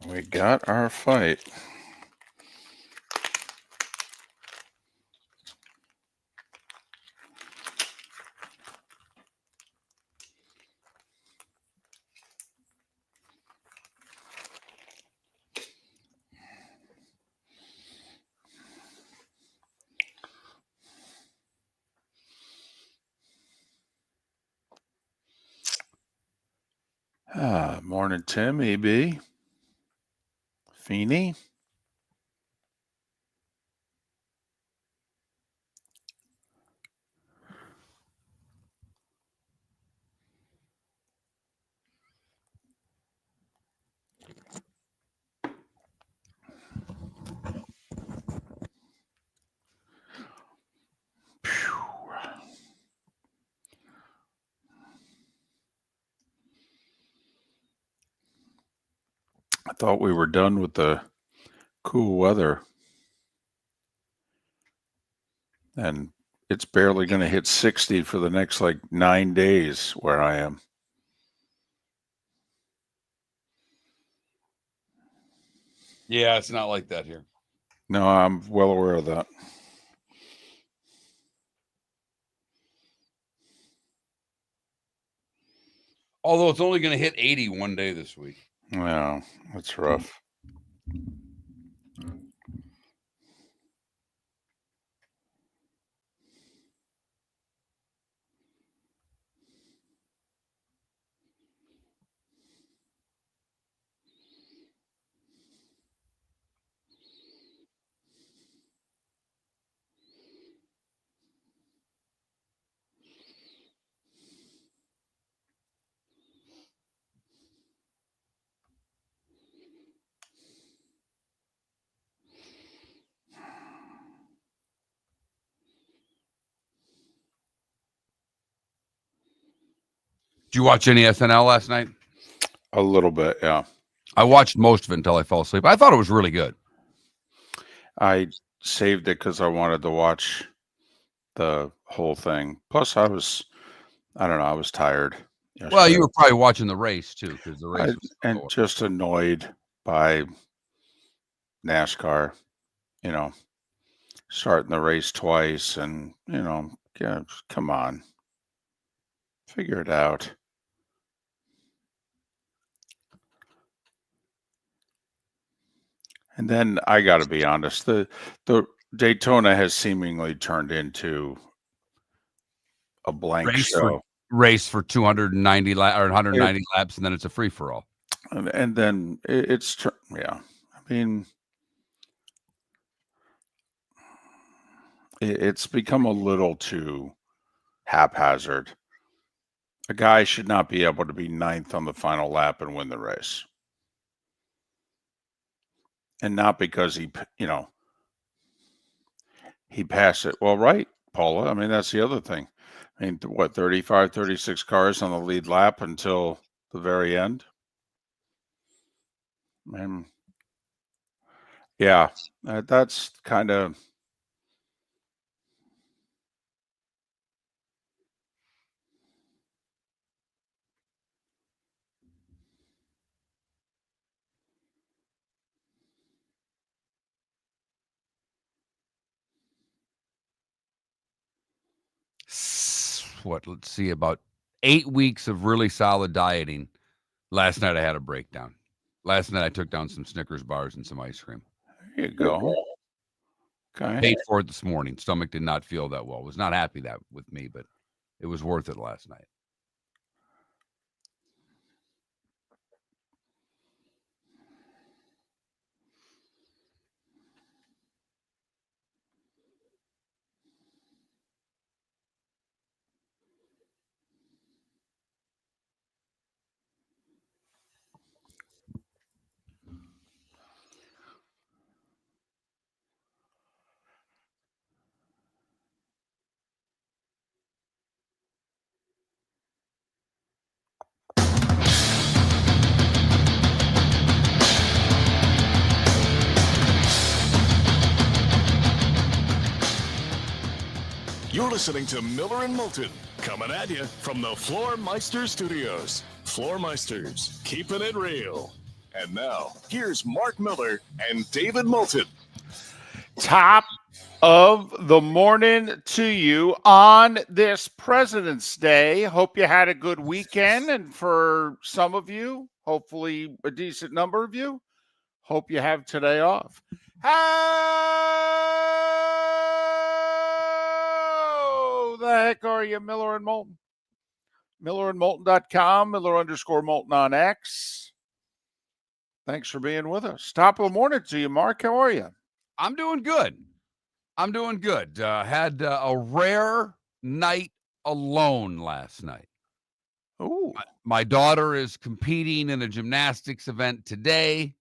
We got our fight. Morning, Tim, EB, Feeney. I thought we were done with the cool weather. And it's barely going to hit 60 for the next 9 days where I am. Yeah, it's not like that here. No, I'm well aware of that. Although it's only going to hit 80 one day this week. Yeah, that's rough. Did you watch any SNL last night? A little bit, yeah. I watched most of it until I fell asleep. I thought it was really good. I saved it because I wanted to watch the whole thing. Plus, I was tired. Well, yesterday. you were probably watching the race too, because the race was and just annoyed by NASCAR, starting the race twice and, yeah, come on. Figure it out. And then I got to be honest, the Daytona has seemingly turned into a blank show. Race for 290 or 190 laps, and then it's a free for all. And then it's yeah. I mean, it's become a little too haphazard. A guy should not be able to be ninth on the final lap and win the race. And not because he passed it. Well, right, Paula. I mean, that's the other thing. I mean, 35, 36 cars on the lead lap until the very end? And yeah, that's kind of... Let's see, about 8 weeks of really solid dieting. Last night I had a breakdown. Last night I took down some Snickers bars and some ice cream. There you go. Okay. Paid for it this morning. Stomach did not feel that well. Was not happy with me, but it was worth it last night. You're listening to Miller and Moulton, coming at you from the Floor Meister Studios. Floor Meisters, keeping it real. And now, here's Mark Miller and David Moulton. Top of the morning to you on this President's Day. Hope you had a good weekend. And for some of you, hopefully a decent number of you, hope you have today off. How the heck are you, Miller and Moulton? MillerandMoulton.com, Miller_Moulton on X. Thanks for being with us. Top of the morning to you, Mark. How are you? I'm doing good. Had a rare night alone last night. Ooh. My daughter is competing in a gymnastics event today.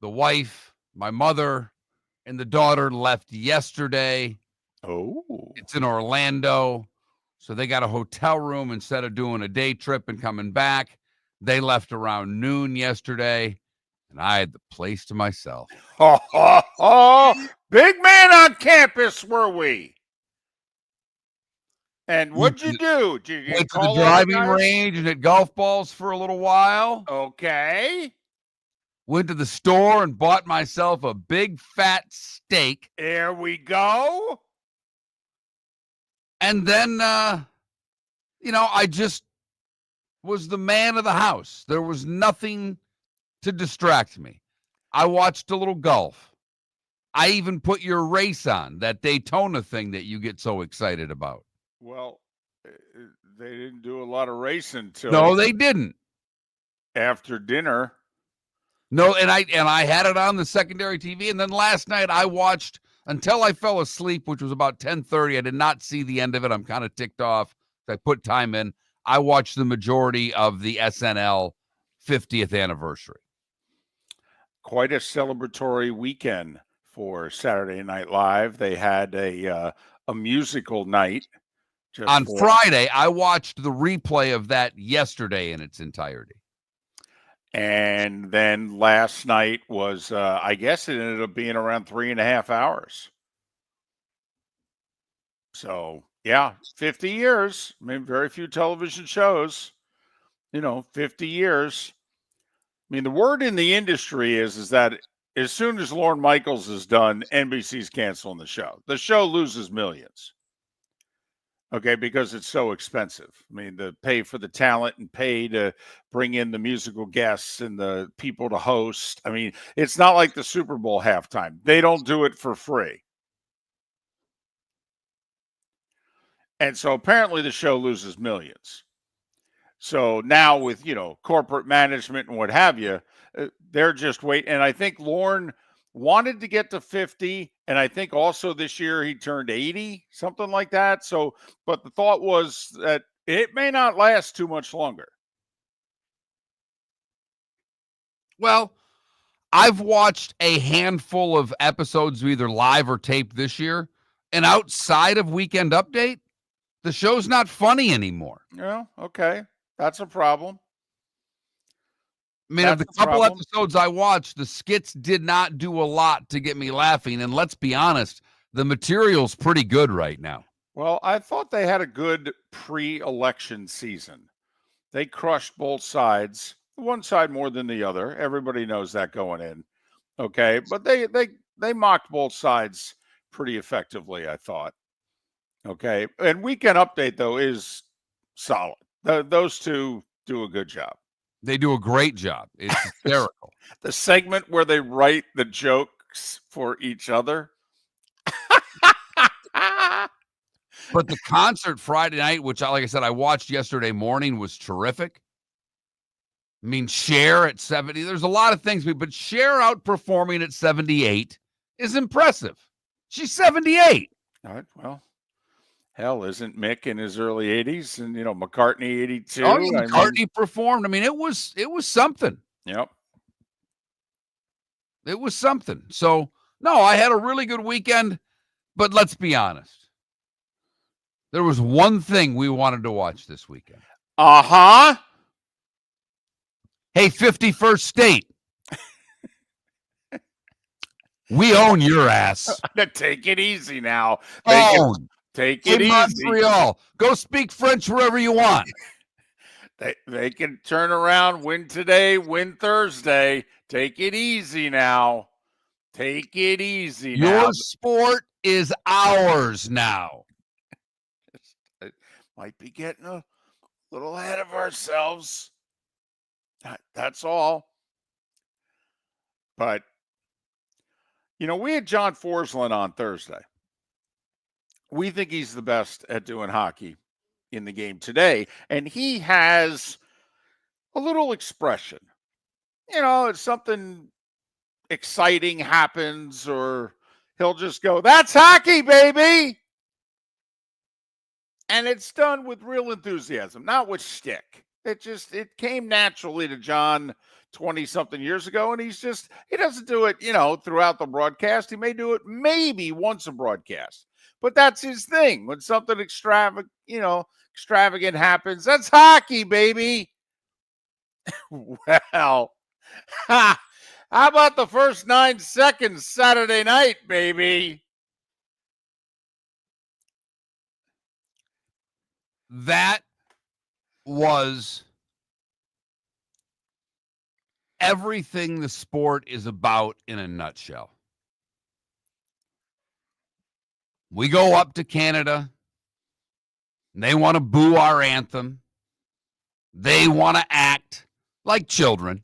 The wife, my mother, and the daughter left yesterday. Oh. It's in Orlando. So they got a hotel room instead of doing a day trip and coming back. They left around noon yesterday, and I had the place to myself. Big man on campus, were we? And what'd you do? Did you Went to call the all driving guys? range and hit golf balls for a little while. Okay. Went to the store and bought myself a big fat steak. There we go. And then, I just was the man of the house. There was nothing to distract me. I watched a little golf. I even put your race on, that Daytona thing that you get so excited about. Well, they didn't do a lot of racing till No, they didn't. after dinner. No, and I had it on the secondary TV, and then last night I watched until I fell asleep, which was about 10:30. I did not see the end of it. I'm kind of ticked off. I put time in. I watched the majority of the SNL 50th anniversary. Quite a celebratory weekend for Saturday Night Live. They had a musical night. On Friday, I watched the replay of that yesterday in its entirety. And then last night was, I guess it ended up being around 3.5 hours. So, yeah, 50 years. I mean, very few television shows, 50 years. I mean, the word in the industry is that as soon as Lorne Michaels is done, NBC's canceling the show. The show loses millions. Okay, because it's so expensive. I mean, the pay for the talent and pay to bring in the musical guests and the people to host. I mean, it's not like the Super Bowl halftime. They don't do it for free. And so apparently the show loses millions. So now with, corporate management and what have you, they're just waiting. And I think Lorne wanted to get to 50. And I think also this year he turned 80, something like that. So, but the thought was that it may not last too much longer. Well, I've watched a handful of episodes, either live or taped this year. And outside of Weekend Update, the show's not funny anymore. Yeah, okay. That's a problem. I mean, of the couple episodes I watched, the skits did not do a lot to get me laughing. And let's be honest, the material's pretty good right now. Well, I thought they had a good pre-election season. They crushed both sides, one side more than the other. Everybody knows that going in. Okay, but they mocked both sides pretty effectively, I thought. Okay, and Weekend Update, though, is solid. Those two do a good job. They do a great job. It's hysterical. The segment where they write the jokes for each other. But the concert Friday night, which, like I said, I watched yesterday morning, was terrific. I mean, Cher at 70. There's a lot of things, but Cher outperforming at 78 is impressive. She's 78. All right, well. Hell, isn't Mick in his early 80s and, McCartney 82? Oh, McCartney performed. I mean, it was something. Yep. It was something. So, no, I had a really good weekend, but let's be honest. There was one thing we wanted to watch this weekend. Uh-huh. Hey, 51st State. We own your ass. Take it easy now. Own. Take it easy. Montreal. Go speak French wherever you want. They can turn around, win today, win Thursday. Take it easy now. Take it easy now. Your sport is ours now. It might be getting a little ahead of ourselves. That's all. But, we had John Forsland on Thursday. We think he's the best at doing hockey in the game today. And he has a little expression. It's something exciting happens, or he'll just go, "That's hockey, baby." And it's done with real enthusiasm, not with shtick. It came naturally to John 20-something years ago, and he doesn't do it, throughout the broadcast. He may do it maybe once a broadcast, but that's his thing. When something extravagant happens, that's hockey, baby. Well, how about the first 9 seconds Saturday night, baby? That was everything the sport is about in a nutshell. We go up to Canada. They want to boo our anthem. They want to act like children.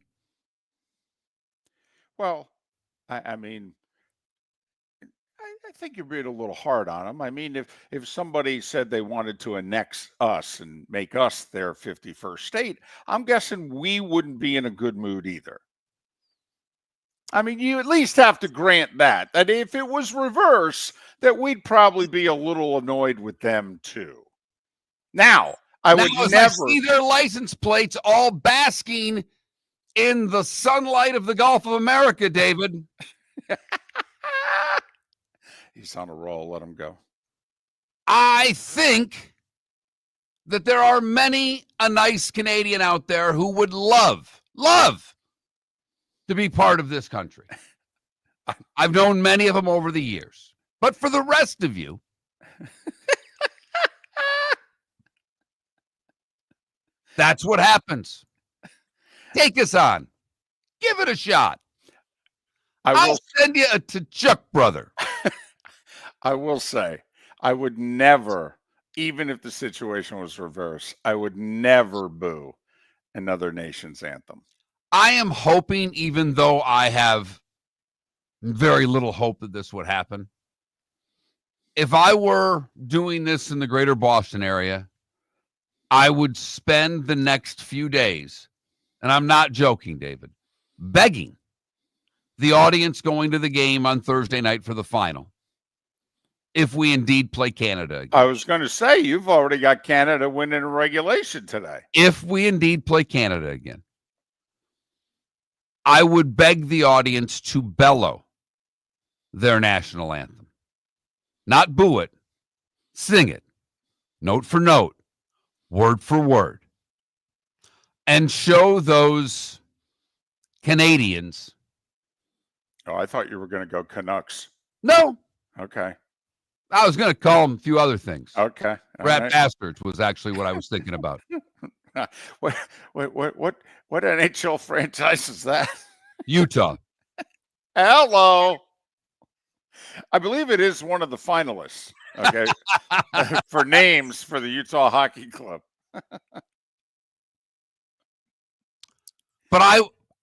Well, I think you're being a little hard on them. I mean, if somebody said they wanted to annex us and make us their 51st state, I'm guessing we wouldn't be in a good mood either. I mean, you at least have to grant that if it was reverse, that we'd probably be a little annoyed with them too. Now, I see their license plates all basking in the sunlight of the Gulf of America, David. He's on a roll. Let him go. I think that there are many a nice Canadian out there who would love to be part of this country. I've known many of them over the years. But for the rest of you, that's what happens. Take us on. Give it a shot. I'll send you a Tkachuk brother. I will say, I would never, even if the situation was reversed, I would never boo another nation's anthem. I am hoping, even though I have very little hope that this would happen, if I were doing this in the greater Boston area, I would spend the next few days, and I'm not joking, David, begging the audience going to the game on Thursday night for the final, if we indeed play Canada again. I was going to say, you've already got Canada winning a regulation today. If we indeed play Canada again, I would beg the audience to bellow their national anthem. Not boo it, sing it, note for note, word for word, and show those Canadians. Oh, I thought you were going to go Canucks. No. Okay. I was going to call them a few other things. Okay. Rat bastards was actually what I was thinking about. What NHL franchise is that? Utah. Hello. I believe it is one of the finalists. Okay. For names for the Utah Hockey Club. But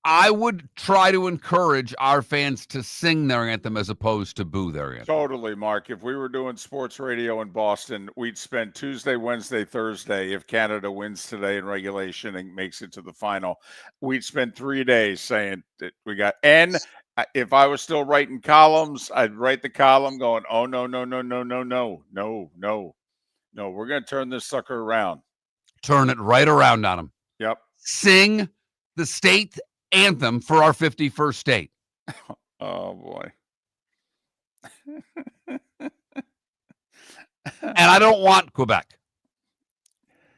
I would try to encourage our fans to sing their anthem as opposed to boo their anthem. Totally, Mark. If we were doing sports radio in Boston, we'd spend Tuesday, Wednesday, Thursday, if Canada wins today in regulation and makes it to the final, we'd spend 3 days saying that we got. And if I was still writing columns, I'd write the column going, "Oh, no, no, no, no, no, no, no, no, no. We're going to turn this sucker around." Turn it right around on them. Yep. Sing the state anthem for our 51st state. Oh, boy. And I don't want Quebec.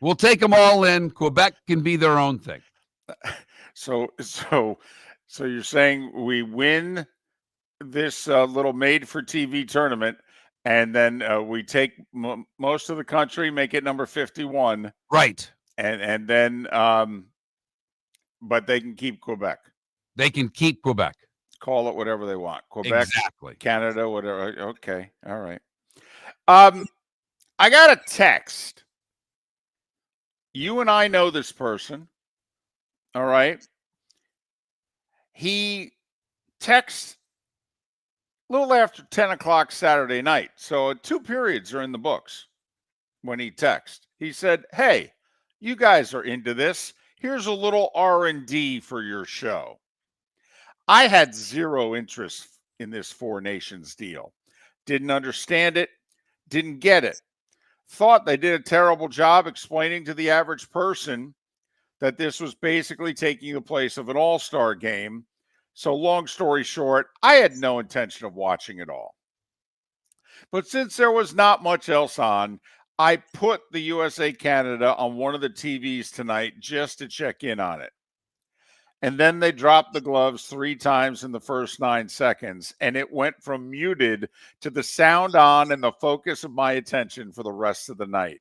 We'll take them all in. Quebec can be their own thing. So you're saying we win this little made-for-TV tournament, and then we take most of the country, make it number 51. Right. and then but they can keep Quebec. They can keep Quebec. Call it whatever they want. Quebec, Exactly. Canada, whatever. Okay, all right. I got a text. You and I know this person. All right. He texts a little after 10 o'clock Saturday night. So 2 periods are in the books when he texts. He said, "Hey, you guys are into this. Here's a little R&D for your show." I had zero interest in this Four Nations deal. Didn't understand it. Didn't get it. Thought they did a terrible job explaining to the average person that this was basically taking the place of an all-star game. So long story short, I had no intention of watching it all. But since there was not much else on, I put the USA Canada on one of the TVs tonight just to check in on it. And then they dropped the gloves 3 times in the first 9 seconds, and it went from muted to the sound on and the focus of my attention for the rest of the night.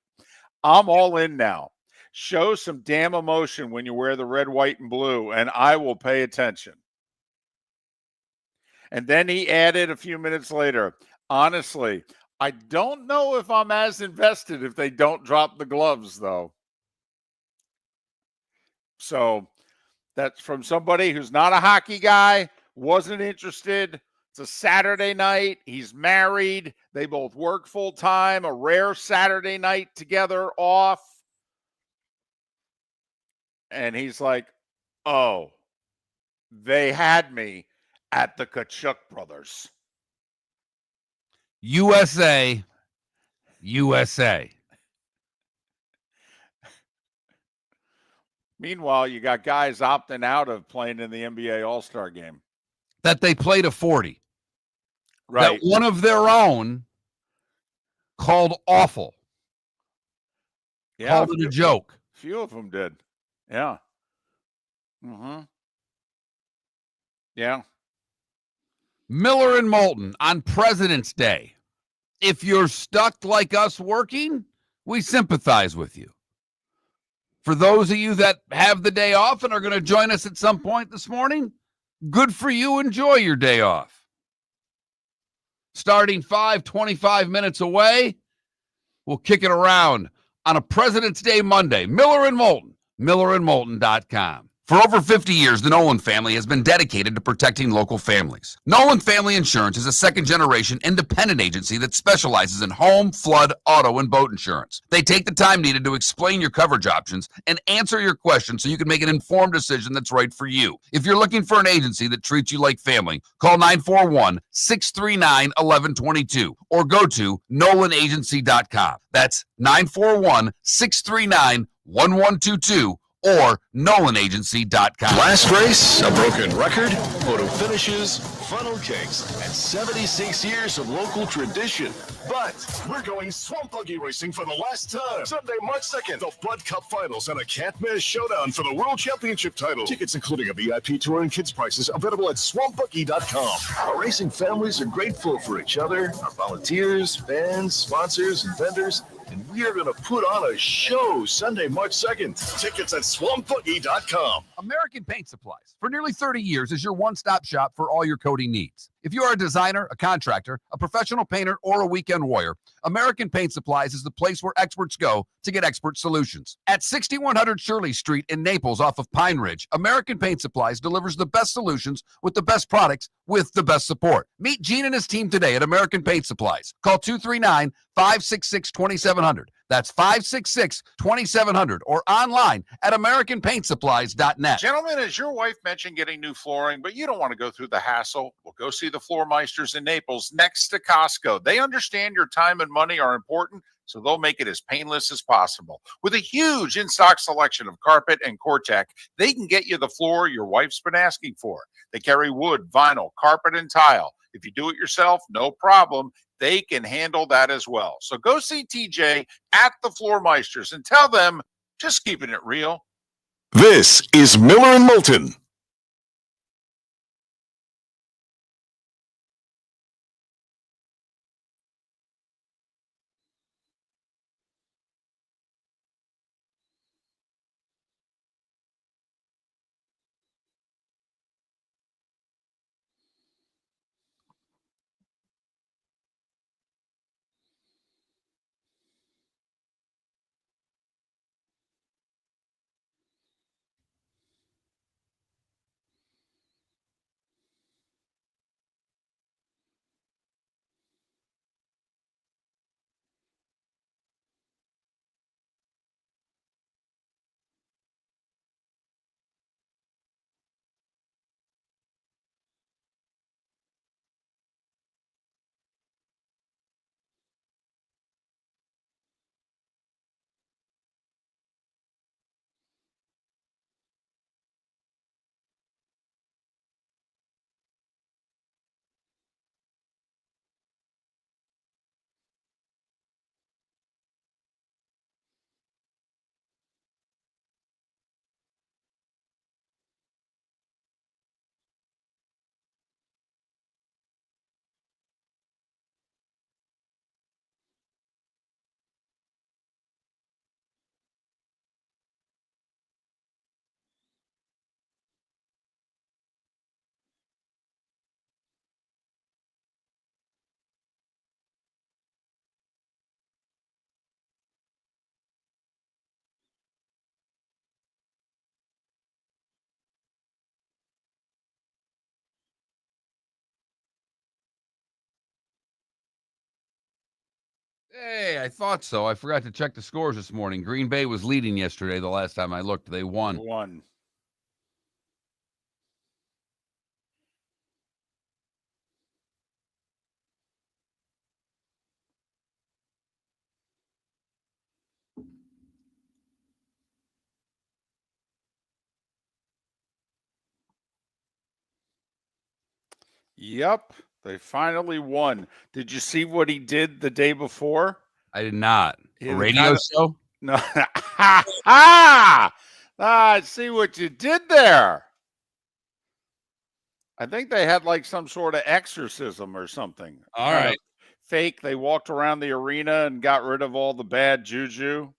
I'm all in now. Show some damn emotion when you wear the red, white, and blue, and I will pay attention. And then he added a few minutes later, honestly, I don't know if I'm as invested if they don't drop the gloves, though. So that's from somebody who's not a hockey guy, wasn't interested. It's a Saturday night. He's married. They both work full time, a rare Saturday night together off. And he's like, oh, they had me at the Kachuk brothers. USA. USA. Meanwhile, you got guys opting out of playing in the NBA All-Star game. That they played a 40. Right. That one of their own called awful. Yeah, called it a joke. Few of them did. Yeah. Mm-hmm. Yeah. Miller and Moulton on President's Day. If you're stuck like us working, we sympathize with you. For those of you that have the day off and are going to join us at some point this morning, good for you. Enjoy your day off. Starting 25 minutes away, we'll kick it around on a President's Day Monday. Miller and Moulton, millerandmoulton.com. For over 50 years, the Nolan family has been dedicated to protecting local families. Nolan Family Insurance is a second-generation independent agency that specializes in home, flood, auto, and boat insurance. They take the time needed to explain your coverage options and answer your questions so you can make an informed decision that's right for you. If you're looking for an agency that treats you like family, call 941-639-1122 or go to nolanagency.com. That's 941-639-1122 or nolanagency.com. Last race, a broken record, photo finishes, funnel cakes, and 76 years of local tradition. But we're going swamp buggy racing for the last time. Sunday, March 2nd, the Bud Cup Finals and a can't-miss showdown for the World Championship title. Tickets, including a VIP tour and kids prices, available at swampbuggy.com. Our racing families are grateful for each other, our volunteers, fans, sponsors, and vendors, and we are going to put on a show Sunday, March 2nd. Tickets at swampbuggy.com. American Paint Supplies, for nearly 30 years, is your one-stop shop for all your coating needs. If you are a designer, a contractor, a professional painter, or a weekend warrior, American Paint Supplies is the place where experts go to get expert solutions. At 6100 Shirley Street in Naples off of Pine Ridge, American Paint Supplies delivers the best solutions with the best products with the best support. Meet Gene and his team today at American Paint Supplies. Call 239-566-2700. That's 566-2700 or online at AmericanPaintSupplies.net. Gentlemen, as your wife mentioned getting new flooring, but you don't want to go through the hassle, well, go see the Floor Meisters in Naples next to Costco. They understand your time and money are important, so they'll make it as painless as possible. With a huge in-stock selection of carpet and Cortec, they can get you the floor your wife's been asking for. They carry wood, vinyl, carpet, and tile. If you do it yourself, no problem. They can handle that as well. So go see TJ at the Floor Meisters and tell them, just keeping it real. This is Miller and Moulton. Hey, I thought so. I forgot to check the scores this morning. Green Bay was leading yesterday. The last time I looked, they won. One. Yep, they finally won. Did you see what he did the day before? I did not. He A had radio kinda- show? No. Ha ha! I see what you did there. I think they had like some sort of exorcism or something. All Kind right. of fake. They walked around the arena and got rid of all the bad juju.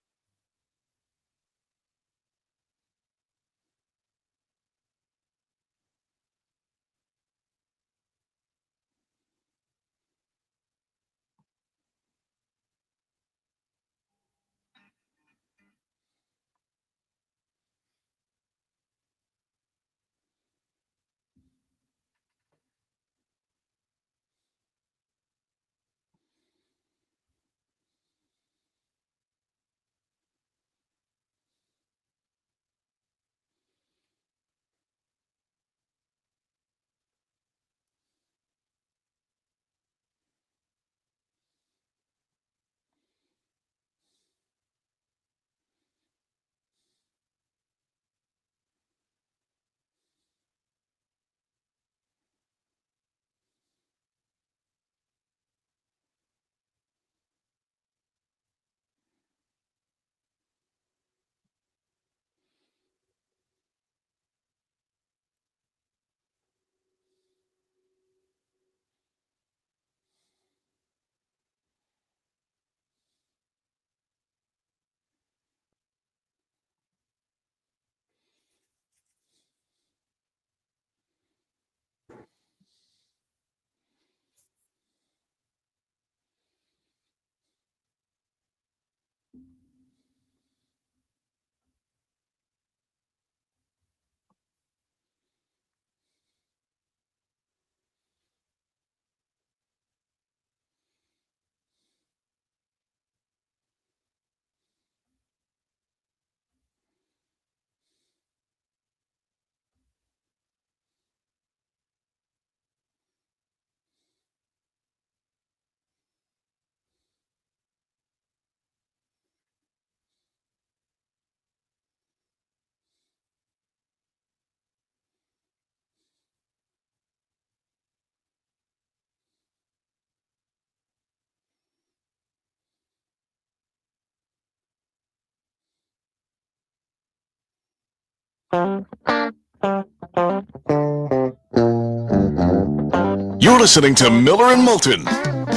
You're listening to Miller and Moulton.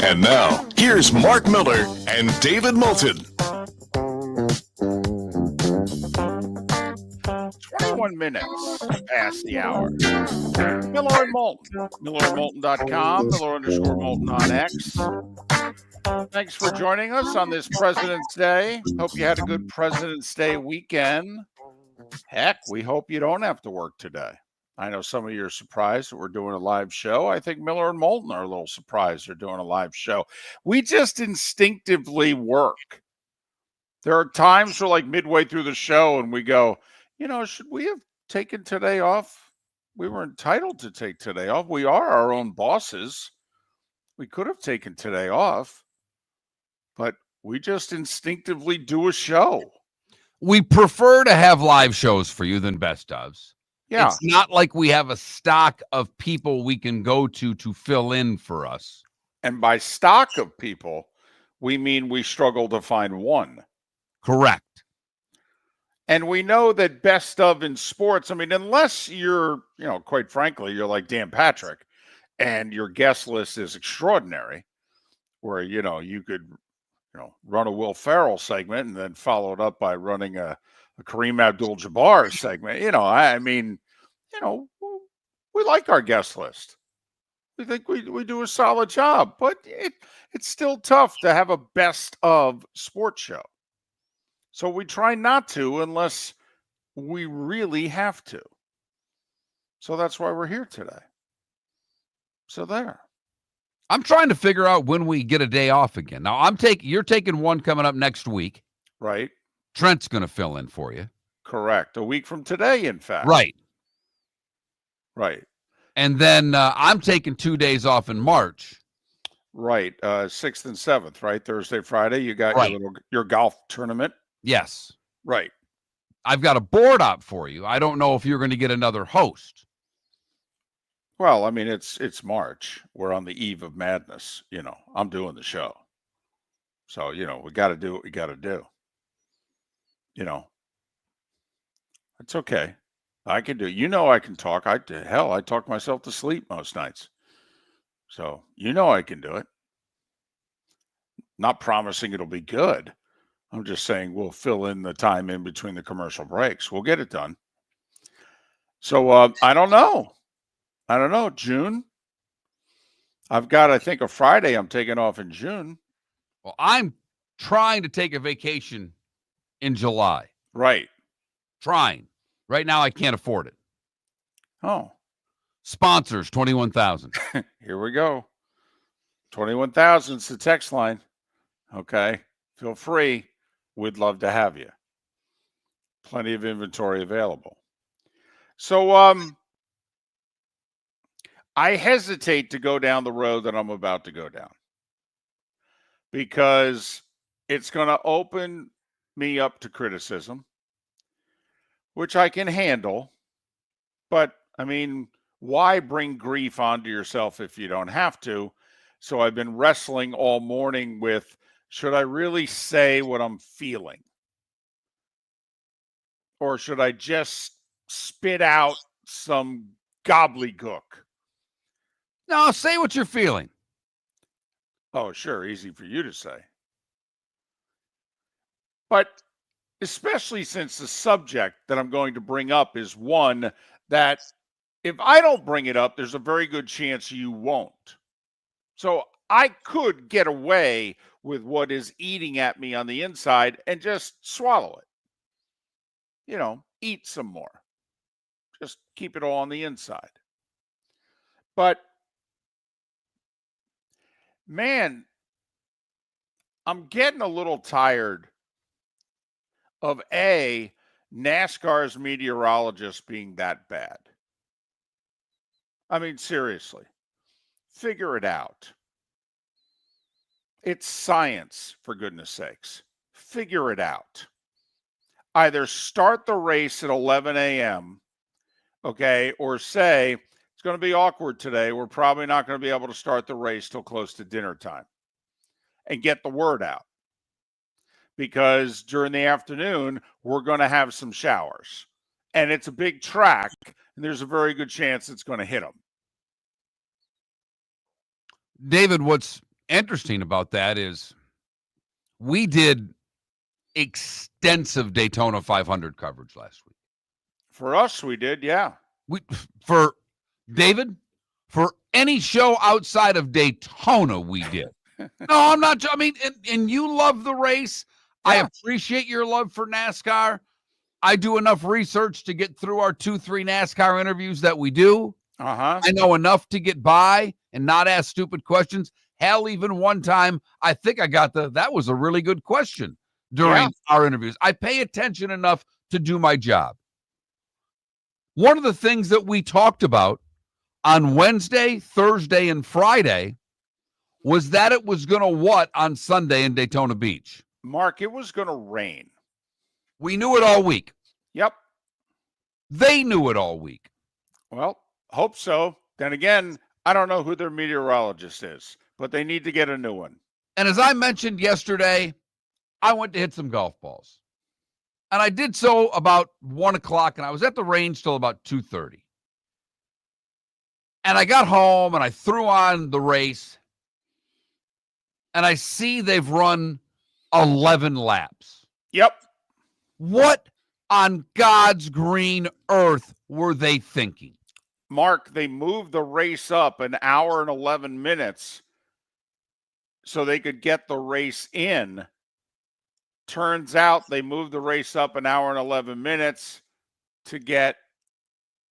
And now, here's Mark Miller and David Moulton. 21 minutes past the hour. Miller and Moulton. MillerandMoulton.com. Miller_Moulton on X. Thanks for joining us on this President's Day. Hope you had a good President's Day weekend. Heck, we hope you don't have to work today. I know some of you are surprised that we're doing a live show. I think Miller and Moulton are a little surprised they're doing a live show. We just instinctively work. There are times we're like midway through the show and we go, should we have taken today off? We were entitled to take today off. We are our own bosses. We could have taken today off, but we just instinctively do a show. We prefer to have live shows for you than best ofs. Yeah. It's not like we have a stock of people we can go to fill in for us. And by stock of people, we mean we struggle to find one. Correct. And we know that best of in sports, unless you're, quite frankly, you're like Dan Patrick and your guest list is extraordinary, where, you could, run a Will Ferrell segment and then follow it up by running a Kareem Abdul-Jabbar segment. We like our guest list. We think we do a solid job, but it's still tough to have a best of sports show. So we try not to unless we really have to. So that's why we're here today. So there. I'm trying to figure out when we get a day off again. Now, you're taking one coming up next week. Right. Trent's going to fill in for you. Correct. A week from today, in fact. Right. Right. And then I'm taking 2 days off in March. Right. 6th and 7th, right? Thursday, Friday. You got Right. your golf tournament. Yes. Right. I've got a board op for you. I don't know if you're going to get another host. Well, I mean, it's March. We're on the eve of madness. I'm doing the show. So, we got to do what we got to do. It's okay. I can do it. I can talk. I talk myself to sleep most nights. So, I can do it. Not promising it'll be good. I'm just saying we'll fill in the time in between the commercial breaks. We'll get it done. So, I don't know. June. I've got, I think, a Friday I'm taking off in June. Well, I'm trying to take a vacation in July. Right. Trying. Right now, I can't afford it. Oh. Sponsors, 21,000. Here we go. 21,000 is the text line. Okay. Feel free. We'd love to have you. Plenty of inventory available. So, I hesitate to go down the road that I'm about to go down because it's going to open me up to criticism, which I can handle. But, I mean, why bring grief onto yourself if you don't have to? So I've been wrestling all morning with, should I really say what I'm feeling? Or should I just spit out some gobbledygook? No, say what you're feeling. Oh, sure. Easy for you to say. But especially since the subject that I'm going to bring up is one that if I don't bring it up, there's a very good chance you won't. So I could get away with what is eating at me on the inside and just swallow it. Eat some more. Just keep it all on the inside. But man, I'm getting a little tired of NASCAR's meteorologists being that bad. I mean, seriously, figure it out. It's science, for goodness sakes. Figure it out. Either start the race at 11 a.m., okay, or say, it's going to be awkward today. We're probably not going to be able to start the race till close to dinner time. And get the word out. Because during the afternoon, we're going to have some showers. And it's a big track, and there's a very good chance it's going to hit them. David, what's interesting about that is we did extensive Daytona 500 coverage last week. For us, we did, yeah. For any show outside of Daytona, we did. No, I'm not. I mean, and you love the race. Yeah. I appreciate your love for NASCAR. I do enough research to get through our 2-3 NASCAR interviews that we do. Uh-huh. I know enough to get by and not ask stupid questions. Hell, even one time, I think I got that was a really good question during our interviews. I pay attention enough to do my job. One of the things that we talked about on Wednesday, Thursday, and Friday was that it was going to what on Sunday in Daytona Beach? Mark, it was going to rain. We knew it all week. Yep. They knew it all week. Well, hope so. Then again, I don't know who their meteorologist is, but they need to get a new one. And as I mentioned yesterday, I went to hit some golf balls. And I did so about 1 o'clock, and I was at the range till about 2:30. And I got home, and I threw on the race, and I see they've run 11 laps. Yep. What on God's green earth were they thinking? Mark, they moved the race up an hour and 11 minutes so they could get the race in. Turns out they moved the race up an hour and 11 minutes to get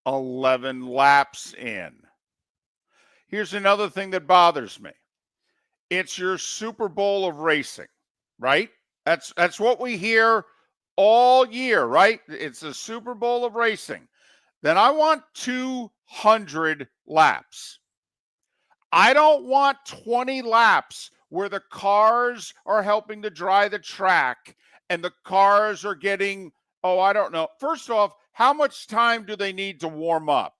11 laps in. Here's another thing that bothers me. It's your Super Bowl of racing, right? That's what we hear all year, right? It's the Super Bowl of racing. Then I want 200 laps. I don't want 20 laps where the cars are helping to dry the track and the cars are getting, oh, I don't know. First off, how much time do they need to warm up?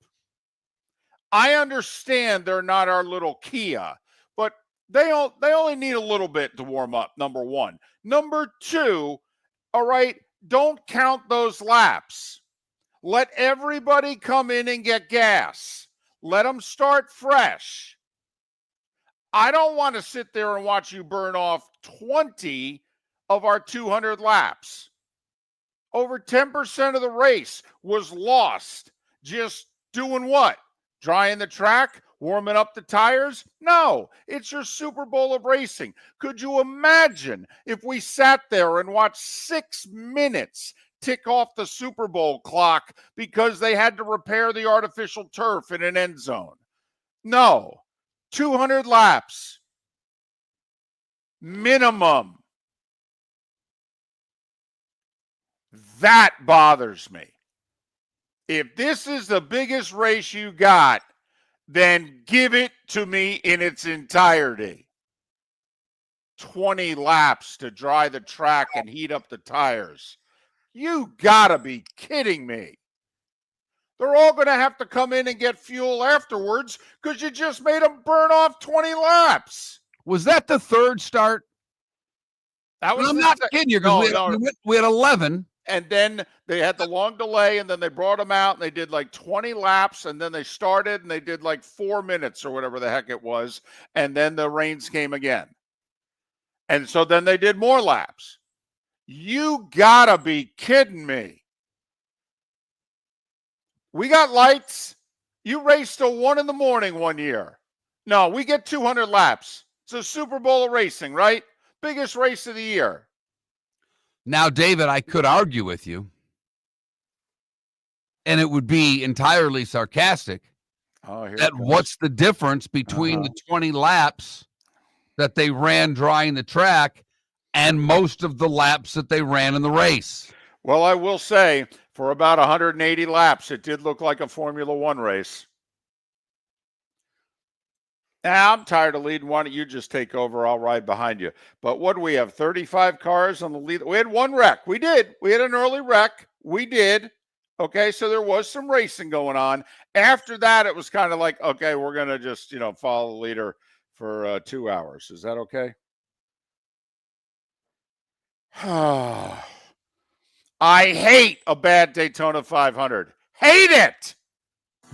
I understand they're not our little Kia, but they only need a little bit to warm up, number one. Number two, all right, don't count those laps. Let everybody come in and get gas. Let them start fresh. I don't want to sit there and watch you burn off 20 of our 200 laps. Over 10% of the race was lost just doing what? Drying the track? Warming up the tires? No, it's your Super Bowl of racing. Could you imagine if we sat there and watched 6 minutes tick off the Super Bowl clock because they had to repair the artificial turf in an end zone? No. 200 laps. Minimum. That bothers me. If this is the biggest race you got, then give it to me in its entirety. 20 laps to dry the track and heat up the tires. You gotta be kidding me. They're all going to have to come in and get fuel afterwards because you just made them burn off 20 laps. Was that the third start? I'm not kidding you, because we had 11. And then they had the long delay, and then they brought them out, and they did like 20 laps, and then they started, and they did like 4 minutes or whatever the heck it was, and then the rains came again. And so then they did more laps. You gotta be kidding me. We got lights. You raced till 1 a.m. one year. No, we get 200 laps. It's a Super Bowl of racing, right? Biggest race of the year. Now, David, I could argue with you, and it would be entirely sarcastic, that what's the difference between the 20 laps that they ran drying the track and most of the laps that they ran in the race? Well, I will say, for about 180 laps, it did look like a Formula One race. Now, I'm tired of leading. Why don't you just take over? I'll ride behind you. But what do we have, 35 cars on the lead? We had one wreck. We did. We had an early wreck. We did. Okay, so there was some racing going on. After that, it was kind of like, okay, we're going to just, follow the leader for 2 hours. Is that okay? I hate a bad Daytona 500. Hate it!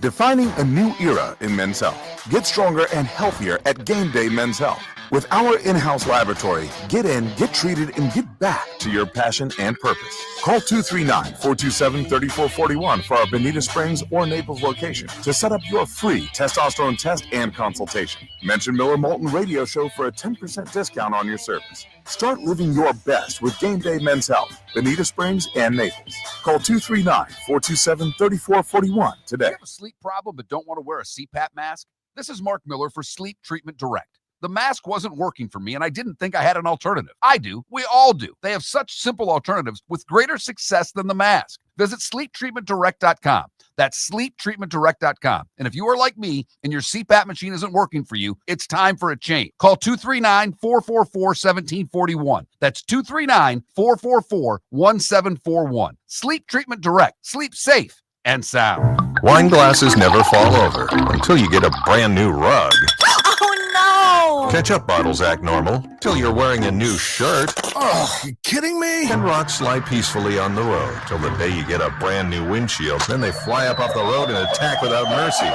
Defining a new era in Men's Health. Get stronger and healthier at Game Day Men's Health. With our in-house laboratory, get in, get treated, and get back to your passion and purpose. Call 239-427-3441 for our Bonita Springs or Naples location to set up your free testosterone test and consultation. Mention Miller Moulton Radio Show for a 10% discount on your service. Start living your best with Game Day Men's Health, Bonita Springs and Naples. Call 239-427-3441 today. Do you have a sleep problem but don't want to wear a CPAP mask? This is Mark Miller for Sleep Treatment Direct. The mask wasn't working for me, and I didn't think I had an alternative. I do. We all do. They have such simple alternatives with greater success than the mask. Visit sleeptreatmentdirect.com. That's sleeptreatmentdirect.com. And if you are like me and your CPAP machine isn't working for you, it's time for a change. Call 239-444-1741. That's 239-444-1741. Sleep Treatment Direct. Sleep safe and sound. Wine glasses never fall over until you get a brand new rug. Oh, no! Ketchup bottles act normal till you're wearing a new shirt. Oh, you kidding me? And rocks slide peacefully on the road till the day you get a brand new windshield. Then they fly up off the road and attack without mercy.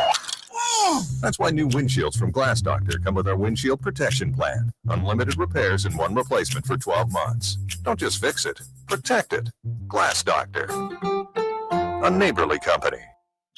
That's why new windshields from Glass Doctor come with our windshield protection plan. Unlimited repairs and one replacement for 12 months. Don't just fix it, protect it. Glass Doctor. A neighborly company.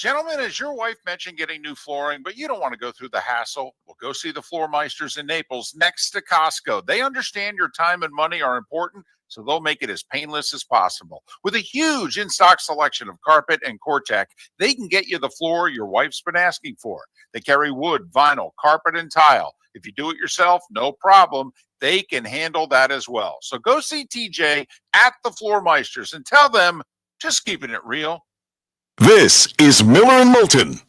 Gentlemen, as your wife mentioned getting new flooring, but you don't want to go through the hassle, well, go see the Floor Meisters in Naples next to Costco. They understand your time and money are important, so they'll make it as painless as possible. With a huge in-stock selection of carpet and Cortec, they can get you the floor your wife's been asking for. They carry wood, vinyl, carpet, and tile. If you do it yourself, no problem. They can handle that as well. So go see TJ at the Floor Meisters and tell them, just keeping it real. This is Miller and Moulton.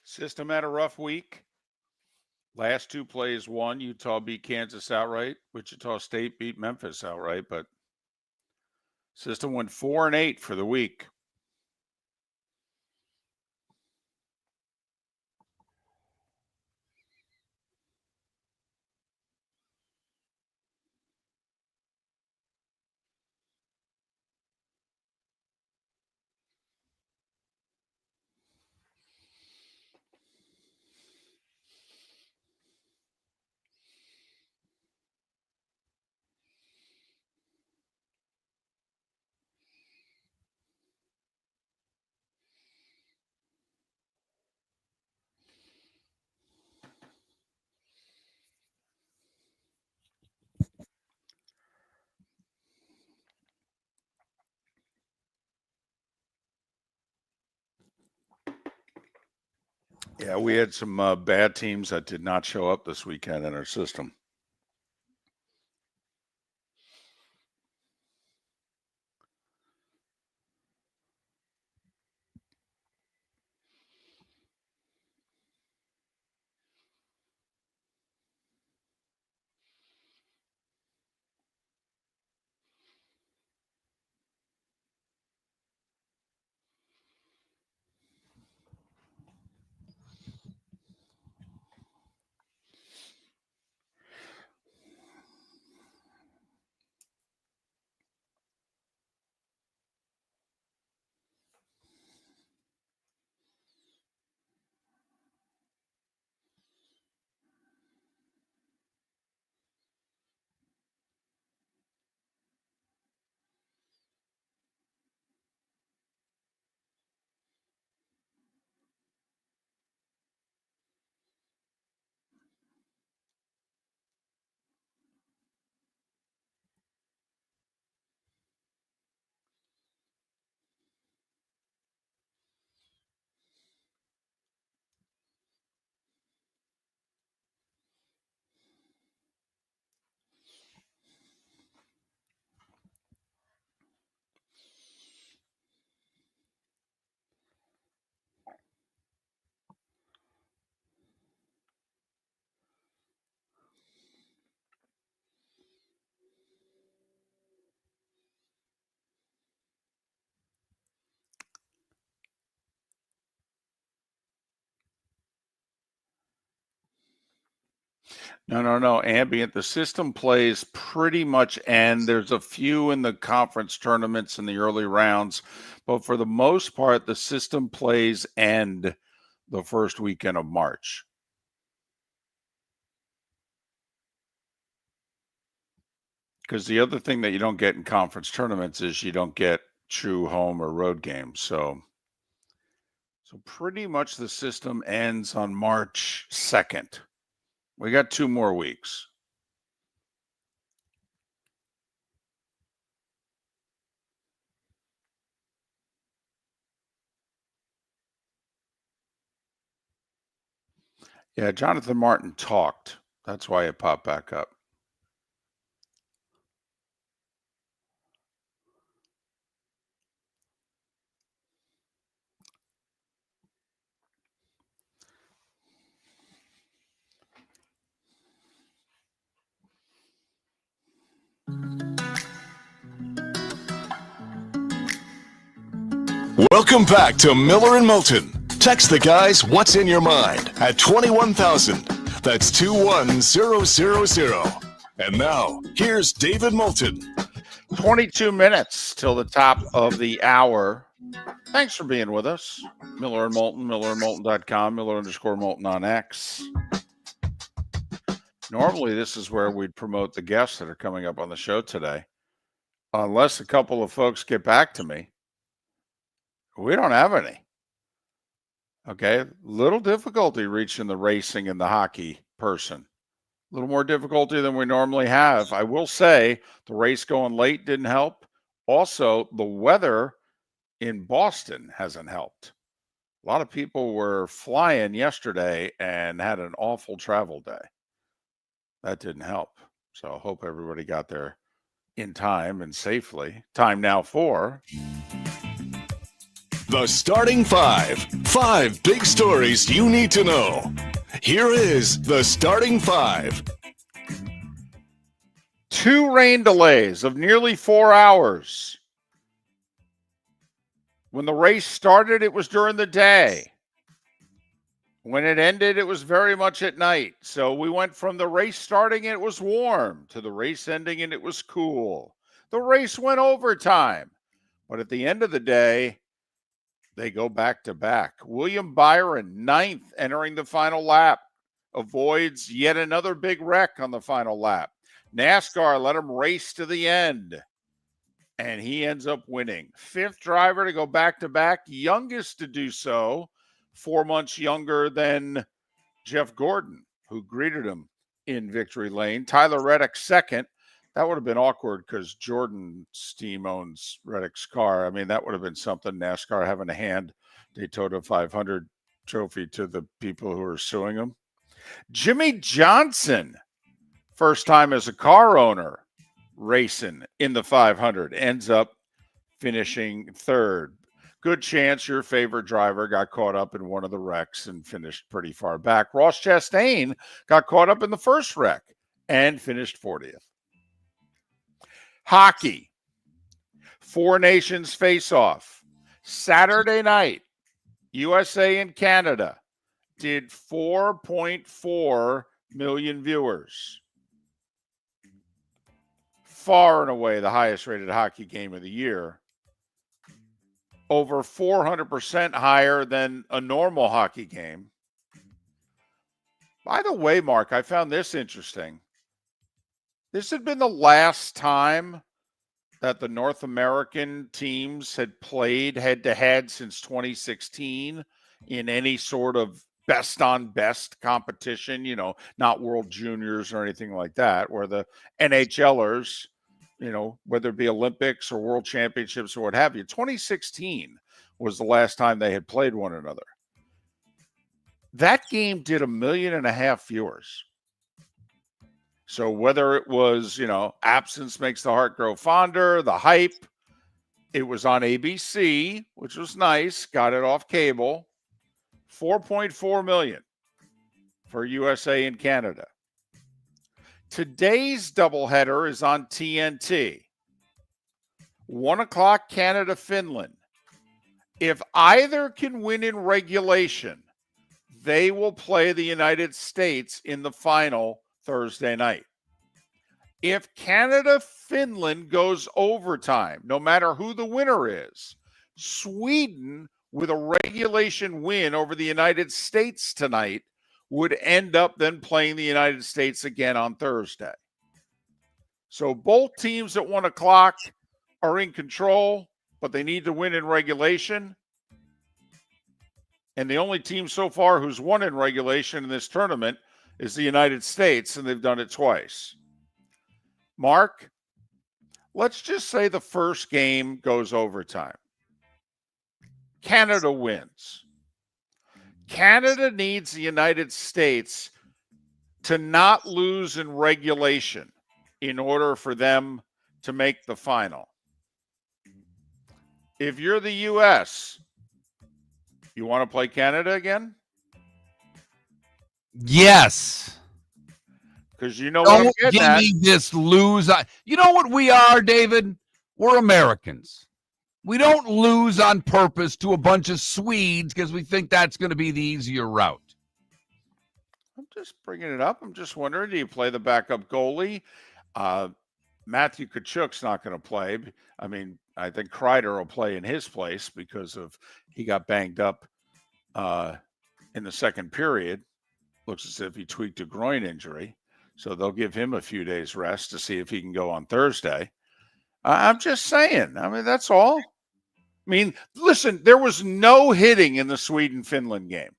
System had a rough week. Last two plays won. Utah beat Kansas outright. Wichita State beat Memphis outright, but System went 4-8 for the week. Yeah, we had some bad teams that did not show up this weekend in our system. No. Ambient. The system plays pretty much end. There's a few in the conference tournaments in the early rounds, but for the most part, the system plays end the first weekend of March. Because the other thing that you don't get in conference tournaments is you don't get true home or road games. So pretty much the system ends on March 2nd. We got 2 more weeks. Yeah, Jonathan Martin talked. That's why it popped back up. Welcome back to Miller and Moulton. Text the guys what's in your mind at 21,000. That's 21000. And now, here's David Moulton. 22 minutes till the top of the hour. Thanks for being with us. Miller and Moulton, millerandmoulton.com, Miller_Moulton on X. Normally, this is where we'd promote the guests that are coming up on the show today. Unless a couple of folks get back to me. We don't have any. Okay. Little difficulty reaching the racing and the hockey person. A little more difficulty than we normally have. I will say the race going late didn't help. Also, the weather in Boston hasn't helped. A lot of people were flying yesterday and had an awful travel day. That didn't help. So I hope everybody got there in time and safely. Time now for The Starting Five. 5 big stories you need to know. Here is the Starting Five. 2 rain delays of nearly 4 hours. When the race started, it was during the day. When it ended, it was very much at night. So we went from the race starting and it was warm to the race ending and it was cool. The race went overtime. But at the end of the day, they go back to back. William Byron, 9th, entering the final lap, avoids yet another big wreck on the final lap. NASCAR let him race to the end, and he ends up winning. 5th driver to go back to back, youngest to do so, 4 months younger than Jeff Gordon, who greeted him in victory lane. Tyler Reddick, 2nd. That would have been awkward because Jordan's team owns Reddick's car. I mean, that would have been something, NASCAR having to hand Daytona 500 trophy to the people who are suing them. Jimmy Johnson, first time as a car owner, racing in the 500, ends up finishing 3rd. Good chance your favorite driver got caught up in one of the wrecks and finished pretty far back. Ross Chastain got caught up in the first wreck and finished 40th. Hockey, 4 nations face off. Saturday night, USA and Canada did 4.4 million viewers. Far and away the highest rated hockey game of the year. Over 400% higher than a normal hockey game. By the way, Mark, I found this interesting. This had been the last time that the North American teams had played head-to-head since 2016 in any sort of best-on-best competition, you know, not World Juniors or anything like that, where the NHLers, you know, whether it be Olympics or World Championships or what have you. 2016 was the last time they had played one another. That game did 1.5 million viewers. So whether it was, you know, absence makes the heart grow fonder, the hype, it was on ABC, which was nice, got it off cable. 4.4 million for USA and Canada. Today's doubleheader is on TNT. 1 o'clock, Canada, Finland. If either can win in regulation, they will play the United States in the final Thursday night. If Canada, Finland goes overtime, no matter who the winner is, Sweden with a regulation win over the United States tonight would end up then playing the United States again on Thursday. So both teams at 1 o'clock are in control, but they need to win in regulation. And the only team so far who's won in regulation in this tournament is the United States, and they've done it twice. Mark, let's just say the first game goes overtime. Canada wins. Canada needs the United States to not lose in regulation in order for them to make the final. If you're the U.S., you want to play Canada again? Yes. Because you know what I'm Don't getting give at. me this lose. You know what we are, David? We're Americans. We don't lose on purpose to a bunch of Swedes because we think that's going to be the easier route. I'm just bringing it up. I'm just wondering, do you play the backup goalie? Matthew Tkachuk's not going to play. I mean, I think Kreider will play in his place because he got banged up in the second period. Looks as if he tweaked a groin injury. So they'll give him a few days rest to see if he can go on Thursday. I'm just saying. I mean, that's all. I mean, listen, there was no hitting in the Sweden-Finland game.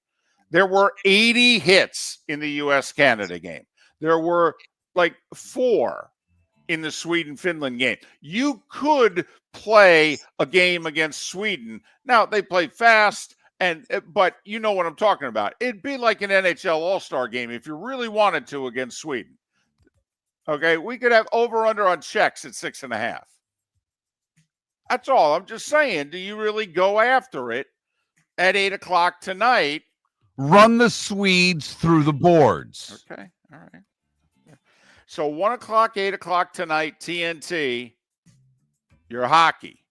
There were 80 hits in the U.S.-Canada game. There were like 4 in the Sweden-Finland game. You could play a game against Sweden. Now, they play fast, but you know what I'm talking about. It'd be like an NHL All-Star game if you really wanted to against Sweden. Okay, we could have over-under on checks at 6.5. That's all. I'm just saying, do you really go after it at 8 o'clock tonight? Run the Swedes through the boards. Okay, all right. So 1 o'clock, 8 o'clock tonight, TNT, your hockey.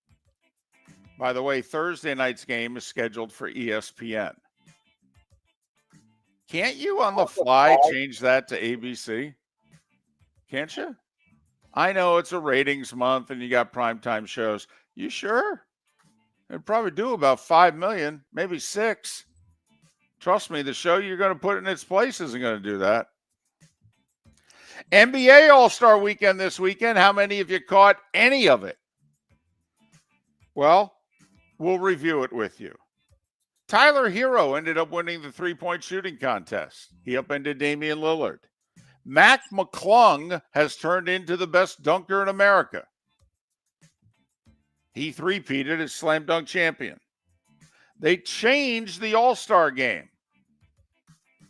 By the way, Thursday night's game is scheduled for ESPN. Can't you on the fly change that to ABC? Can't you? I know it's a ratings month and you got primetime shows. You sure? It'd probably do about 5 million, maybe 6. Trust me, the show you're going to put in its place isn't going to do that. NBA All-Star Weekend this weekend. How many of you caught any of it? Well, we'll review it with you. Tyler Hero ended up winning the three-point shooting contest. He upended Damian Lillard. Mac McClung has turned into the best dunker in America. He three-peated as slam dunk champion. They changed the All-Star game.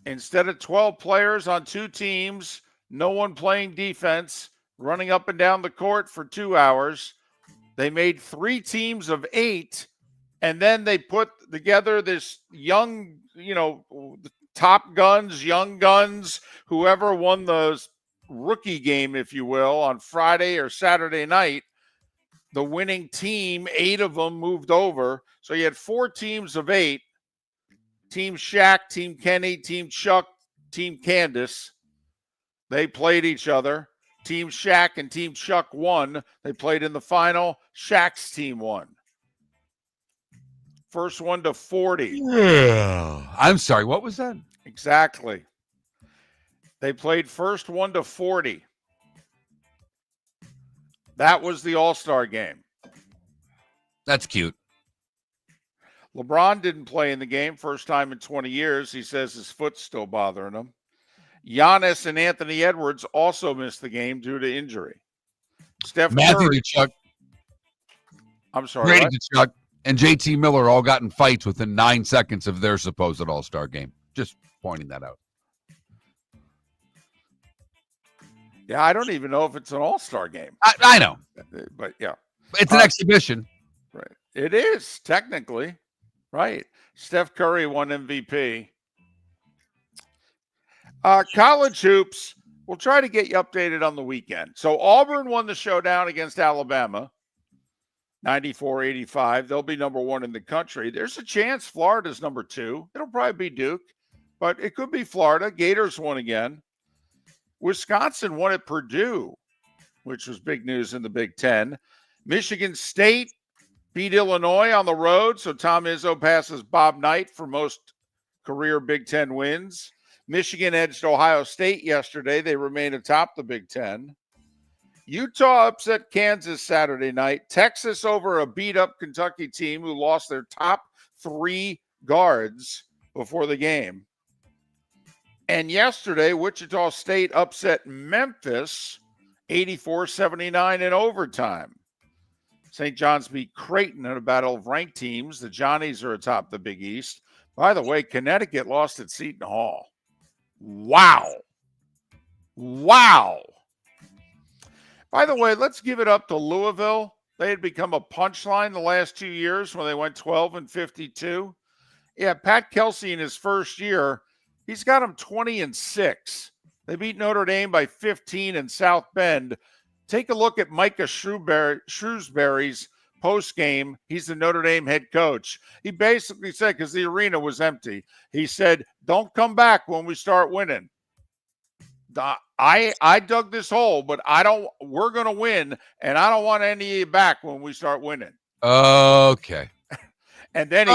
Instead of 12 players on 2 teams, no one playing defense, running up and down the court for 2 hours, they made 3 teams of 8, and then they put together this young, top guns, young guns, whoever won the rookie game, if you will, on Friday or Saturday night. The winning team, 8 of them moved over. So you had 4 teams of 8. Team Shaq, Team Kenny, Team Chuck, Team Candace. They played each other. Team Shaq and Team Chuck won. They played in the final. Shaq's team won. First one to 40. Yeah. I'm sorry, what was that? Exactly. They played first one to 40. That was the All-Star game. That's cute. LeBron didn't play in the game, first time in 20 years. He says his foot's still bothering him. Giannis and Anthony Edwards also missed the game due to injury. Steph Matthew Curry. Tkachuk, I'm sorry. Brady What? Tkachuk, and JT Miller all got in fights within 9 seconds of their supposed All-Star game. Just pointing that out. Yeah, I don't even know if it's an All-Star game. I know. But yeah. It's an exhibition. Right. It is, technically. Right. Steph Curry won MVP. College hoops, we'll try to get you updated on the weekend. So Auburn won the showdown against Alabama, 94-85. They'll be number 1 in the country. There's a chance Florida's number 2. It'll probably be Duke, but it could be Florida. Gators won again. Wisconsin won at Purdue, which was big news in the Big Ten. Michigan State beat Illinois on the road, so Tom Izzo passes Bob Knight for most career Big Ten wins. Michigan edged Ohio State yesterday. They remain atop the Big Ten. Utah upset Kansas Saturday night. Texas over a beat-up Kentucky team who lost their top 3 guards before the game. And yesterday, Wichita State upset Memphis 84-79 in overtime. St. John's beat Creighton in a battle of ranked teams. The Johnnies are atop the Big East. By the way, Connecticut lost at Seton Hall. Wow. Wow. By the way, let's give it up to Louisville. They had become a punchline the last 2 years when they went 12-52. Yeah, Pat Kelsey in his first year, he's got them 20-6. They beat Notre Dame by 15 in South Bend. Take a look at Micah Shrewsbury's post game. He's the Notre Dame head coach. He basically said, because the arena was empty, he said, "Don't come back when we start winning. I dug this hole, but we're going to win, and I don't want any of you back when we start winning." Okay. And then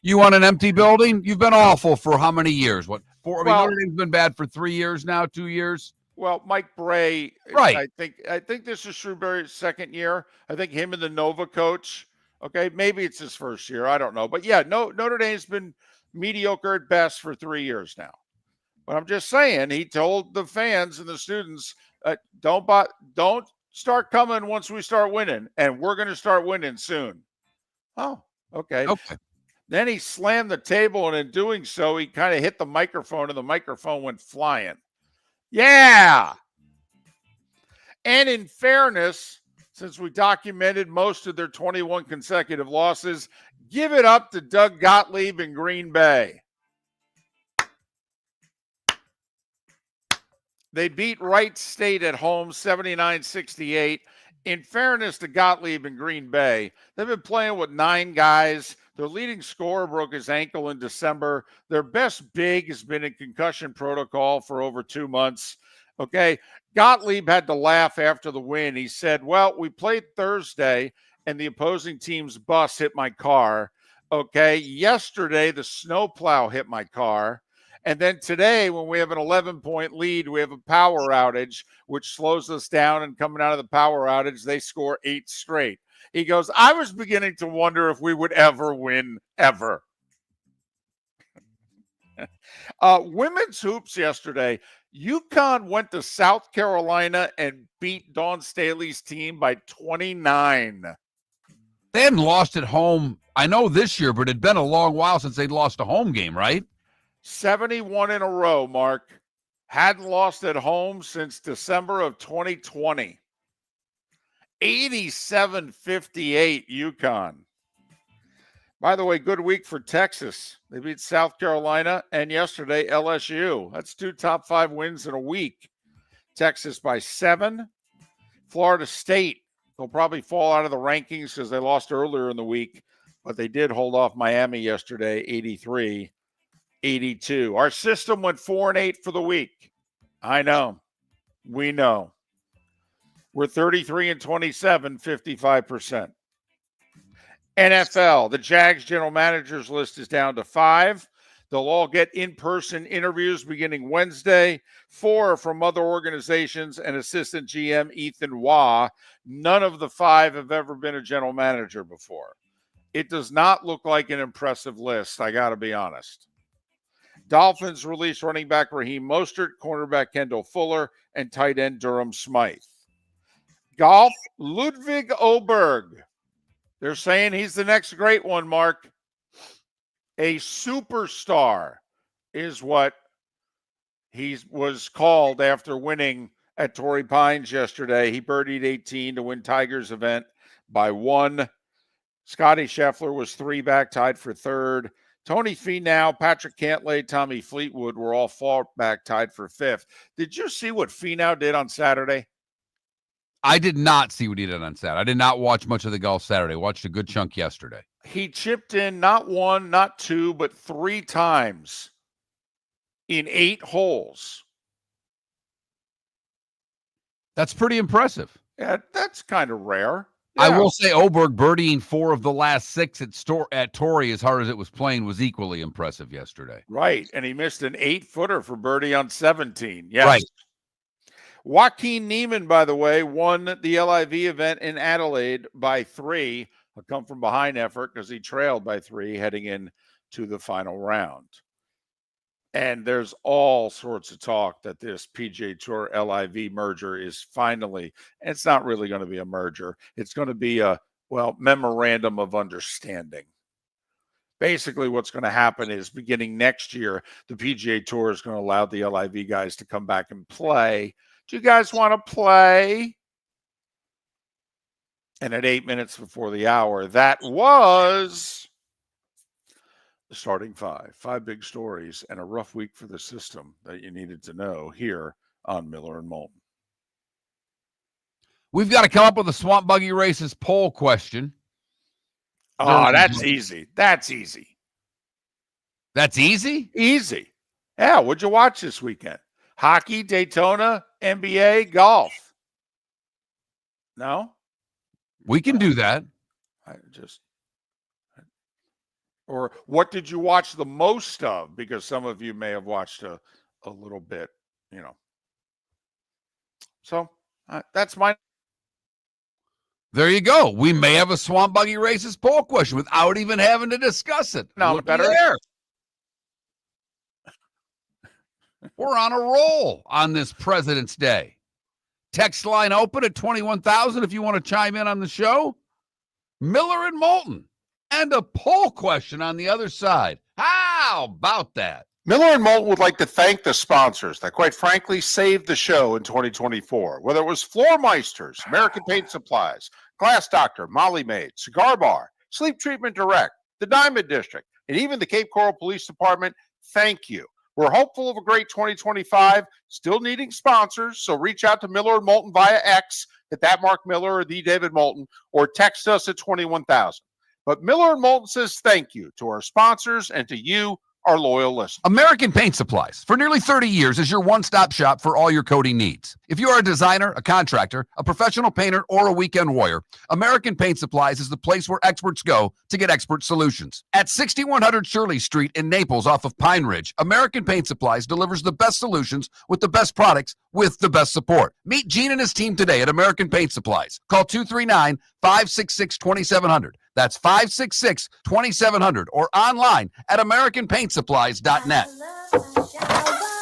You want an empty building? You've been awful for how many years? What? 4? Well, Notre Dame's been bad for 3 years now, 2 years. Well, Mike Bray, right? I think this is Shrewsbury's second year. I think him and the Nova coach. Okay, maybe it's his first year. I don't know, but yeah, Notre Dame's been mediocre at best for 3 years now. But I'm just saying, he told the fans and the students, don't start coming once we start winning, and we're going to start winning soon. Oh, okay. Okay. Then he slammed the table, and in doing so, he kind of hit the microphone, and the microphone went flying. Yeah. And in fairness, since we documented most of their 21 consecutive losses, give it up to Doug Gottlieb in Green Bay. They beat Wright State at home 79-68. In fairness to Gottlieb in Green Bay, they've been playing with 9 guys. Their leading scorer broke his ankle in December. Their best big has been in concussion protocol for over 2 months. Okay. Gottlieb had to laugh after the win. He said, "Well, we played Thursday and the opposing team's bus hit my car. Okay. Yesterday, the snowplow hit my car. And then today, when we have an 11-point lead, we have a power outage, which slows us down. And coming out of the power outage, they score 8 straight." He goes, "I was beginning to wonder if we would ever win, ever." Women's hoops yesterday. UConn went to South Carolina and beat Dawn Staley's team by 29. They hadn't lost at home, I know, this year, but it'd been a long while since they'd lost a home game, right? 71 in a row, Mark. Hadn't lost at home since December of 2020. 87-58 UConn. By the way, good week for Texas. They beat South Carolina and yesterday LSU. That's 2 top 5 wins in a week. Texas by 7. Florida State, they'll probably fall out of the rankings because they lost earlier in the week, but they did hold off Miami yesterday, 83-82. Our system went 4-8 for the week. I know. We know. We're 33-27, 55%. NFL, the Jags general managers list is down to 5. They'll all get in-person interviews beginning Wednesday. 4 from other organizations and assistant GM Ethan Waugh. None of the 5 have ever been a general manager before. It does not look like an impressive list, I got to be honest. Dolphins release running back Raheem Mostert, cornerback Kendall Fuller, and tight end Durham Smythe. Golf, Ludwig Oberg. They're saying he's the next great one, Mark. A superstar is what he was called after winning at Torrey Pines yesterday. He birdied 18 to win Tiger's event by 1. Scotty Scheffler was 3 back, tied for 3rd. Tony Finau, Patrick Cantlay, Tommy Fleetwood were all 4 back, tied for 5th. Did you see what Finau did on Saturday? I did not see what he did on Saturday. I did not watch much of the golf Saturday. Watched a good chunk yesterday. He chipped in not 1, not 2, but 3 times in 8 holes. That's pretty impressive. Yeah, that's kind of rare. Yeah. I will say Oberg birdieing 4 of the last 6 at Torrey as hard as it was playing was equally impressive yesterday. Right, and he missed an 8-footer for birdie on 17. Yes. Right. Joaquin Neiman, by the way, won the LIV event in Adelaide by 3. A come-from-behind effort because he trailed by 3 heading into the final round. And there's all sorts of talk that this PGA Tour LIV merger is finally, it's not really going to be a merger. It's going to be a, memorandum of understanding. basically what's going to happen is beginning next year, the PGA Tour is going to allow the LIV guys to come back and play. Do you guys want to play? And at 8 minutes before the hour, that was the starting five big stories and a rough week for the system that you needed to know here on Miller and Moulton. We've got to come up with a Swamp Buggy Races poll question. Oh, that's easy. That's easy. That's easy? Easy. Yeah, what'd you watch this weekend? Hockey, Daytona, NBA, golf. No? We can do that. Or what did you watch the most of? Because some of you may have watched a little bit, you know. So that's my. There you go. We may have a Swamp Buggy Races poll question without even having to discuss it. No, Look better. there. We're on a roll on this President's Day. Text line open at 21,000 if you want to chime in on the show. Miller and Moulton. And a poll question on the other side. How about that? Miller and Moulton would like to thank the sponsors that, quite frankly, saved the show in 2024. Whether it was Floor Meisters, American Paint Supplies, Glass Doctor, Molly Maid, Cigar Bar, Sleep Treatment Direct, the Diamond District, and even the Cape Coral Police Department, thank you. We're hopeful of a great 2025, still needing sponsors, so reach out to Miller and Moulton via X at that Mark Miller or the David Moulton, or text us at 21,000. But Miller and Moulton says thank you to our sponsors and to you, our loyal listeners. American Paint Supplies, for nearly 30 years, is your one-stop shop for all your coating needs. If you are a designer, a contractor, a professional painter, or a weekend warrior, American Paint Supplies is the place where experts go to get expert solutions. At 6100 Shirley Street in Naples off of Pine Ridge, American Paint Supplies delivers the best solutions with the best products with the best support. Meet Gene and his team today at American Paint Supplies. Call 239-566-2700. That's 566-2700 or online at AmericanPaintSupplies.net.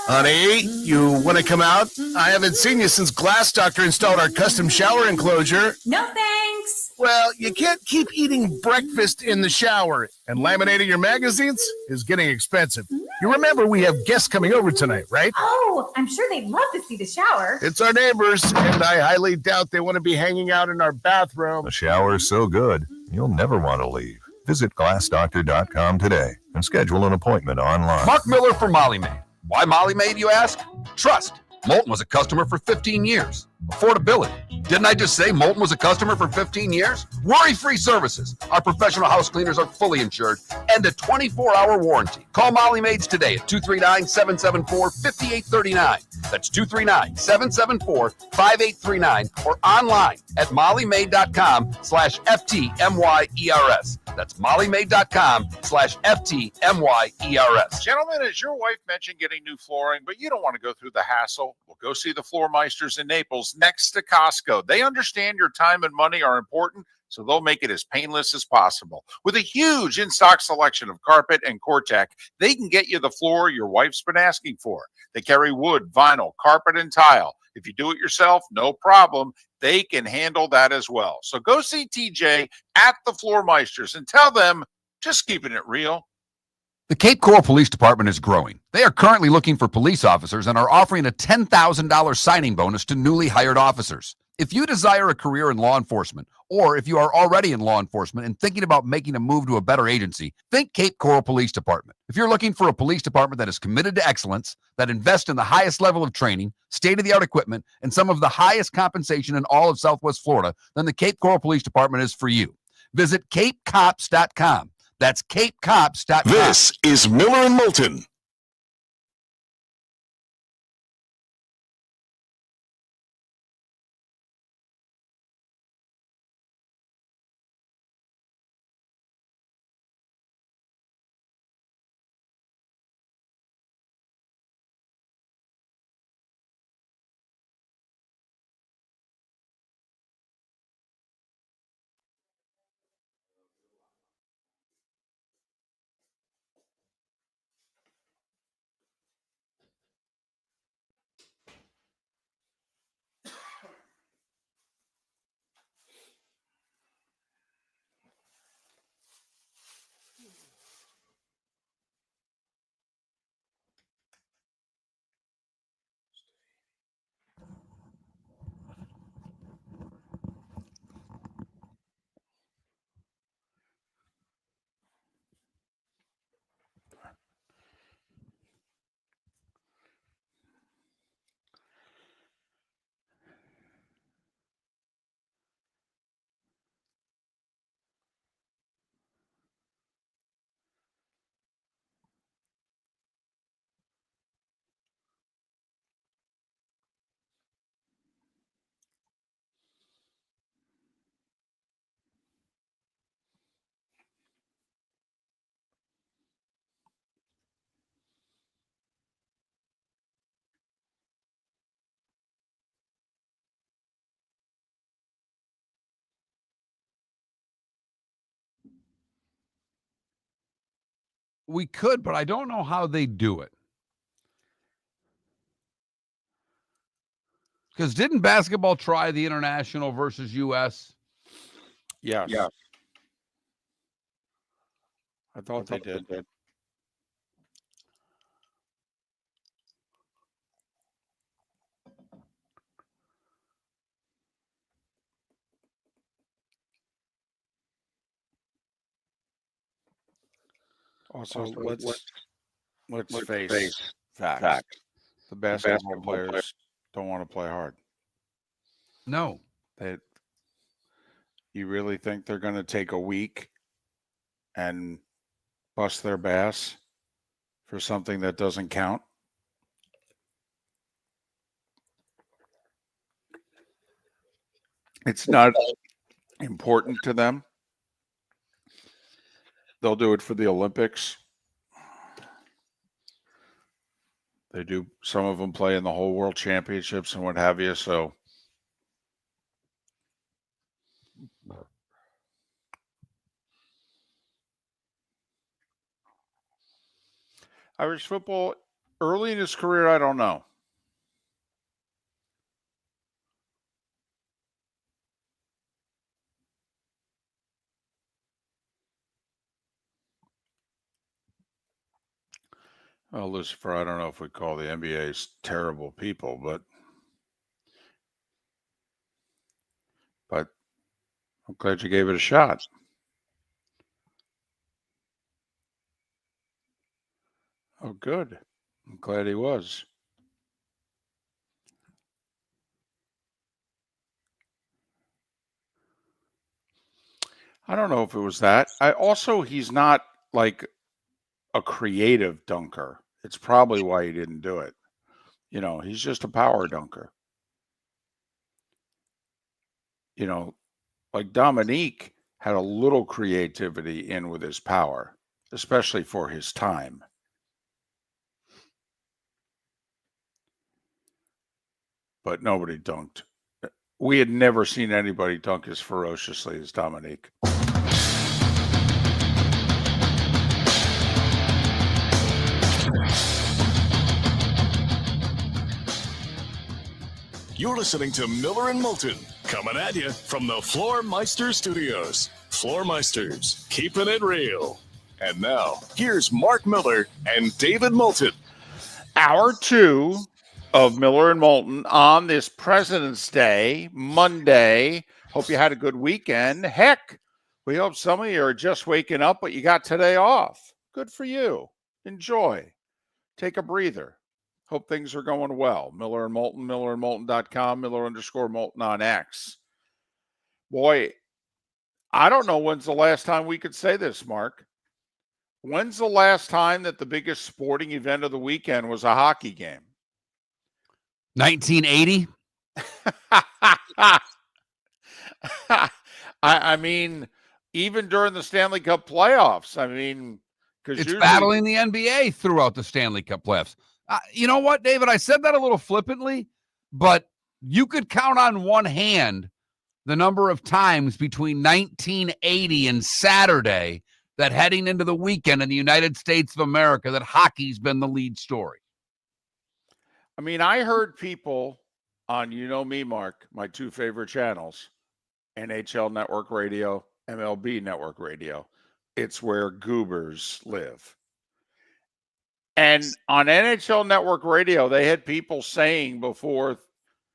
Honey, you want to come out? I haven't seen you since Glass Doctor installed our custom shower enclosure. No thanks. Well, you can't keep eating breakfast in the shower, and laminating your magazines is getting expensive. You remember we have guests coming over tonight, right? Oh, I'm sure they'd love to see the shower. It's our neighbors, and I highly doubt they want to be hanging out in our bathroom. The shower is so good, you'll never want to leave. Visit glassdoctor.com today and schedule an appointment online. Mark Miller for Molly Maid. Why Molly Maid, you ask? Trust. Moulton was a customer for 15 years. Affordability. Didn't I just say Moulton was a customer for 15 years? Worry-free services. Our professional house cleaners are fully insured and a 24-hour warranty. Call Molly Maids today at 239-774-5839. That's 239-774-5839 or online at mollymaid.com/FTMYERS. That's mollymaid.com/FTMYERS. Gentlemen, as your wife mentioned getting new flooring, but you don't want to go through the hassle, well, go see the Floor Meisters in Naples next to Costco. They understand your time and money are important, so they'll make it as painless as possible. With a huge in-stock selection of carpet and Cortec, they can get you the floor your wife's been asking for. They carry wood, vinyl, carpet, and tile. If you do it yourself, no problem. They can handle that as well. So go see TJ at the Floor Meisters and tell them, just keeping it real. The Cape Coral Police Department is growing. They are currently looking for police officers and are offering a $10,000 signing bonus to newly hired officers. If you desire a career in law enforcement, or if you are already in law enforcement and thinking about making a move to a better agency, think Cape Coral Police Department. If you're looking for a police department that is committed to excellence, that invests in the highest level of training, state-of-the-art equipment, and some of the highest compensation in all of Southwest Florida, then the Cape Coral Police Department is for you. Visit capecops.com. That's capecops.com. This is Miller and Moulton. We could, but I don't know how they do it. Because didn't basketball try the international versus U.S.? Yes. I thought they did. Also, let's face facts. The basketball players don't want to play hard. No. You really think they're going to take a week and bust their bass for something that doesn't count? It's not important to them. They'll do it for the Olympics. They do. Some of them play in the whole world championships and what have you. So Irish football early in his career, I don't know. Well, Lucifer, I don't know if we call the NBA's terrible people, but I'm glad you gave it a shot. Oh, good. I'm glad he was. I don't know if it was that. He's not like a creative dunker. It's probably why he didn't do it. You know, he's just a power dunker. You know, like Dominique had a little creativity in with his power, especially for his time. But nobody dunked. We had never seen anybody dunk as ferociously as Dominique. You're listening to Miller and Moulton, coming at you from the Floor Meister Studios. Floor Meisters, keeping it real. And now, here's Mark Miller and David Moulton. Hour 2 of Miller and Moulton on this President's Day, Monday. Hope you had a good weekend. Heck, we hope some of you are just waking up, but you got today off. Good for you. Enjoy. Take a breather. Hope things are going well. Miller and Moulton, millerandmoulton.com, Miller_Moulton on X. Boy, I don't know when's the last time we could say this, Mark. When's the last time that the biggest sporting event of the weekend was a hockey game? 1980? I mean, even during the Stanley Cup playoffs, I mean, because it's battling the NBA throughout the Stanley Cup playoffs. You know what, David? I said that a little flippantly, but you could count on one hand the number of times between 1980 and Saturday that heading into the weekend in the United States of America that hockey's been the lead story. I mean, I heard people on, you know me, Mark, my two favorite channels, NHL Network Radio, MLB Network Radio. It's where goobers live. And on NHL Network Radio, they had people saying before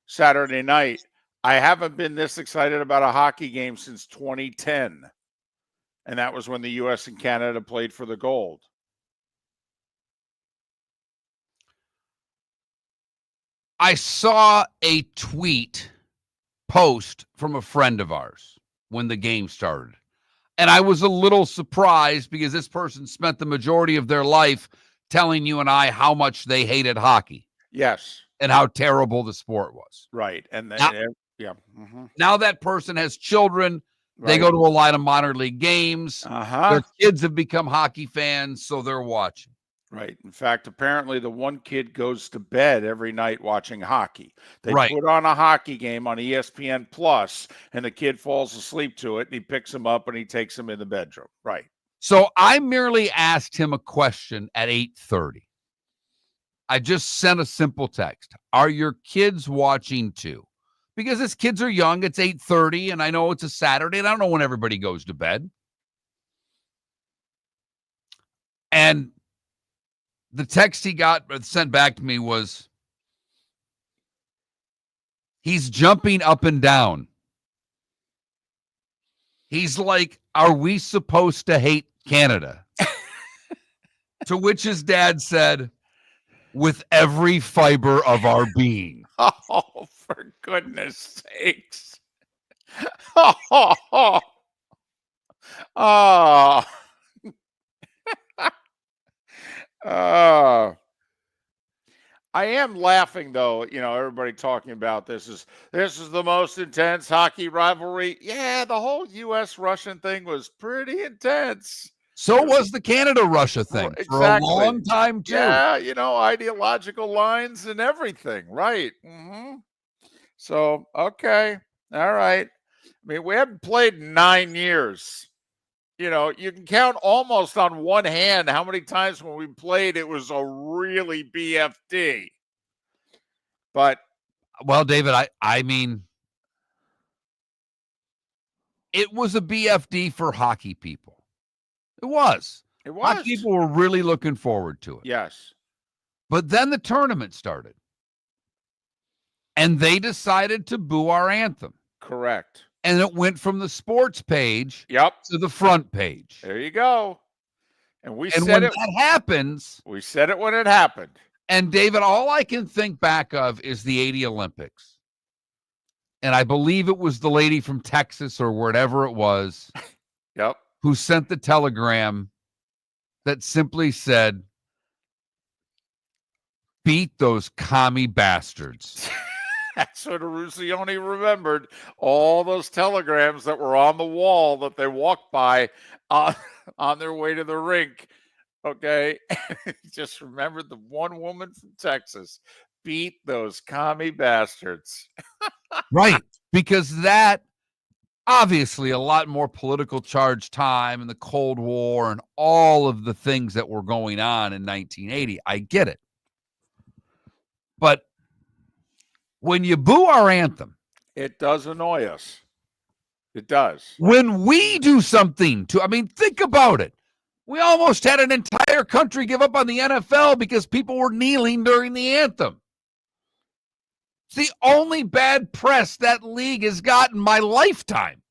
Saturday night, I haven't been this excited about a hockey game since 2010. And that was when the U.S. and Canada played for the gold. I saw a tweet post from a friend of ours when the game started. And I was a little surprised because this person spent the majority of their life telling you and I how much they hated hockey. Yes. And how terrible the sport was. Right. And then, now that person has children. Right. They go to a lot of minor league games. Their kids have become hockey fans, so they're watching. Right. In fact, apparently the one kid goes to bed every night watching hockey. They put on a hockey game on ESPN Plus, and the kid falls asleep to it, and he picks him up and he takes him in the bedroom. Right. So I merely asked him a question at 8:30. I just sent a simple text. Are your kids watching too? Because his kids are young. It's 8:30, and I know it's a Saturday, and I don't know when everybody goes to bed. And the text he got sent back to me was, he's jumping up and down. He's like, are we supposed to hate Canada? To which his dad said, with every fiber of our being. Oh, for goodness sakes. Oh, oh, oh. I am laughing though, everybody talking about this is the most intense hockey rivalry. Yeah, the whole US Russian thing was pretty intense. So was the Canada-Russia thing for a Exactly. long time, too. Yeah, ideological lines and everything. Right. So, okay. All right. I mean, we haven't played in 9 years. You can count almost on one hand how many times when we played it was a really BFD. But well, David, I mean, it was a BFD for hockey people. It was. Hockey people were really looking forward to it. Yes. But then the tournament started. And they decided to boo our anthem. Correct. And it went from the sports page to the front page. There you go. And when that happens, we said it when it happened. And David, all I can think back of is the 80 Olympics. And I believe it was the lady from Texas or wherever it was. Who sent the telegram that simply said, beat those commie bastards. That's what Rusioni remembered. All those telegrams that were on the wall that they walked by on their way to the rink. Okay. Just remembered the one woman from Texas. Beat those commie bastards. Right. Because that obviously a lot more political charged time and the Cold War and all of the things that were going on in 1980. I get it. But when you boo our anthem, it does annoy us. It does. When we do something think about it. We almost had an entire country give up on the NFL because people were kneeling during the anthem. It's the only bad press that league has got in my lifetime.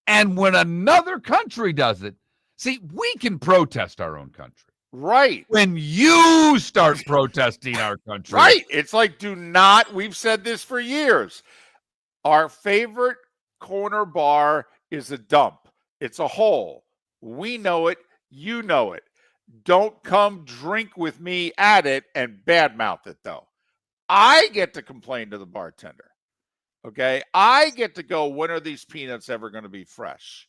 And when another country does it, see, we can protest our own country. Right. When you start protesting our country. Right. It's like, we've said this for years. Our favorite corner bar is a dump. It's a hole. We know it. You know it. Don't come drink with me at it and badmouth it, though. I get to complain to the bartender. Okay. I get to go, when are these peanuts ever going to be fresh?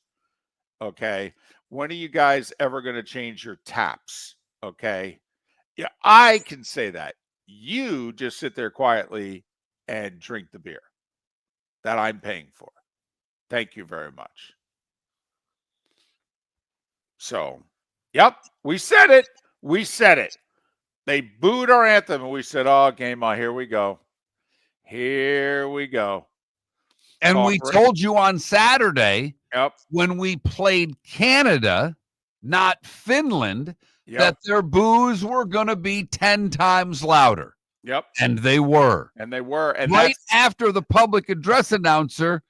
Okay. When are you guys ever going to change your taps? Okay. Yeah, I can say that. You just sit there quietly and drink the beer that I'm paying for. Thank you very much. So, yep, we said it. We said it. They booed our anthem, and we said, oh, game on, here we go. Here we go. And we told you on Saturday, when we played Canada, not Finland, that their boos were going to be 10 times louder. Yep. And they were. And they were. And right after the public address announcer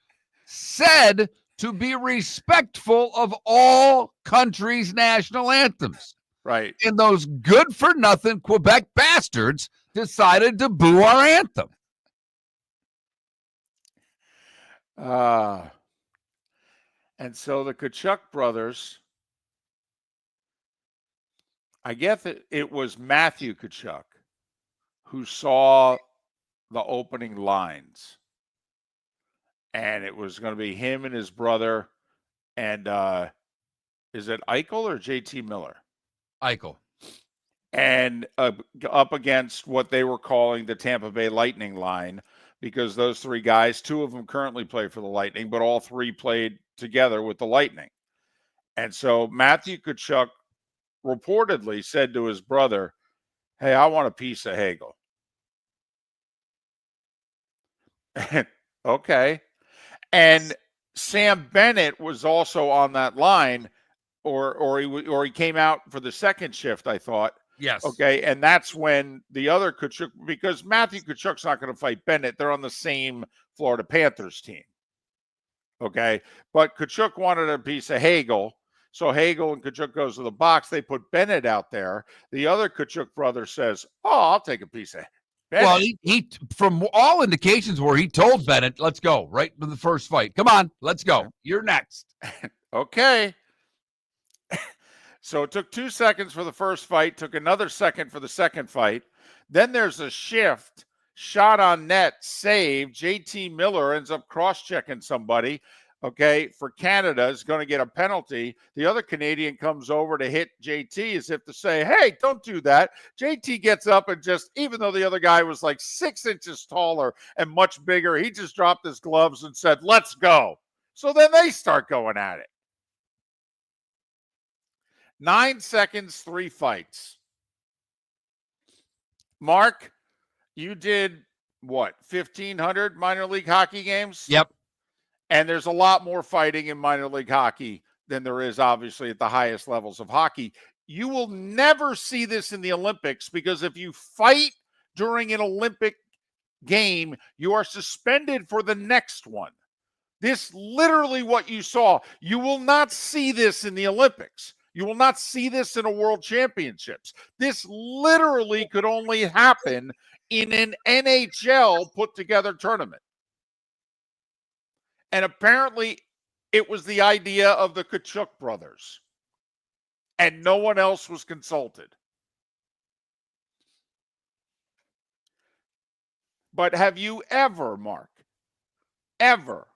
said to be respectful of all countries' national anthems. Right. And those good-for-nothing Quebec bastards decided to boo our anthem. And so the Kachuk brothers, I guess it was Matthew Kachuk who saw the opening lines. And it was going to be him and his brother. And is it Eichel or JT Miller? Eichel. And up against what they were calling the Tampa Bay Lightning line. because those three guys, two of them currently play for the Lightning, but all three played together with the Lightning. And so Matthew Tkachuk reportedly said to his brother, "Hey, I want a piece of Hagel." Okay. And Sam Bennett was also on that line, or he came out for the second shift, I thought. Yes. Okay, and that's when the other Tkachuk, because Matthew Tkachuk's not going to fight Bennett. They're on the same Florida Panthers team. Okay, but Tkachuk wanted a piece of Hagel, so Hagel and Tkachuk goes to the box. They put Bennett out there. The other Tkachuk brother says, "Oh, I'll take a piece of Bennett." Well, he from all indications were he told Bennett, "Let's go right to the first fight. Come on, let's go. You're next." Okay. So it took 2 seconds for the first fight, took another second for the second fight. Then there's a shift, shot on net, save. JT Miller ends up cross-checking somebody. Okay, for Canada is going to get a penalty. The other Canadian comes over to hit JT as if to say, "Hey, don't do that." JT gets up and just, even though the other guy was like 6 inches taller and much bigger, he just dropped his gloves and said, "Let's go." So then they start going at it. 9 seconds, 3 fights. Mark, you did what, 1,500 minor league hockey games? Yep. And there's a lot more fighting in minor league hockey than there is obviously at the highest levels of hockey. You will never see this in the Olympics, because if you fight during an Olympic game, you are suspended for the next one. This literally what you saw. You will not see this in the Olympics. You will not see this in a world championships. This literally could only happen in an NHL put together tournament. And apparently it was the idea of the Tkachuk brothers, and no one else was consulted. But have you ever, Mark, ever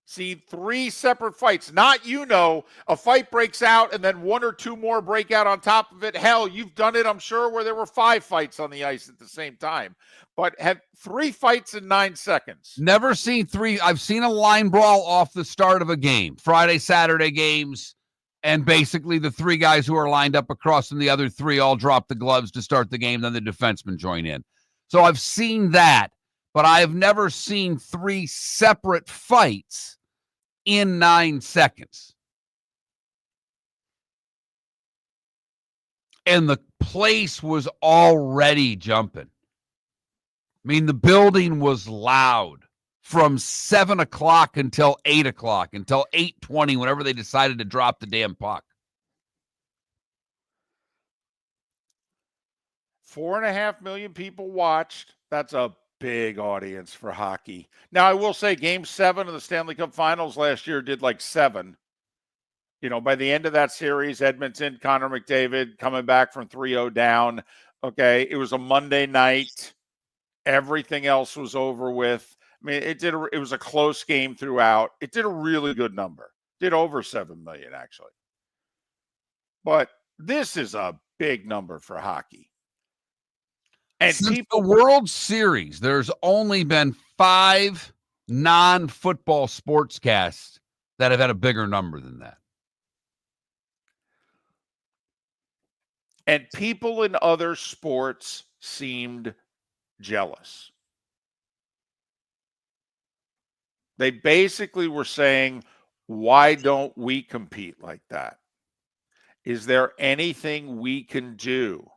see 3 separate fights? Not, a fight breaks out and then 1 or 2 more break out on top of it. Hell, you've done it, I'm sure, where there were 5 fights on the ice at the same time. But have 3 fights in 9 seconds. Never seen 3. I've seen a line brawl off the start of a game, Friday, Saturday games, and basically the 3 guys who are lined up across from the other 3 all drop the gloves to start the game, then the defensemen join in. So I've seen that, but I have never seen 3 separate fights in 9 seconds. And the place was already jumping. I mean, the building was loud from 7 o'clock until 8 o'clock, until 8:20, whenever they decided to drop the damn puck. 4.5 million people watched. That's a big audience for hockey. Now, I will say Game 7 of the Stanley Cup Finals last year did like 7. By the end of that series, Edmonton, Connor McDavid coming back from 3-0 down. Okay, it was a Monday night. Everything else was over with. I mean, it was a close game throughout. It did a really good number. Did over 7 million, actually. But this is a big number for hockey. And since the World Series, there's only been 5 non-football sportscasts that have had a bigger number than that. And people in other sports seemed jealous. They basically were saying, "Why don't we compete like that? Is there anything we can do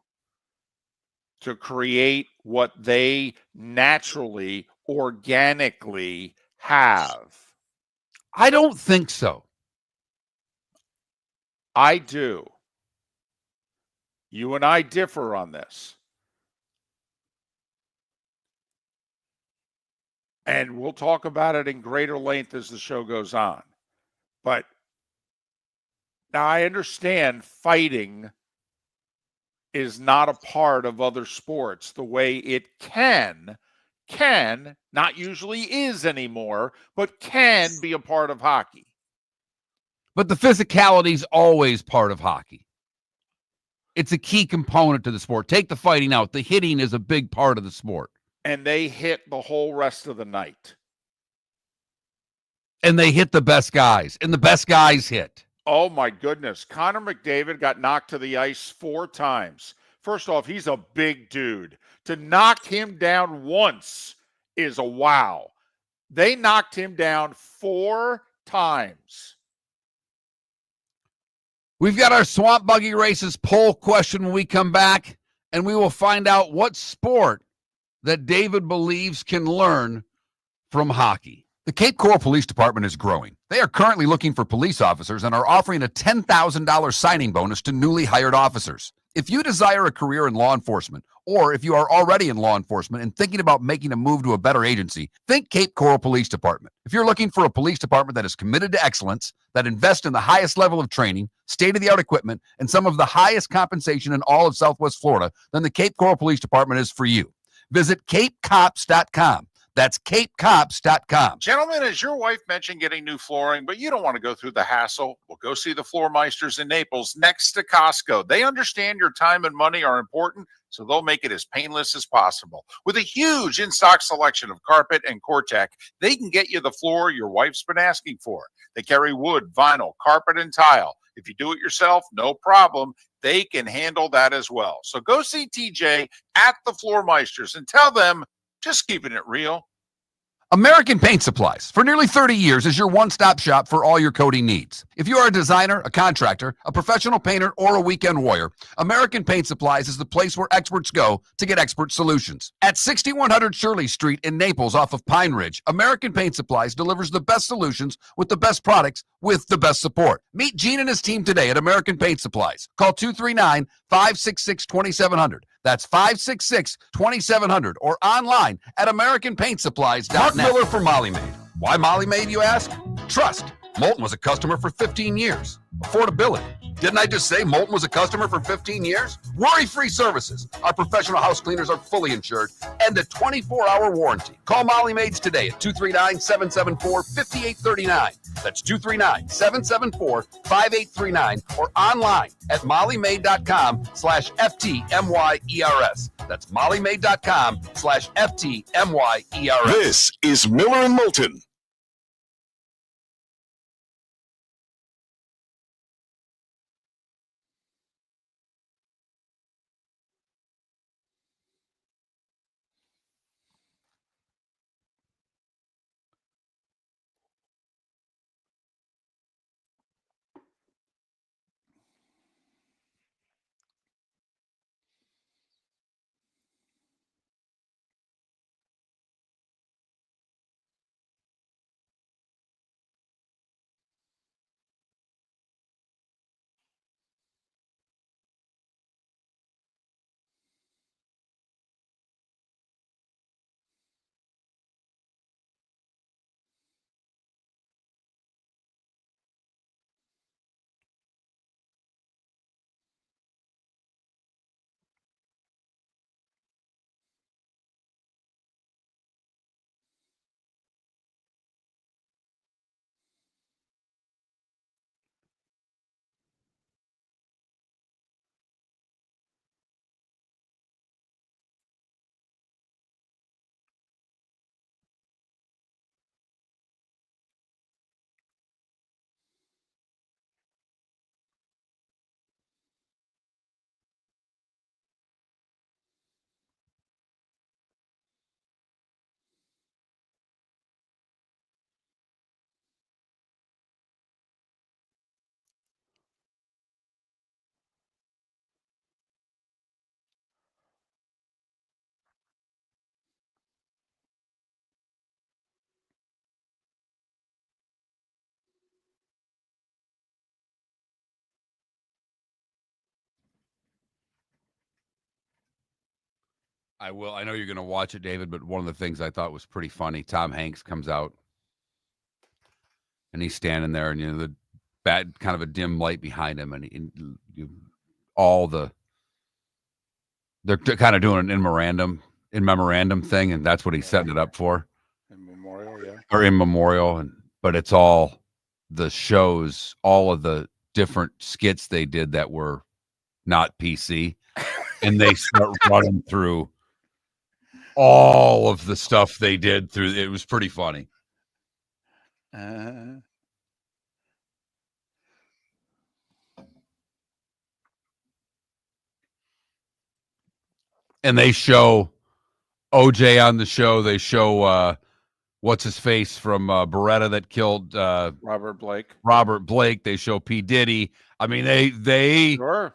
to create what they naturally, organically have?" I don't think so. I do. You and I differ on this. And we'll talk about it in greater length as the show goes on. But now I understand fighting is not a part of other sports the way it can, not usually is anymore, but can be a part of hockey. But the physicality is always part of hockey. It's a key component to the sport. Take the fighting out. The hitting is a big part of the sport. and they hit the whole rest of the night. And they hit the best guys, and the best guys hit. Oh my goodness. Connor McDavid got knocked to the ice 4 times. First off, he's a big dude. To knock him down once is a wow. They knocked him down 4 times. We've got our Swamp Buggy Races poll question when we come back, and we will find out what sport that David believes can learn from hockey. The Cape Coral Police Department is growing. They are currently looking for police officers and are offering a $10,000 signing bonus to newly hired officers. If you desire a career in law enforcement, or if you are already in law enforcement and thinking about making a move to a better agency, think Cape Coral Police Department. If you're looking for a police department that is committed to excellence, that invests in the highest level of training, state-of-the-art equipment, and some of the highest compensation in all of Southwest Florida, then the Cape Coral Police Department is for you. Visit capecops.com. That's capecops.com. Gentlemen, as your wife mentioned getting new flooring, but you don't want to go through the hassle, well, go see the Floor Meisters in Naples next to Costco. They understand your time and money are important, so they'll make it as painless as possible. With a huge in-stock selection of carpet and Cortec, they can get you the floor your wife's been asking for. They carry wood, vinyl, carpet, and tile. If you do it yourself, no problem. They can handle that as well. So go see TJ at the Floor Meisters and tell them, just keeping it real. American Paint Supplies, for nearly 30 years, is your one-stop shop for all your coating needs. If you are a designer, a contractor, a professional painter, or a weekend warrior, American Paint Supplies is the place where experts go to get expert solutions. At 6100 Shirley Street in Naples off of Pine Ridge, American Paint Supplies delivers the best solutions with the best products with the best support. Meet Gene and his team today at American Paint Supplies. Call 239-566-2700. That's 566-2700 or online at AmericanPaintSupplies.net. Mark Miller for Molly Maid. Why Molly Maid, you ask? Trust. Moulton was a customer for 15 years. Affordability. Didn't I just say Moulton was a customer for 15 years? Worry-free services. Our professional house cleaners are fully insured and a 24-hour warranty. Call Molly Maids today at 239-774-5839. That's 239-774-5839 or online at mollymaid.com/FTMYERS. That's mollymaid.com/FTMYERS. This is Miller and Moulton. I will. I know you're going to watch it, David, but one of the things I thought was pretty funny, Tom Hanks comes out and he's standing there and, the bad kind of a dim light behind him. And they're kind of doing an in memorandum thing. And that's what he's setting it up for. In memorial, yeah. Or in memorial. But it's all the shows, all of the different skits they did that were not PC. And they start running through all of the stuff they did through it was pretty funny. Uh, And they show OJ on the show. They show what's his face from Beretta that killed Robert Blake. Robert Blake. They show P. Diddy. I mean, they Sure.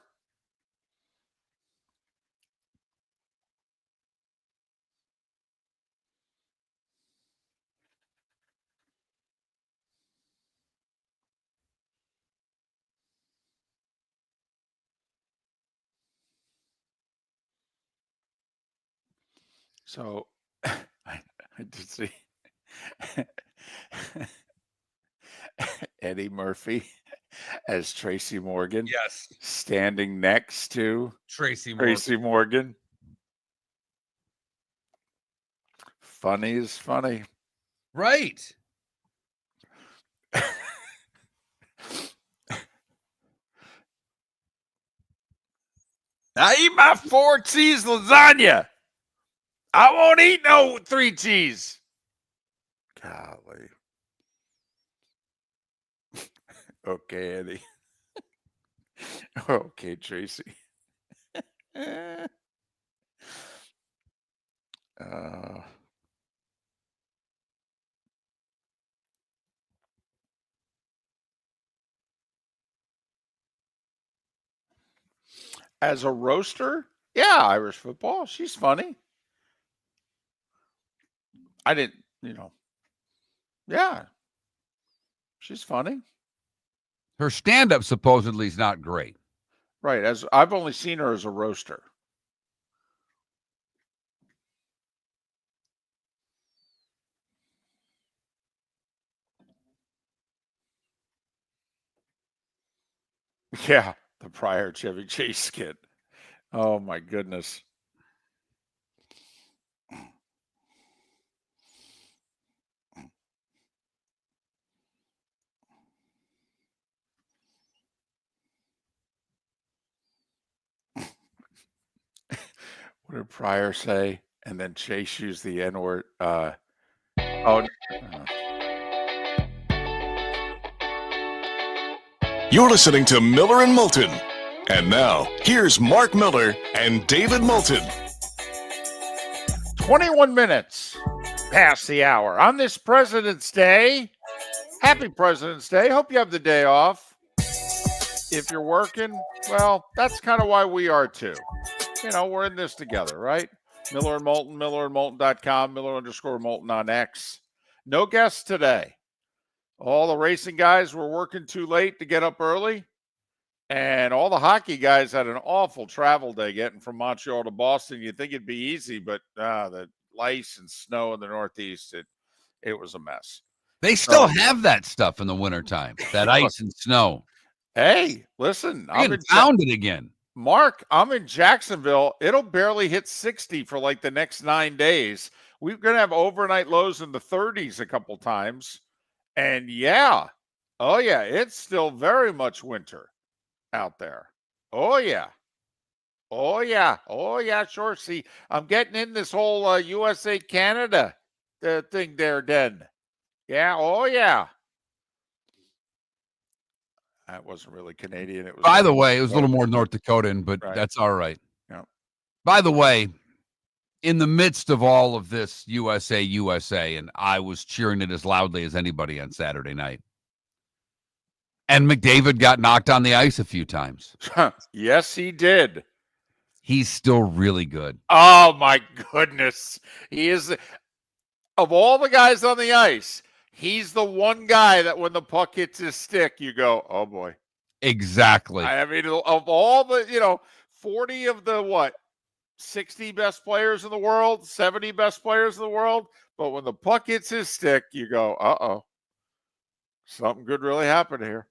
So I did see Eddie Murphy as Tracy Morgan yes, standing next to Tracy Morgan. Tracy Morgan. Funny is funny. Right. I eat my 4 cheese lasagna. I won't eat no 3 cheese. Golly. Okay, Eddie. Okay, Tracy. As a roaster, yeah, Irish football. She's funny. I didn't, yeah, she's funny. Her stand-up supposedly is not great. Right. As I've only seen her as a roaster. Yeah, the prior Chevy Chase skit. Oh my goodness. What did Pryor say? And then Chase used the N-word. You're listening to Miller and Moulton. And now, here's Mark Miller and David Moulton. 21 minutes past the hour on this President's Day. Happy President's Day. Hope you have the day off. If you're working, well, that's kind of why we are too. We're in this together, right? Miller and Moulton, millerandmoulton.com, Miller_Moulton on X. No guests today. All the racing guys were working too late to get up early. And all the hockey guys had an awful travel day getting from Montreal to Boston. You'd think it'd be easy, but the ice and snow in the Northeast, it was a mess. They still have that stuff in the wintertime, that ice and snow. Hey, listen. I'm found it again. Mark, I'm in Jacksonville. It'll barely hit 60 for like the next 9 days. We're going to have overnight lows in the 30s a couple times. And yeah, it's still very much winter out there. Oh, yeah. Sure. See, I'm getting in this whole USA Canada thing there, Den. Yeah, yeah. That wasn't really Canadian. It was. By the way, it was a little more North Dakotan, but that's all right. Yeah. By the way, in the midst of all of this USA, and I was cheering it as loudly as anybody on Saturday night. And McDavid got knocked on the ice a few times. Yes, he did. He's still really good. Oh, my goodness. He is, of all the guys on the ice, he's the one guy that when the puck hits his stick, you go, oh, boy. Exactly. I mean, of all the, 40 of the, 60 best players in the world, 70 best players in the world. But when the puck hits his stick, you go, uh-oh. Something good really happened here.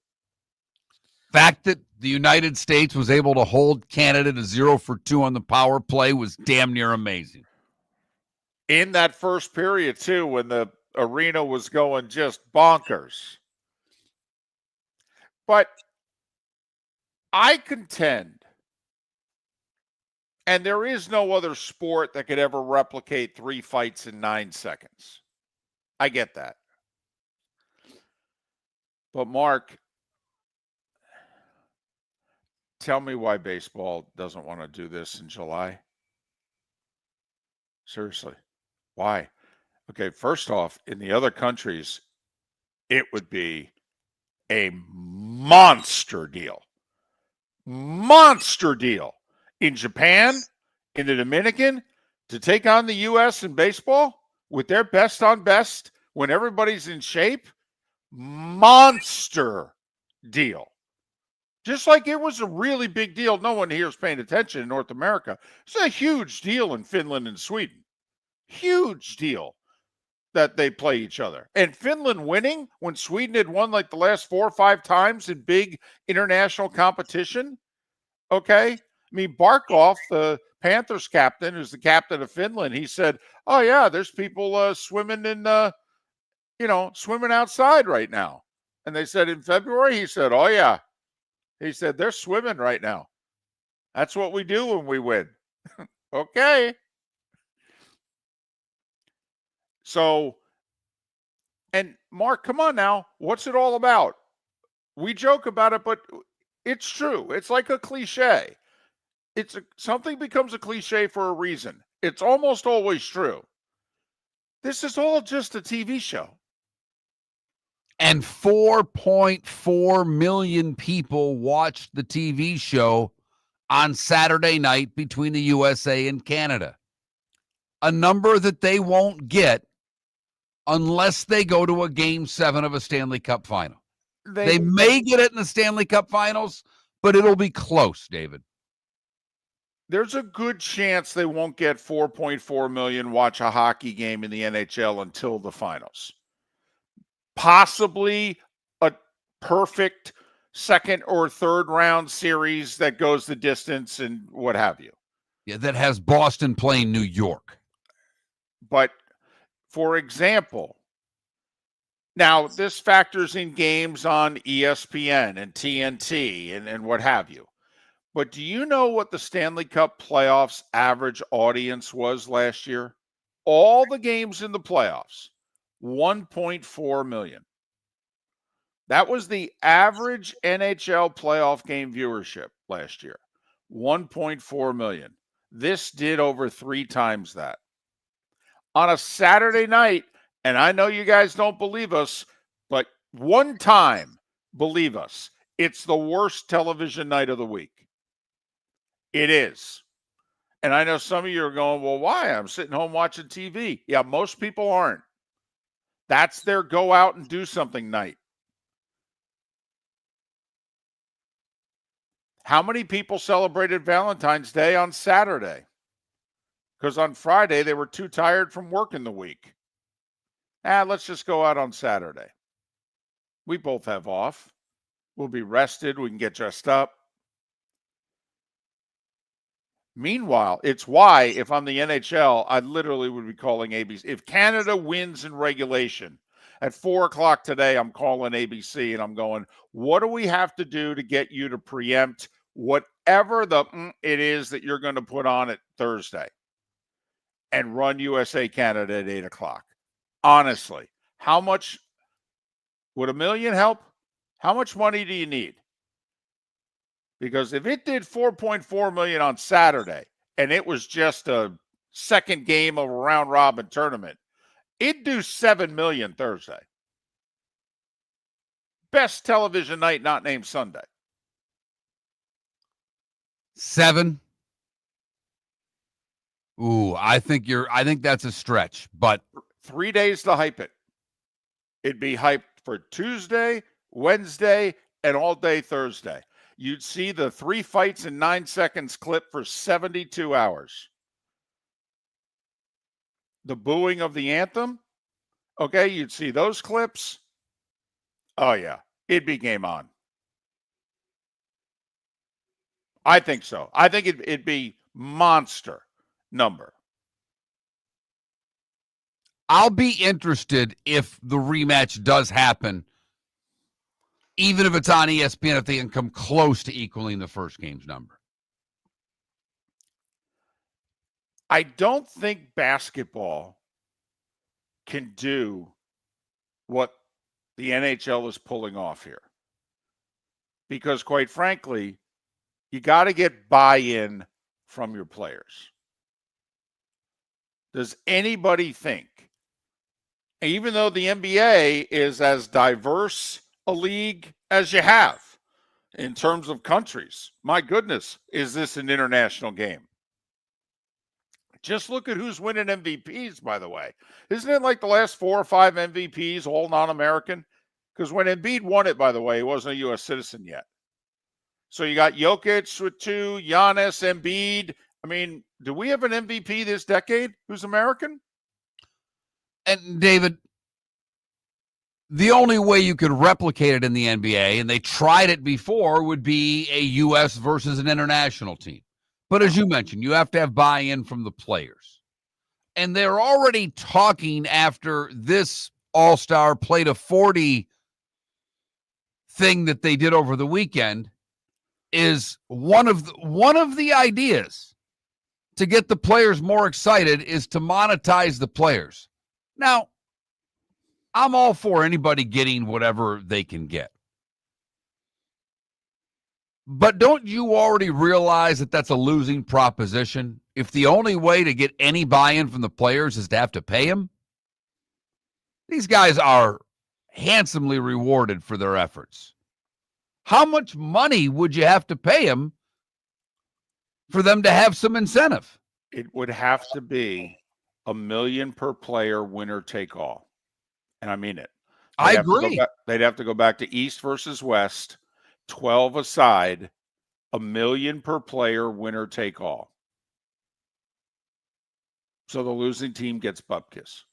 Fact that the United States was able to hold Canada to 0 for 2 on the power play was damn near amazing. In that first period, too, when the arena was going just bonkers. But I contend, And there is no other sport that could ever replicate 3 fights in 9 seconds. I get that. But Mark, tell me why baseball doesn't want to do this in July. Seriously. Why? Okay, first off, in the other countries, it would be a monster deal. Monster deal. In Japan, in the Dominican, to take on the U.S. in baseball with their best on best when everybody's in shape, monster deal. Just like it was a really big deal. No one here is paying attention in North America. It's a huge deal in Finland and Sweden. Huge deal that they play each other. And Finland winning when Sweden had won like the last 4 or 5 times in big international competition. Okay. I mean, Barkov, the Panthers captain, who's the captain of Finland, he said, oh, yeah, there's people swimming in, swimming outside right now. And they said in February, he said, oh, yeah. He said, they're swimming right now. That's what we do when we win. Okay. So, and Mark, come on now. What's it all about? We joke about it, but it's true. It's like a cliche. Something becomes a cliche for a reason. It's almost always true. This is all just a TV show. And 4.4 million people watched the TV show on Saturday night between the USA and Canada. A number that they won't get unless they go to a Game 7 of a Stanley Cup final. They may get it in the Stanley Cup finals, but it'll be close, David. There's a good chance they won't get 4.4 million watch a hockey game in the NHL until the finals. Possibly a perfect second or third round series that goes the distance and what have you. Yeah, that has Boston playing New York. But, for example, now this factors in games on ESPN and TNT and what have you. But do you know what the Stanley Cup playoffs average audience was last year? All the games in the playoffs, 1.4 million. That was the average NHL playoff game viewership last year, 1.4 million. This did over 3 times that. On a Saturday night, and I know you guys don't believe us, but one time, believe us, it's the worst television night of the week. It is. And I know some of you are going, well, why? I'm sitting home watching TV. Yeah, most people aren't. That's their go out and do something night. How many people celebrated Valentine's Day on Saturday? Because on Friday, they were too tired from working the week. Let's just go out on Saturday. We both have off. We'll be rested. We can get dressed up. Meanwhile, it's why if I'm the NHL, I literally would be calling ABC. If Canada wins in regulation at 4 o'clock today, I'm calling ABC and I'm going, what do we have to do to get you to preempt whatever it is that you're going to put on at Thursday and run USA Canada at 8 o'clock? Honestly, how much would $1 million help? How much money do you need? Because if it did 4.4 million on Saturday and it was just a second game of a round robin tournament, it'd do 7 million Thursday. Best television night not named Sunday. 7. Ooh, I think that's a stretch, but 3 days to hype it. It'd be hyped for Tuesday, Wednesday, and all day Thursday. You'd see the 3 fights in 9 seconds clip for 72 hours. The booing of the anthem, okay, you'd see those clips. Oh, yeah, it'd be game on. I think so. I think it'd be monster number. I'll be interested if the rematch does happen, even if it's on ESPN, if they can come close to equaling the first game's number. I don't think basketball can do what the NHL is pulling off here. Because quite frankly, you got to get buy-in from your players. Does anybody think, even though the NBA is as diverse a league as you have in terms of countries, my goodness, is this an international game? Just look at who's winning MVPs, by the way. Isn't it like the last 4 or 5 MVPs all non-American? Because when Embiid won it, by the way, he wasn't a U.S. citizen yet. So you got Jokic with 2, Giannis, Embiid. I mean, do we have an MVP this decade who's American? And David, the only way you could replicate it in the NBA, and they tried it before, would be a U.S. versus an international team. But as you mentioned, you have to have buy-in from the players. And they're already talking after this All-Star played a 40 thing that they did over the weekend is one of the ideas to get the players more excited is to monetize the players. Now, I'm all for anybody getting whatever they can get. But don't you already realize that that's a losing proposition? If the only way to get any buy-in from the players is to have to pay them? These guys are handsomely rewarded for their efforts. How much money would you have to pay them for them to have some incentive? It would have to be $1 million per player, winner take all. And I mean it. I agree. They'd have to go back to East versus West, 12 aside, $1 million per player, winner take all. So the losing team gets bupkis.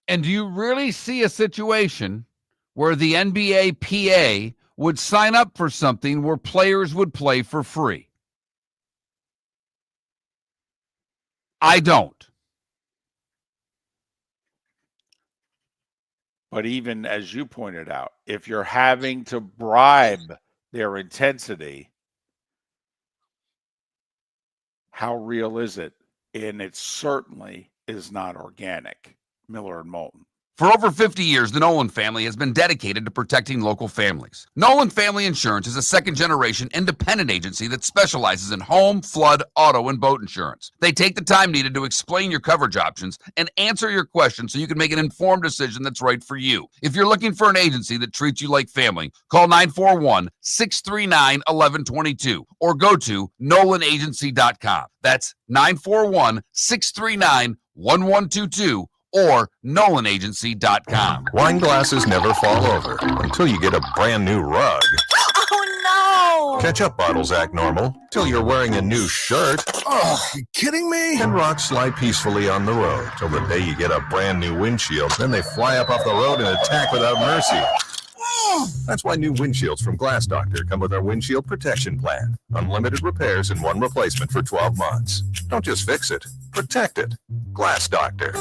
And do you really see a situation where the NBA PA would sign up for something where players would play for free? I don't. But even as you pointed out, if you're having to bribe their intensity, how real is it? And it certainly is not organic. Miller and Moulton. For over 50 years, the Nolan family has been dedicated to protecting local families. Nolan Family Insurance is a second-generation independent agency that specializes in home, flood, auto, and boat insurance. They take the time needed to explain your coverage options and answer your questions so you can make an informed decision that's right for you. If you're looking for an agency that treats you like family, call 941-639-1122 or go to nolanagency.com. That's 941-639-1122 or nolanagency.com. Wine glasses never fall over until you get a brand new rug. Oh, no! Ketchup bottles act normal till you're wearing a new shirt. Oh, you kidding me? And rocks slide peacefully on the road till the day you get a brand new windshield. Then they fly up off the road and attack without mercy. That's why new windshields from Glass Doctor come with our windshield protection plan. Unlimited repairs and 1 replacement for 12 months. Don't just fix it, protect it. Glass Doctor.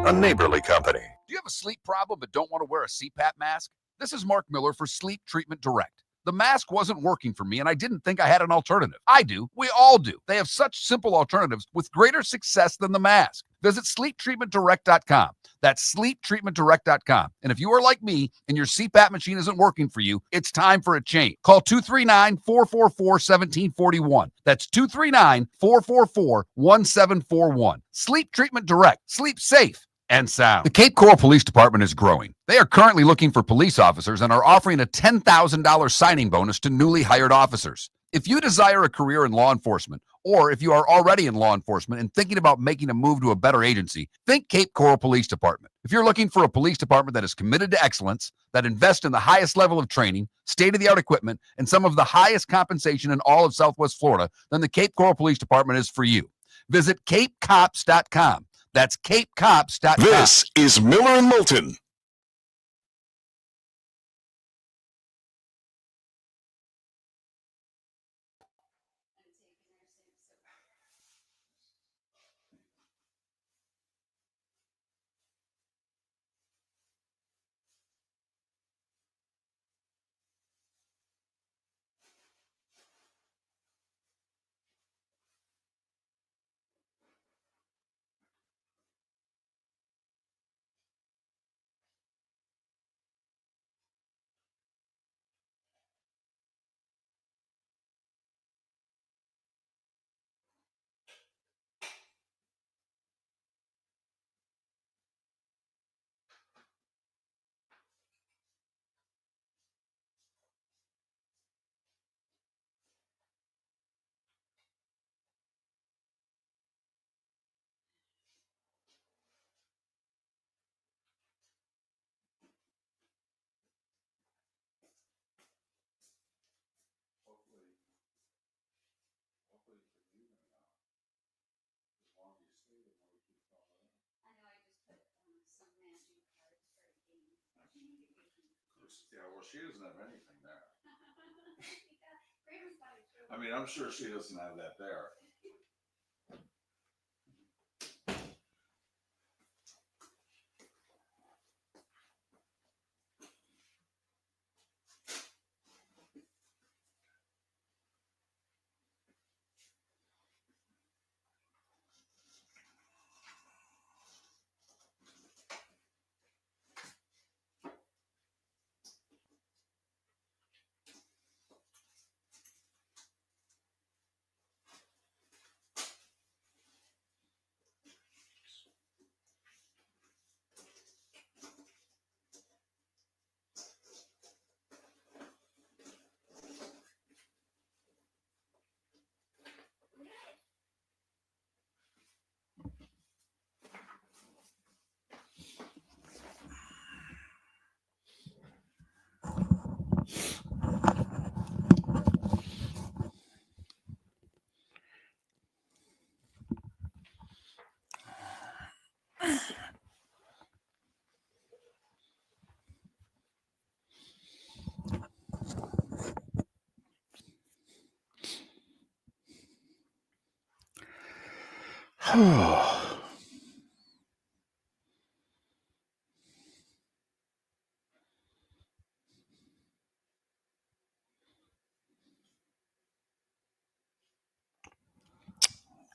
A neighborly company. Do you have a sleep problem but don't want to wear a CPAP mask? This is Mark Miller for Sleep Treatment Direct. The mask wasn't working for me, and I didn't think I had an alternative. I do. We all do. They have such simple alternatives with greater success than the mask. Visit sleeptreatmentdirect.com. That's sleeptreatmentdirect.com. And if you are like me and your CPAP machine isn't working for you, it's time for a change. Call 239-444-1741. That's 239-444-1741. Sleep Treatment Direct. Sleep safe and sound. The Cape Coral Police Department is growing. They are currently looking for police officers and are offering a $10,000 signing bonus to newly hired officers. If you desire a career in law enforcement, or if you are already in law enforcement and thinking about making a move to a better agency, think Cape Coral Police Department. If you're looking for a police department that is committed to excellence, that invests in the highest level of training, state-of-the-art equipment, and some of the highest compensation in all of Southwest Florida, then the Cape Coral Police Department is for you. Visit capecops.com. That's capecops.com. This is Miller and Moulton. Yeah, well, she doesn't have anything there. I mean, I'm sure she doesn't have that there.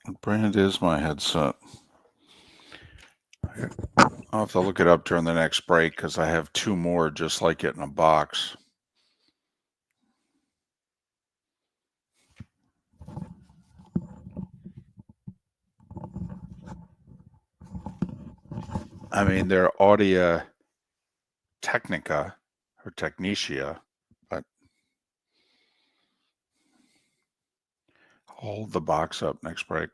What brand is my headset? I'll have to look it up during the next break because I have two more just like it in a box. I mean, they're Audio Technica or Technicia, but I'll hold the box up next break.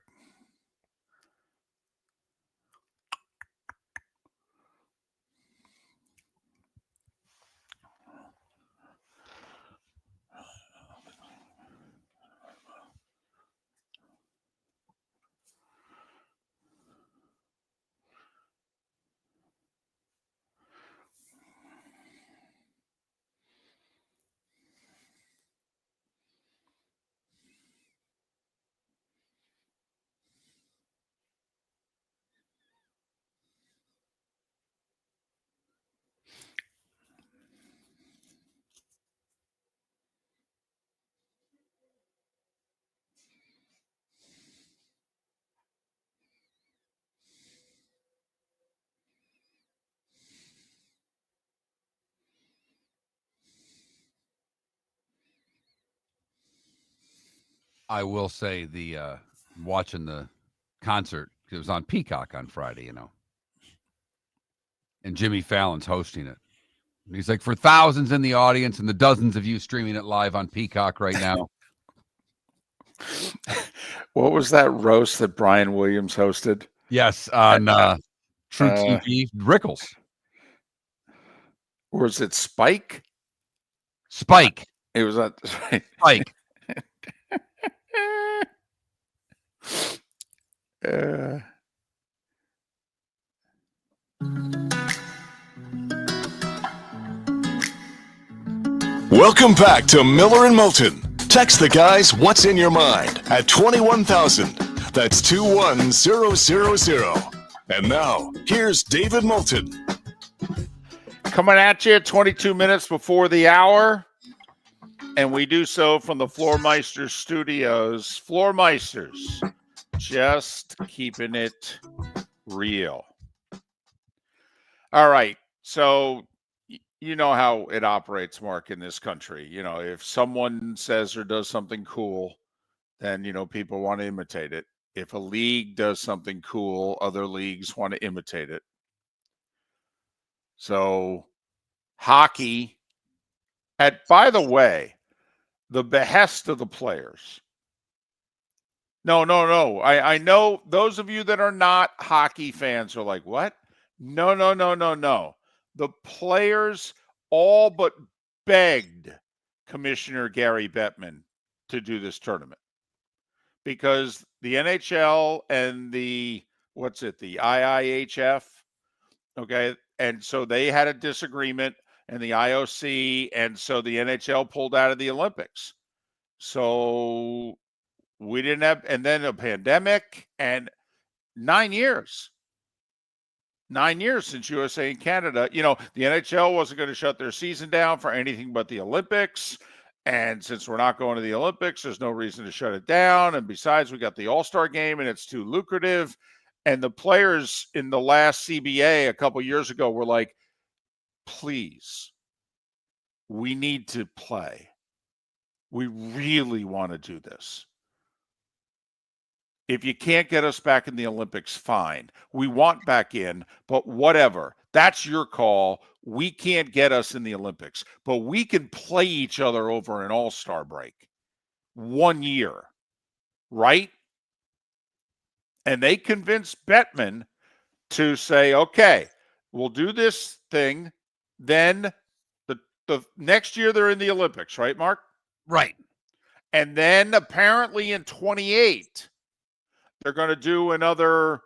I will say watching the concert, it was on Peacock on Friday, and Jimmy Fallon's hosting it. And he's like, for thousands in the audience and the dozens of you streaming it live on Peacock right now. What was that roast that Brian Williams hosted? Yes, on True TV, Rickles. Or was it Spike? Spike. It was on Spike. Welcome back to Miller and Moulton. Text the guys what's in your mind at 21,000. That's 21000. And now, here's David Moulton. Coming at you 22 minutes before the hour. And we do so from the Floormeister Studios. Floormeisters, just keeping it real. All right. So you know how it operates, Mark, in this country. If someone says or does something cool, then, people want to imitate it. If a league does something cool, other leagues want to imitate it. So hockey, by the way, the behest of the players. No. I know those of you that are not hockey fans are like, what? No. The players all but begged Commissioner Gary Bettman to do this tournament because the NHL and the IIHF, okay, and so they had a disagreement. and the IOC, and so the NHL pulled out of the Olympics. So we didn't have, and then a pandemic, and 9 years. 9 years since USA and Canada. The NHL wasn't going to shut their season down for anything but the Olympics. And since we're not going to the Olympics, there's no reason to shut it down. And besides, we got the All-Star game and it's too lucrative. And the players in the last CBA a couple years ago were like, please, we need to play. We really want to do this. If you can't get us back in the Olympics, fine. We want back in, but whatever. That's your call. We can't get us in the Olympics, but we can play each other over an All-Star break 1 year, right? And they convinced Bettman to say, okay, we'll do this thing. Then the next year they're in the Olympics, right, Mark? Right. And then apparently in 28, they're going to do another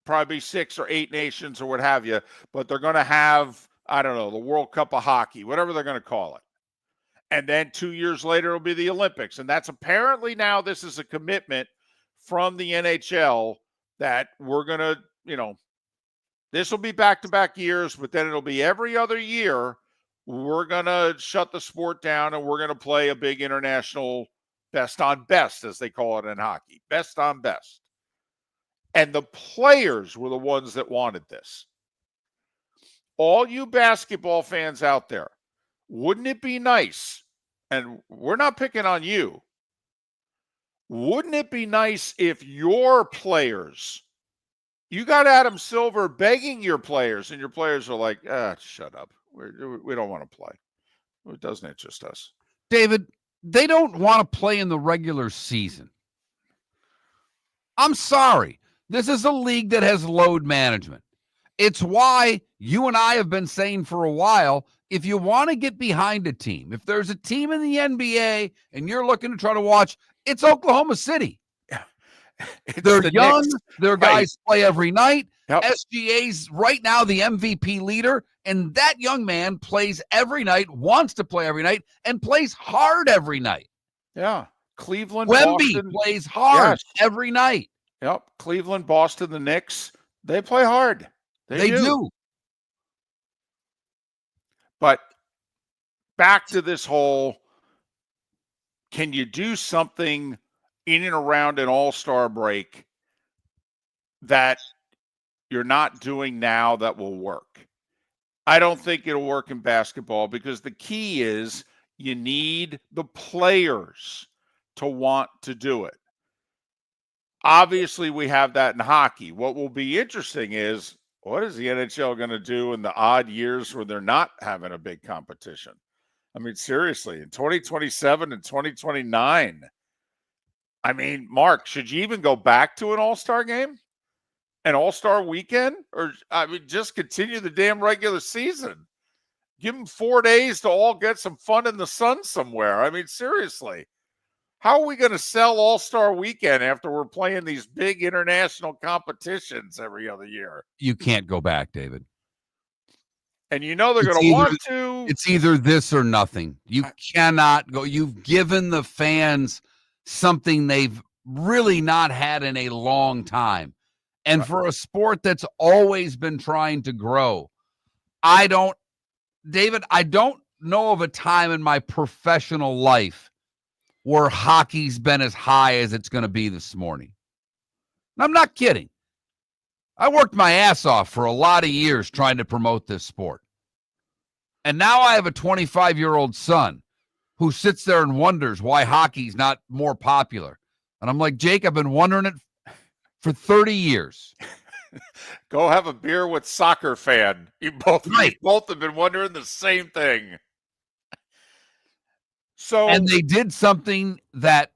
probably 6 or 8 nations or what have you, but they're going to have, I don't know, the World Cup of Hockey, whatever they're going to call it. And then 2 years later, it'll be the Olympics. And that's apparently now this is a commitment from the NHL that we're going to, this will be back-to-back years, but then it'll be every other year. We're going to shut the sport down and we're going to play a big international best on best, as they call it in hockey, best on best. And the players were the ones that wanted this. All you basketball fans out there, wouldn't it be nice? And we're not picking on you. Wouldn't it be nice if your players, you got Adam Silver begging your players, and your players are like, shut up. We don't want to play. It doesn't interest us. David, they don't want to play in the regular season. I'm sorry. This is a league that has load management. It's why you and I have been saying for a while, if you want to get behind a team, if there's a team in the NBA and you're looking to try to watch, it's Oklahoma City. Yeah. They're young. Knicks. Their guys play every night. Yep. SGA's right now the MVP leader, and that young man plays every night, wants to play every night, and plays hard every night. Yeah. Cleveland, Wemby Boston plays hard yes. every night. Yep. Cleveland, Boston, the Knicks, they play hard. They do. But back to this whole, can you do something in and around an all-star break that you're not doing now that will work? I don't think it'll work in basketball because the key is you need the players to want to do it. Obviously, we have that in hockey. What will be interesting is, what is the NHL going to do in the odd years where they're not having a big competition? I mean, seriously, in 2027 and 2029, I mean, Mark, should you even go back to an all-star game? An all-star weekend? Or, I mean, just continue the damn regular season. Give them 4 days to all get some fun in the sun somewhere. I mean, seriously. How are we going to sell All-Star Weekend after we're playing these big international competitions every other year? You can't go back, David. And they're going to want to. It's either this or nothing. You cannot go. You've given the fans something they've really not had in a long time. And for a sport that's always been trying to grow, David, I don't know of a time in my professional life where hockey's been as high as it's going to be this morning. And I'm not kidding. I worked my ass off for a lot of years trying to promote this sport. And now I have a 25-year-old son who sits there and wonders why hockey's not more popular. And I'm like, Jake, I've been wondering it for 30 years. Go have a beer with Soccer Fan. You both have been wondering the same thing. And they did something that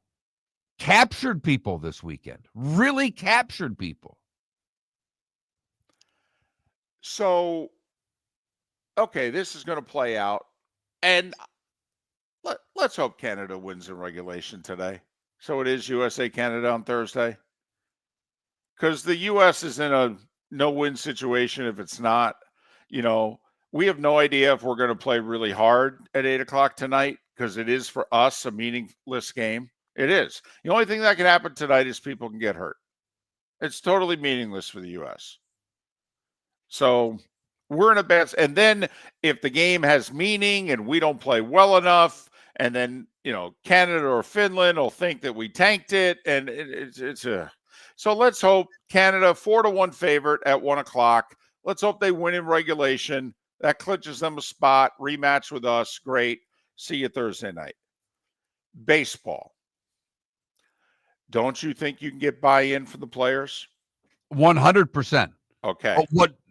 captured people this weekend, really captured people. So, okay, this is going to play out. And let's hope Canada wins in regulation today. So it is USA-Canada on Thursday. Because the U.S. is in a no-win situation if it's not. You know, we have no idea if we're going to play really hard at 8 o'clock tonight because it is for us a meaningless game. It is. The only thing that can happen tonight is people can get hurt. It's totally meaningless for the U.S. So we're in a bad. And then if the game has meaning and we don't play well enough, and then Canada or Finland will think that we tanked it, and it's a. So let's hope Canada 4-1 favorite at 1 o'clock. Let's hope they win in regulation. That clinches them a spot. Rematch with us. Great. See you Thursday night. Baseball. Don't you think you can get buy-in from the players? 100%. Okay.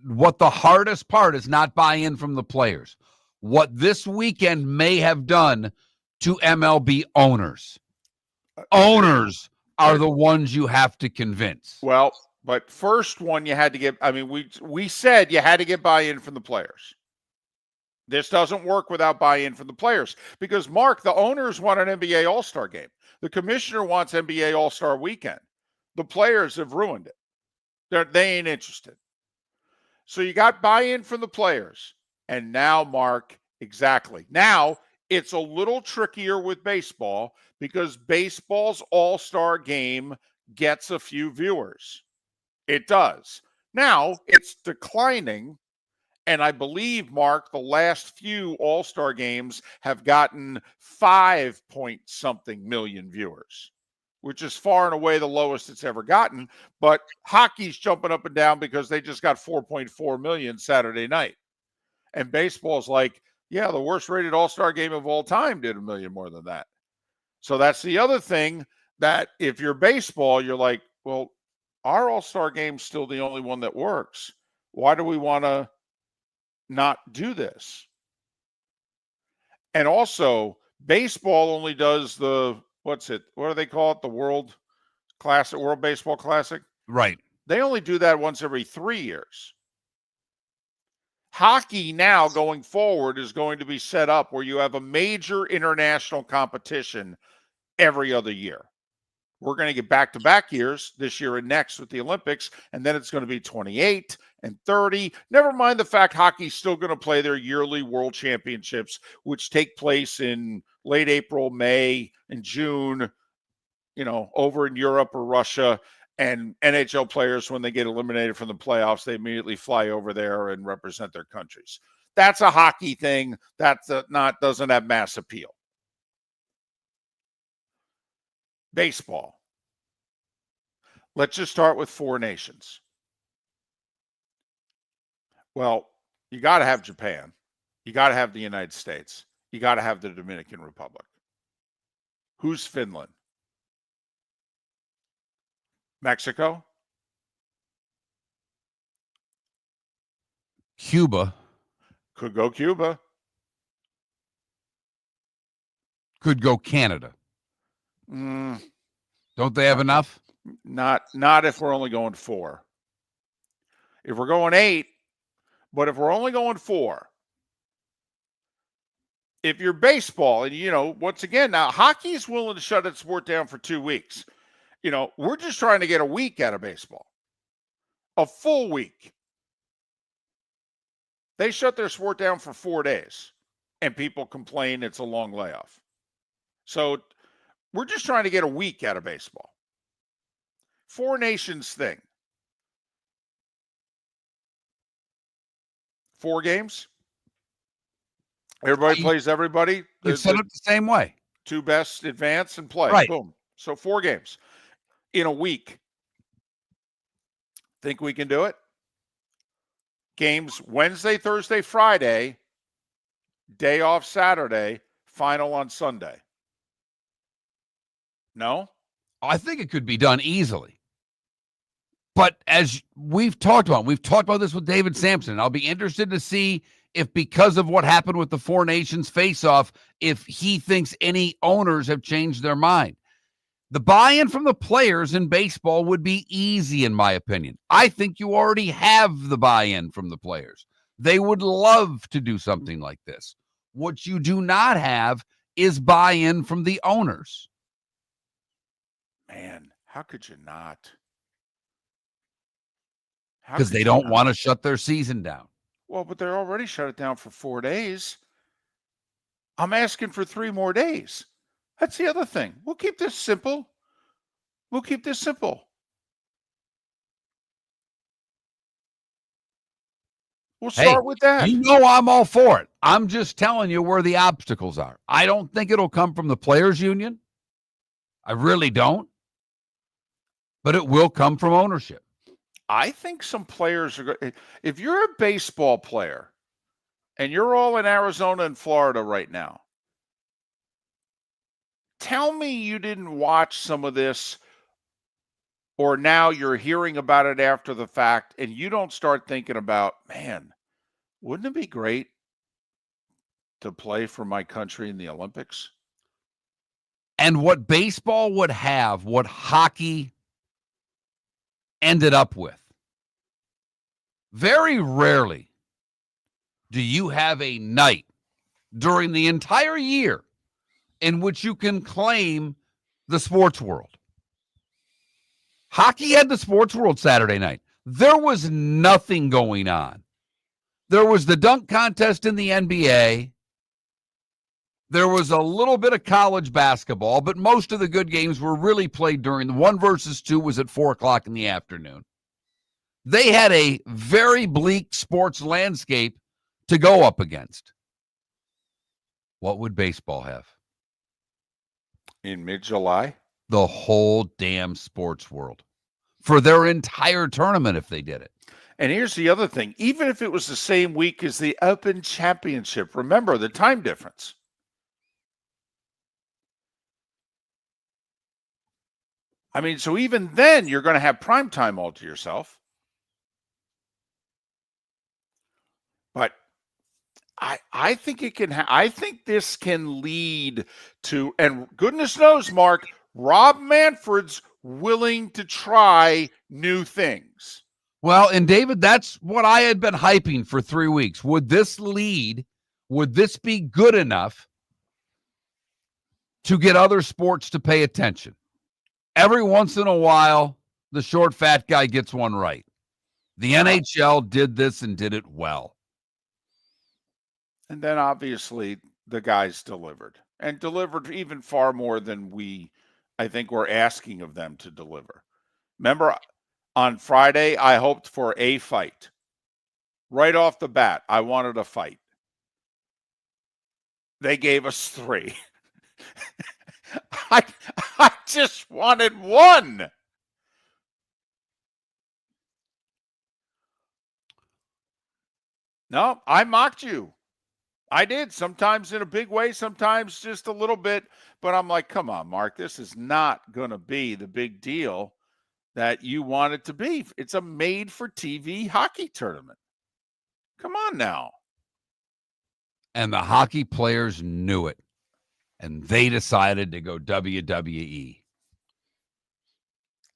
What the hardest part is not buy-in from the players. What this weekend may have done to MLB owners. Owners are the ones you have to convince. Well, but first one you had to get. I mean, we said you had to get buy-in from the players. This doesn't work without buy-in from the players because, Mark, the owners want an NBA All-Star game. The commissioner wants NBA All-Star weekend. The players have ruined it. They ain't interested. So you got buy-in from the players. And now, Mark, exactly. Now it's a little trickier with baseball because baseball's All-Star game gets a few viewers. It does. Now it's declining. And I believe, Mark, the last few All-Star games have gotten 5-point-something million viewers, which is far and away the lowest it's ever gotten. But hockey's jumping up and down because they just got 4.4 million Saturday night. And baseball's like, yeah, the worst rated All-Star game of all time did 1 million more than that. So that's the other thing that if you're baseball, you're like, well, our All-Star game's still the only one that works. Why do we want to not do this? And also, baseball only does what do they call it? The World Baseball Classic? Right. They only do that once every 3 years. Hockey now going forward is going to be set up where you have a major international competition every other year. We're going to get back-to-back years this year and next with the Olympics, and then it's going to be 28 and 30. Never mind the fact hockey's still going to play their yearly world championships, which take place in late April, May, and June, over in Europe or Russia. And NHL players, when they get eliminated from the playoffs, they immediately fly over there and represent their countries. That's a hockey thing. Doesn't have mass appeal. Baseball. Let's just start with 4 nations. Well, you got to have Japan. You got to have the United States. You got to have the Dominican Republic. Who's Finland? Mexico? Cuba. Could go Cuba. Could go Canada. Don't they have enough? Not if we're only going 4. If we're going 8, but if we're only going 4, if you're baseball, and once again, now hockey's willing to shut its sport down for 2 weeks. We're just trying to get a week out of baseball. A full week. They shut their sport down for 4 days, and people complain it's a long layoff. So we're just trying to get a week out of baseball. 4 nations thing. 4 games. Everybody plays everybody. You set up the same way. 2 best advance and play. Right. Boom. So 4 games in a week. Think we can do it? Games Wednesday, Thursday, Friday, day off Saturday, final on Sunday. No? I think it could be done easily. But as we've talked about this with David Sampson. I'll be interested to see if, because of what happened with the 4 nations face-off, if he thinks any owners have changed their mind. The buy-in from the players in baseball would be easy, in my opinion. I think you already have the buy-in from the players. They would love to do something like this. What you do not have is buy-in from the owners. Man, how could you not? Because they don't want to shut their season down. Well, but they're already shut it down for 4 days. I'm asking for 3 more days. That's the other thing. We'll keep this simple. We'll keep this simple. We'll start with that. You know I'm all for it. I'm just telling you where the obstacles are. I don't think it'll come from the players' union. I really don't. But it will come from ownership. I think some players are going. If you're a baseball player and you're all in Arizona and Florida right now, tell me you didn't watch some of this, or now you're hearing about it after the fact, and you don't start thinking about, man, wouldn't it be great to play for my country in the Olympics? And what baseball would have, what hockey ended up with. Very rarely do you have a night during the entire year in which you can claim the sports world. Hockey had the sports world Saturday night. There was nothing going on. There was the dunk contest in the NBA. There was a little bit of college basketball, but most of the good games were really played during the 1 versus 2 was at 4:00 in the afternoon. They had a very bleak sports landscape to go up against. What would baseball have? In mid-July? The whole damn sports world for their entire tournament if they did it. And here's the other thing. Even if it was the same week as the Open Championship, remember the time difference. I mean, so even then, you're going to have prime time all to yourself. But I think it can. I think this can lead to, and goodness knows, Mark, Rob Manfred's willing to try new things. Well, and David, that's what I had been hyping for 3 weeks. Would this lead? Would this be good enough to get other sports to pay attention? Every once in a while, the short, fat guy gets one right. The NHL did this and did it well. And then obviously the guys delivered, and delivered even far more than I think we're asking of them to deliver. Remember, on Friday, I hoped for a fight. Right off the bat, I wanted a fight. They gave us 3. I just wanted 1. No, I mocked you. I did, sometimes in a big way, sometimes just a little bit. But I'm like, come on, Mark, this is not going to be the big deal that you want it to be. It's a made-for-TV hockey tournament. Come on now. And the hockey players knew it. And they decided to go WWE.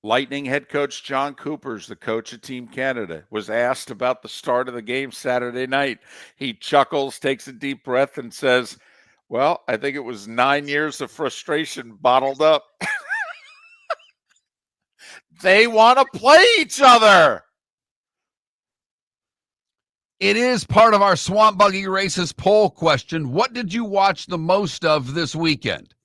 Lightning head coach John Coopers, the coach of Team Canada, was asked about the start of the game Saturday night. He chuckles, takes a deep breath, and says, well, I think it was 9 years of frustration bottled up. They want to play each other. It is part of our Swamp Buggy Races poll question. What did you watch the most of this weekend?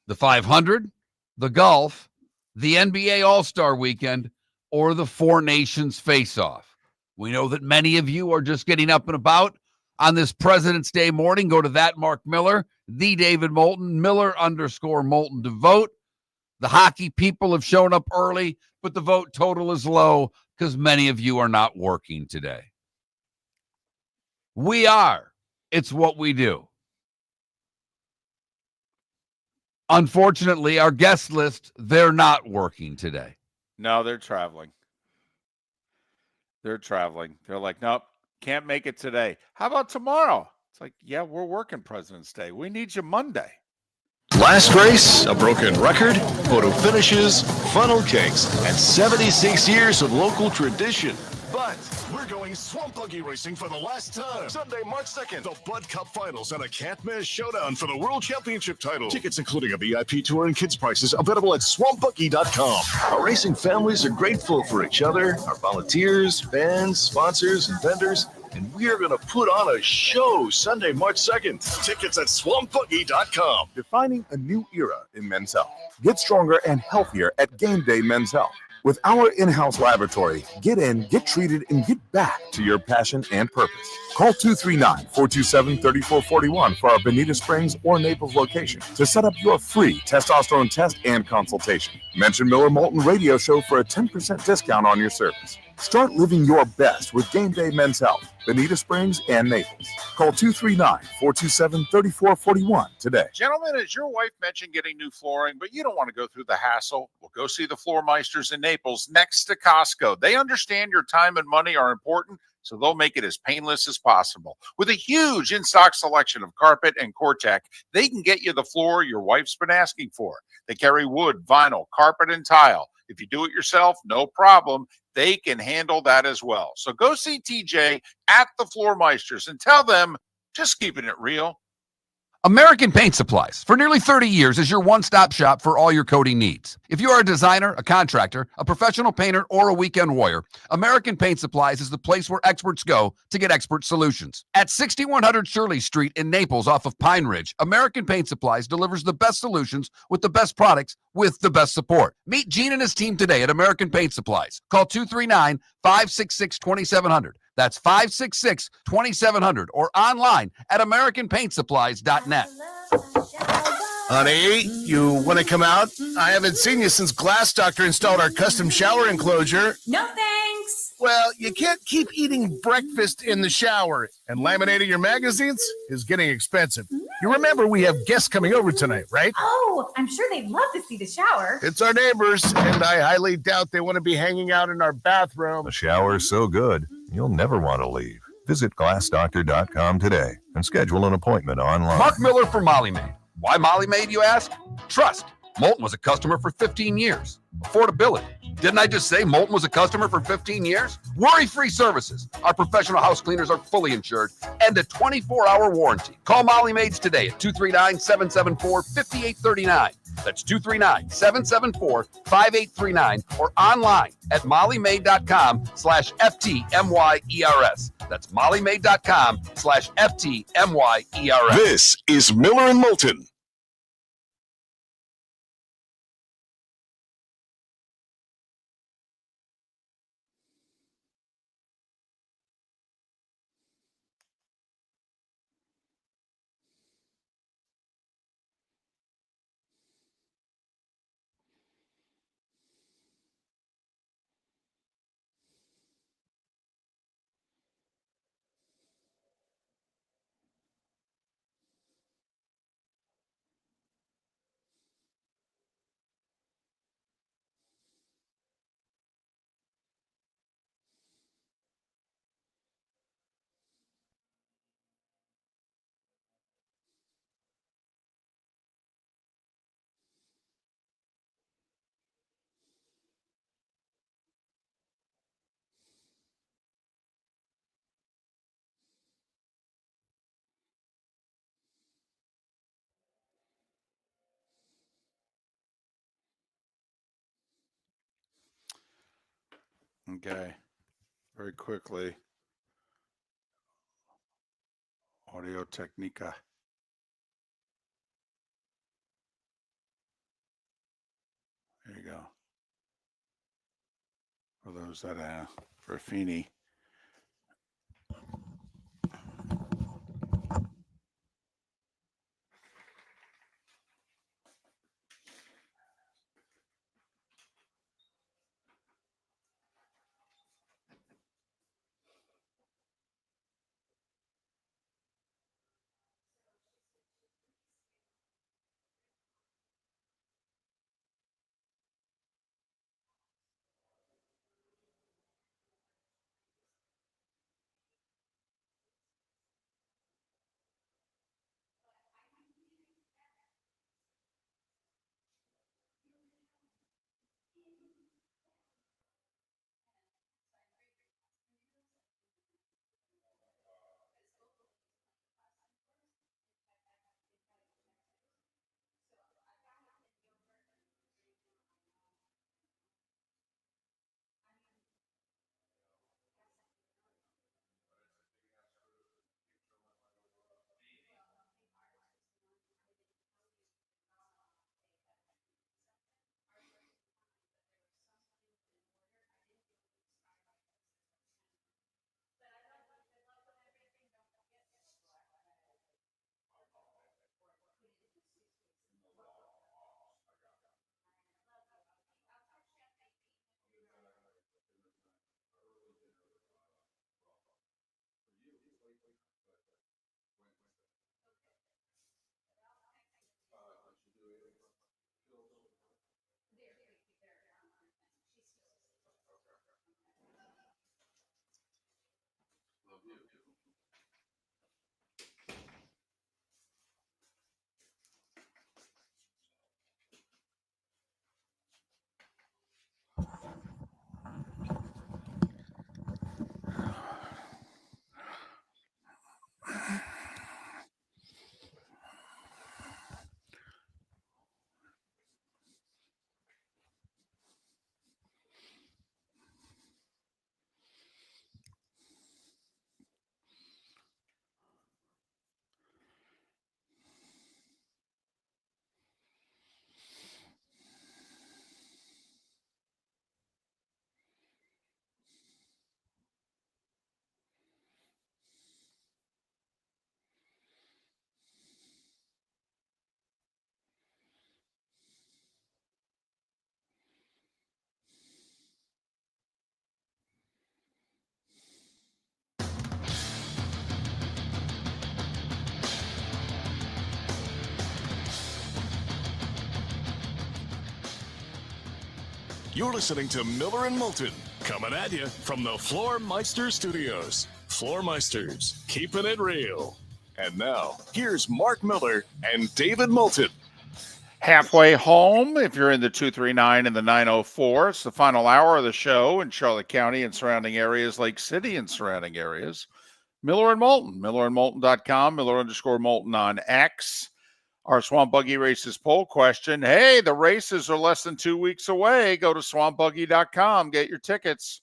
The 500, the golf, the NBA All-Star Weekend, or the Four Nations Face-Off? We know that many of you are just getting up and about on this President's Day morning. Go to that Mark Miller, the David Moulton, Miller_Moulton to vote. The hockey people have shown up early, but the vote total is low because many of you are not working today. We are. It's what we do. Unfortunately, our guest list, they're not working today. No, they're traveling. They're traveling. They're like, nope, can't make it today. How about tomorrow? It's like, yeah, we're working President's Day. We need you Monday. Last race, a broken record, photo finishes, funnel cakes, and 76 years of local tradition. But we're going swamp buggy racing for the last time. Sunday, March 2nd, the Bud Cup Finals and a can't-miss showdown for the World Championship title. Tickets including a VIP tour and kids prices available at swampbuggy.com. Our racing families are grateful for each other, our volunteers, fans, sponsors, and vendors, and we're going to put on a show Sunday, March 2nd. Tickets at swampbuggy.com. Defining a new era in men's health. Get stronger and healthier at Game Day Men's Health. With our in-house laboratory, get in, get treated, and get back to your passion and purpose. Call 239-427-3441 for our Bonita Springs or Naples location to set up your free testosterone test and consultation. Mention Miller Moulton Radio Show for a 10% discount on your service. Start living your best with Game Day Men's Health, Bonita Springs and Naples. Call 239-427-3441 today. Gentlemen, as your wife mentioned getting new flooring, but you don't want to go through the hassle, well, go see the Floor Meisters in Naples next to Costco. They understand your time and money are important, so they'll make it as painless as possible. With a huge in-stock selection of carpet and Cortec, they can get you the floor your wife's been asking for. They carry wood, vinyl, carpet, and tile. If you do it yourself, no problem. They can handle that as well. So go see TJ at the Floor Meisters and tell them, just keeping it real. American Paint Supplies, for nearly 30 years, is your one-stop shop for all your coating needs. If you are a designer, a contractor, a professional painter, or a weekend warrior, American Paint Supplies is the place where experts go to get expert solutions. At 6100 Shirley Street in Naples off of Pine Ridge, American Paint Supplies delivers the best solutions with the best products with the best support. Meet Gene and his team today at American Paint Supplies. Call 239-566-2700. That's 566-2700 or online at AmericanPaintSupplies.net. Honey, you want to come out? I haven't seen you since Glass Doctor installed our custom shower enclosure. No thanks. Well, you can't keep eating breakfast in the shower, and laminating your magazines is getting expensive. You remember we have guests coming over tonight, right? Oh, I'm sure they'd love to see the shower. It's our neighbors, and I highly doubt they want to be hanging out in our bathroom. The shower's so good, you'll never want to leave. Visit glassdoctor.com today and schedule an appointment online. Mark Miller for Molly Maid. Why Molly Maid, you ask? Trust. Moulton was a customer for 15 years. Affordability. Didn't I just say Moulton was a customer for 15 years? Worry-free services. Our professional house cleaners are fully insured and a 24-hour warranty. Call Molly Maids today at 239-774-5839. That's 239-774-5839 or online at mollymaid.com/FTMYERS. That's mollymaid.com/FTMYERS. This is Miller and Moulton. Okay. Very quickly. Audio Technica. There you go. For those that for Feeney. You're listening to Miller and Moulton, coming at you from the Floormeister Studios. Floormeisters, keeping it real. And now, here's Mark Miller and David Moulton. Halfway home, if you're in the 239 and the 904, it's the final hour of the show in Charlotte County and surrounding areas, Lake City and surrounding areas. Miller and Moulton, millerandmoulton.com, Miller_Moulton on X. Our Swamp Buggy Races poll question. Hey, the races are less than 2 weeks away. Go to swampbuggy.com. Get your tickets.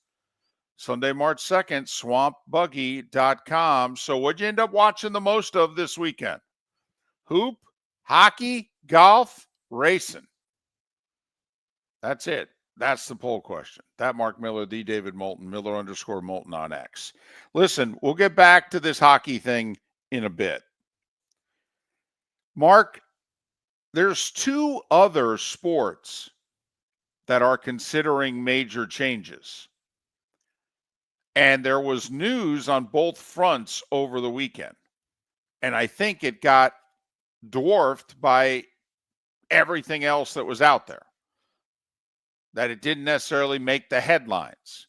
Sunday, March 2nd, swampbuggy.com. So what'd you end up watching the most of this weekend? Hoop, hockey, golf, racing. That's it. That's the poll question. That Mark Miller, the David Moulton, Miller_Moulton on X. Listen, we'll get back to this hockey thing in a bit. Mark, there's two other sports that are considering major changes. And there was news on both fronts over the weekend. And I think it got dwarfed by everything else that was out there. That it didn't necessarily make the headlines,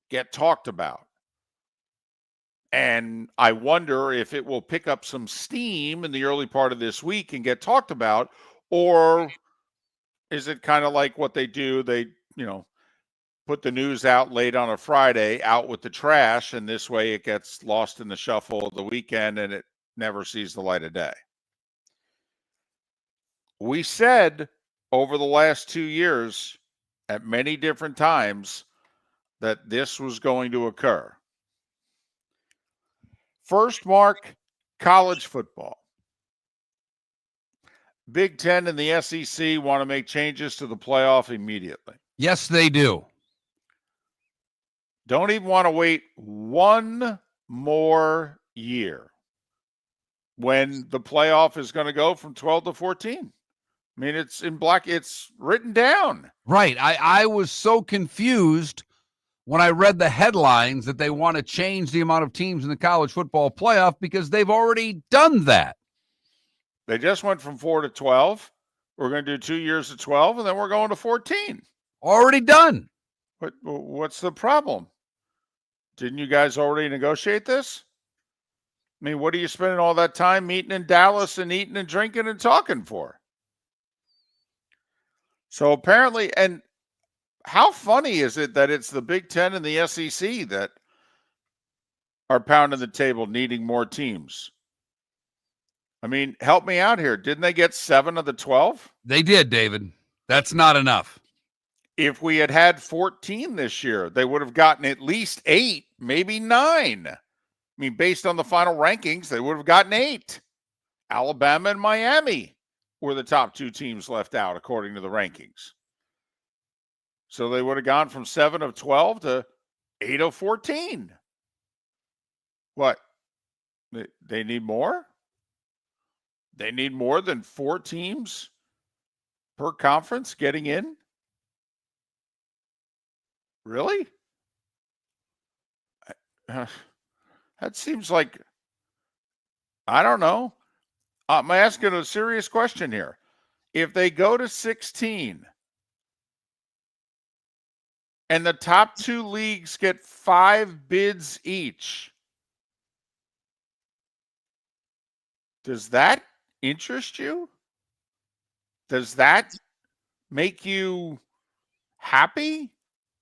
get talked about. And I wonder if it will pick up some steam in the early part of this week and get talked about, or is it kind of like what they do? They, put the news out late on a Friday, out with the trash, and this way it gets lost in the shuffle of the weekend and it never sees the light of day. We said over the last 2 years at many different times that this was going to occur. First, Mark, college football. Big Ten and the SEC want to make changes to the playoff immediately. Yes, they do. Don't even want to wait one more year when the playoff is going to go from 12 to 14. I mean, it's in black. It's written down. Right. I was so confused when I read the headlines that they want to change the amount of teams in the college football playoff because they've already done that. They just went from 4 to 12. We're going to do 2 years of 12, and then we're going to 14. Already done. What's the problem? Didn't you guys already negotiate this? I mean, what are you spending all that time meeting in Dallas and eating and drinking and talking for? So apparently, and how funny is it that it's the Big Ten and the SEC that are pounding the table needing more teams? I mean, help me out here. Didn't they get 7 of the 12? They did, David. That's not enough. If we had had 14 this year, they would have gotten at least 8, maybe 9. I mean, based on the final rankings, they would have gotten 8. Alabama and Miami were the top 2 teams left out, according to the rankings. So they would have gone from 7 of 12 to 8 of 14. What? They need more? They need more than 4 teams per conference getting in? Really? That seems like, I don't know. I'm asking a serious question here. If they go to 16 and the top 2 leagues get 5 bids each, does that interest you? Does that make you happy?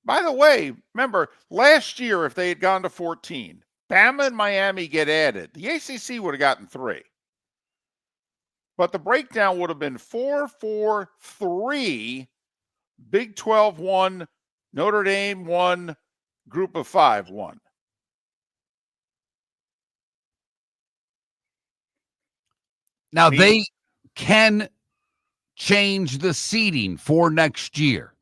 By the way, remember, last year, if they had gone to 14, Bama and Miami get added. The ACC would have gotten 3. But the breakdown would have been 4-4-3, Big 12 1, Notre Dame 1, Group of 5 1. Now, they can change the seeding for next year.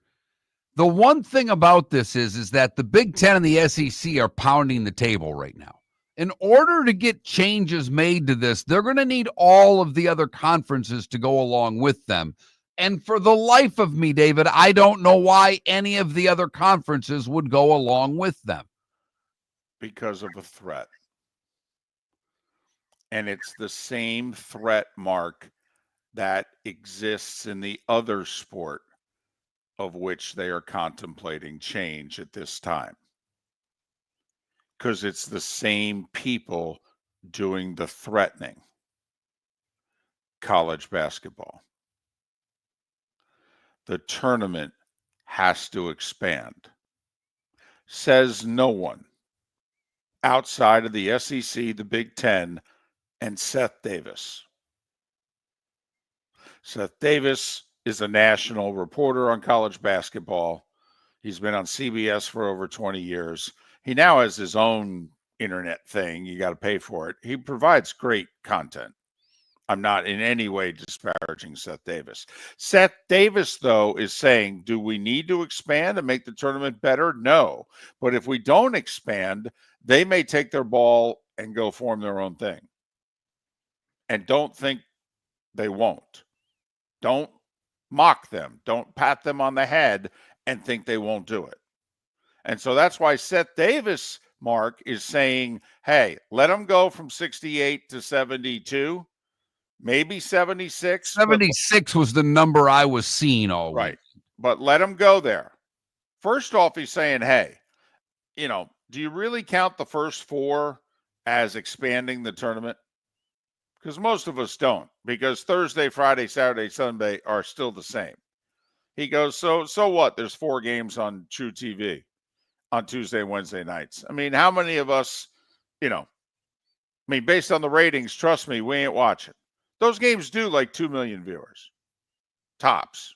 The one thing about this is that the Big Ten and the SEC are pounding the table right now. In order to get changes made to this, they're going to need all of the other conferences to go along with them. And for the life of me, David, I don't know why any of the other conferences would go along with them. Because of a threat. And it's the same threat, Mark, that exists in the other sport of which they are contemplating change at this time. Because it's the same people doing the threatening. College basketball. The tournament has to expand. Says no one outside of the SEC, the Big Ten, and Seth Davis. Seth Davis is a national reporter on college basketball. He's been on CBS for over 20 years. He now has his own internet thing. You got to pay for it. He provides great content. I'm not in any way disparaging Seth Davis. Seth Davis, though, is saying, do we need to expand and make the tournament better? No. But if we don't expand, they may take their ball and go form their own thing. And don't think they won't. Don't mock them. Don't pat them on the head and think they won't do it. And so that's why Seth Davis, Mark, is saying, hey, let them go from 68 to 72. Maybe 76. 76 was the number I was seeing all week. Right. But let him go there. First off, he's saying, hey, do you really count the first four as expanding the tournament? Because most of us don't, because Thursday, Friday, Saturday, Sunday are still the same. He goes, so what? There's 4 games on True TV on Tuesday and Wednesday nights. I mean, how many of us, based on the ratings, trust me, we ain't watching. Those games do like 2 million viewers, tops.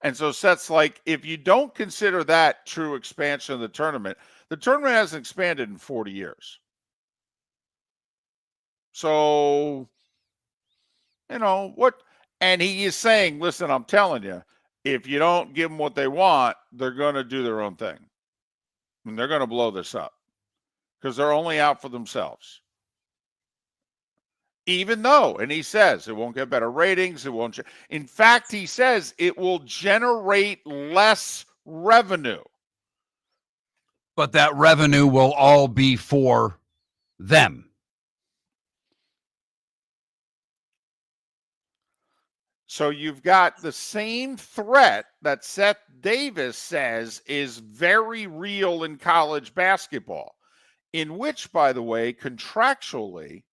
And so Seth's like, if you don't consider that true expansion of the tournament hasn't expanded in 40 years. So, what? And he is saying, listen, I'm telling you, if you don't give them what they want, they're going to do their own thing. And they're going to blow this up because they're only out for themselves. Even though, and he says, it won't get better ratings. It won't. In fact, he says it will generate less revenue. But that revenue will all be for them. So you've got the same threat that Seth Davis says is very real in college basketball, in which, by the way, contractually,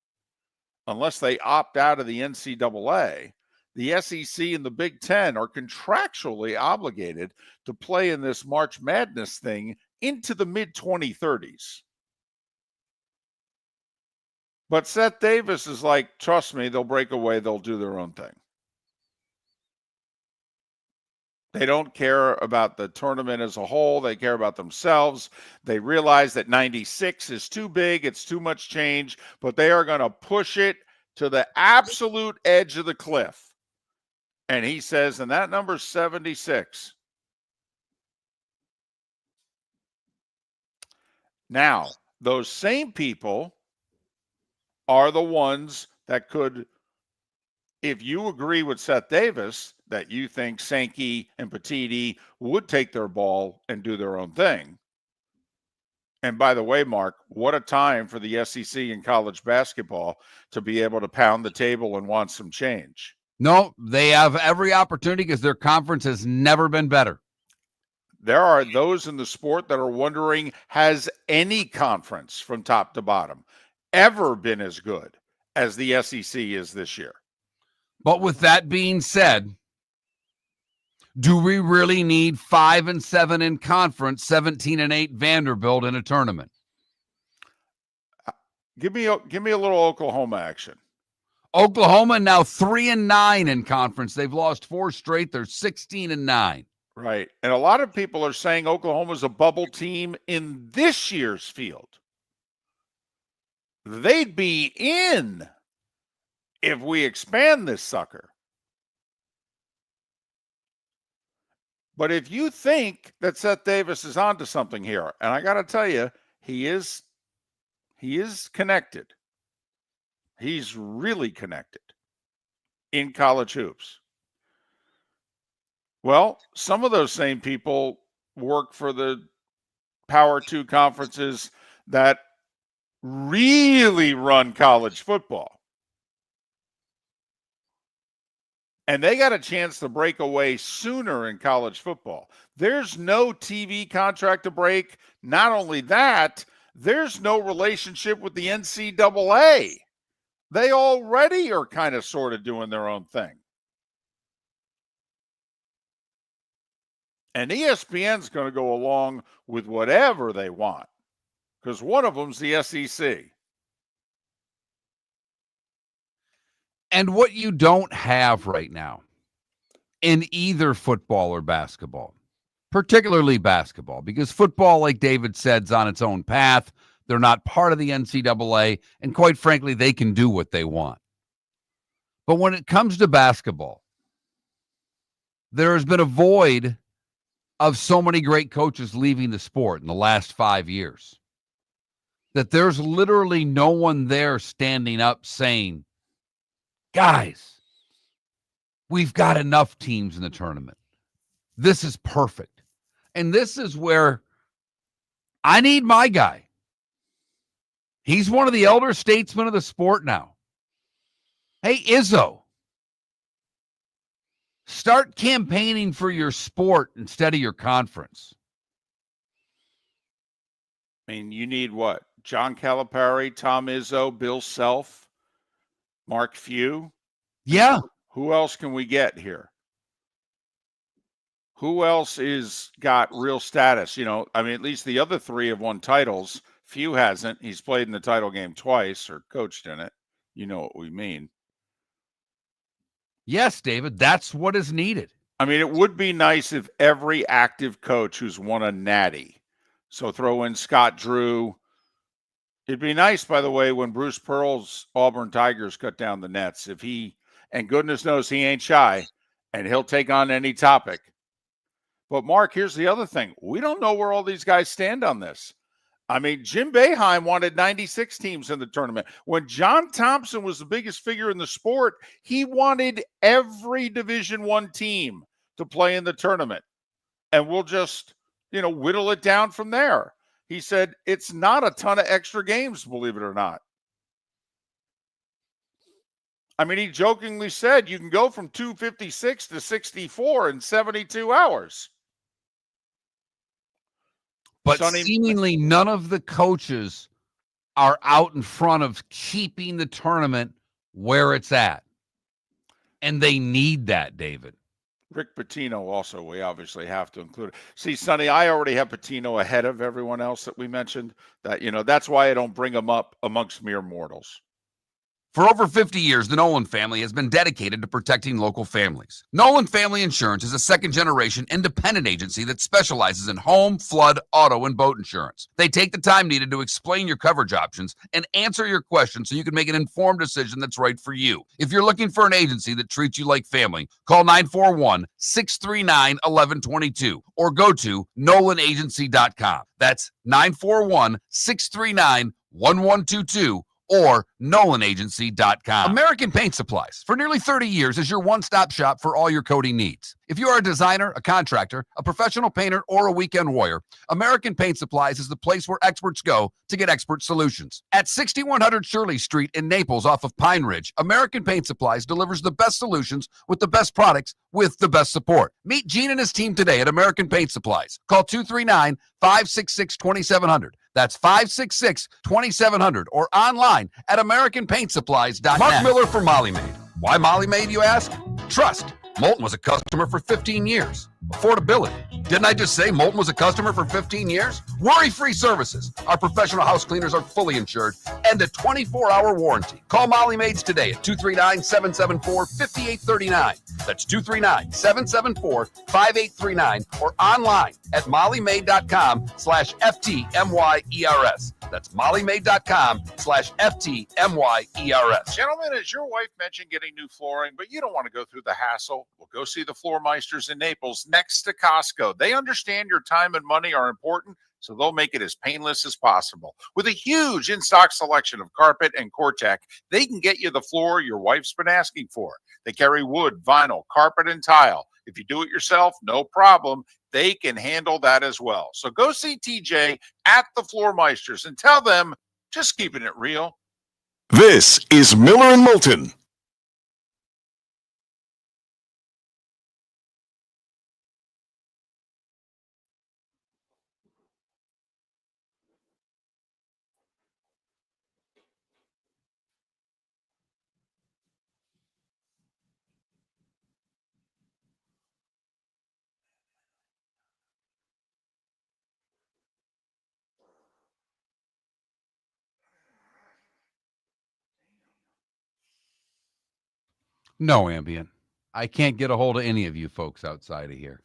unless they opt out of the NCAA, the SEC and the Big Ten are contractually obligated to play in this March Madness thing into the mid-2030s. But Seth Davis is like, trust me, they'll break away, they'll do their own thing. They don't care about the tournament as a whole. They care about themselves. They realize that 96 is too big. It's too much change, but they are going to push it to the absolute edge of the cliff. And he says, and that number's 76. Now, those same people are the ones that could, if you agree with Seth Davis, that you think Sankey and Petiti would take their ball and do their own thing. And by the way, Mark, what a time for the SEC in college basketball to be able to pound the table and want some change. No, they have every opportunity because their conference has never been better. There are those in the sport that are wondering, has any conference from top to bottom ever been as good as the SEC is this year? But with that being said, do we really need 5-7 in conference, 17-8 Vanderbilt in a tournament? Give me a little Oklahoma action. Oklahoma now 3-9 in conference. They've lost 4 straight. They're 16-9. Right. And a lot of people are saying Oklahoma's a bubble team in this year's field. They'd be in if we expand this sucker. But if you think that Seth Davis is onto something here, and I got to tell you, he is connected. He's really connected in college hoops. Well, some of those same people work for the Power 2 conferences that really run college football. And they got a chance to break away sooner in college football. There's no TV contract to break. Not only that, there's no relationship with the NCAA. They already are kind of sort of doing their own thing. And ESPN's going to go along with whatever they want because one of them's the SEC. And what you don't have right now in either football or basketball, particularly basketball, because football, like David said, is on its own path. They're not part of the NCAA, and quite frankly, they can do what they want. But when it comes to basketball, there has been a void of so many great coaches leaving the sport in the last 5 years that there's literally no one there standing up saying, guys, we've got enough teams in the tournament. This is perfect. And this is where I need my guy. He's one of the elder statesmen of the sport now. Hey, Izzo, start campaigning for your sport instead of your conference. I mean, you need what? John Calipari, Tom Izzo, Bill Self, Mark Few. Yeah. Who else can we get here? Who else is got real status? You know, I mean, at least the other three have won titles. Few hasn't. He's played in the title game twice or coached in it. You know what we mean. Yes, David, that's what is needed. I mean, it would be nice if every active coach who's won a natty, so throw in Scott Drew. It'd be nice, by the way, when Bruce Pearl's Auburn Tigers cut down the nets. If he, and goodness knows he ain't shy, and he'll take on any topic. But, Mark, here's the other thing. We don't know where all these guys stand on this. I mean, Jim Boeheim wanted 96 teams in the tournament. When John Thompson was the biggest figure in the sport, he wanted every Division I team to play in the tournament. And we'll just, whittle it down from there. He said it's not a ton of extra games, believe it or not. I mean, he jokingly said you can go from 256 to 64 in 72 hours. But seemingly none of the coaches are out in front of keeping the tournament where it's at. And they need that, David. Rick Pitino also, we obviously have to include. See, Sonny, I already have Pitino ahead of everyone else that we mentioned. That, that's why I don't bring him up amongst mere mortals. For over 50 years, the Nolan family has been dedicated to protecting local families. Nolan Family Insurance is a second-generation independent agency that specializes in home, flood, auto, and boat insurance. They take the time needed to explain your coverage options and answer your questions so you can make an informed decision that's right for you. If you're looking for an agency that treats you like family, call 941-639-1122 or go to nolanagency.com. That's 941-639-1122. or nolanagency.com. American Paint Supplies, for nearly 30 years, is your one-stop shop for all your coating needs. If you are a designer, a contractor, a professional painter, or a weekend warrior, American Paint Supplies is the place where experts go to get expert solutions. At 6100 Shirley Street in Naples off of Pine Ridge, American Paint Supplies delivers the best solutions with the best products with the best support. Meet Gene and his team today at American Paint Supplies. Call 239-566-2700. That's 566-2700 or online at AmericanPaintSupplies.net. Mark Miller for Molly Maid. Why Molly Maid, you ask? Trust. Moulton was a customer for 15 years. Affordability. Didn't I just say Moulton was a customer for 15 years? Worry-free services. Our professional house cleaners are fully insured and a 24-hour warranty. Call Molly Maids today at 239-774-5839. That's 239-774-5839 or online at mollymaid.com/FTMYERS. That's mollymaid.com/FTMYERS. Gentlemen, as your wife mentioned getting new flooring, but you don't want to go through the hassle, well, go see the Floor Meisters in Naples next to Costco. They understand your time and money are important, so they'll make it as painless as possible. With a huge in-stock selection of carpet and Cortec, they can get you the floor your wife's been asking for. They carry wood, vinyl, carpet, and tile. If you do it yourself, no problem. They can handle that as well. So go see TJ at the Floor Meisters and tell them, just keeping it real. This is Miller and Moulton. No, Ambien. I can't get a hold of any of you folks outside of here.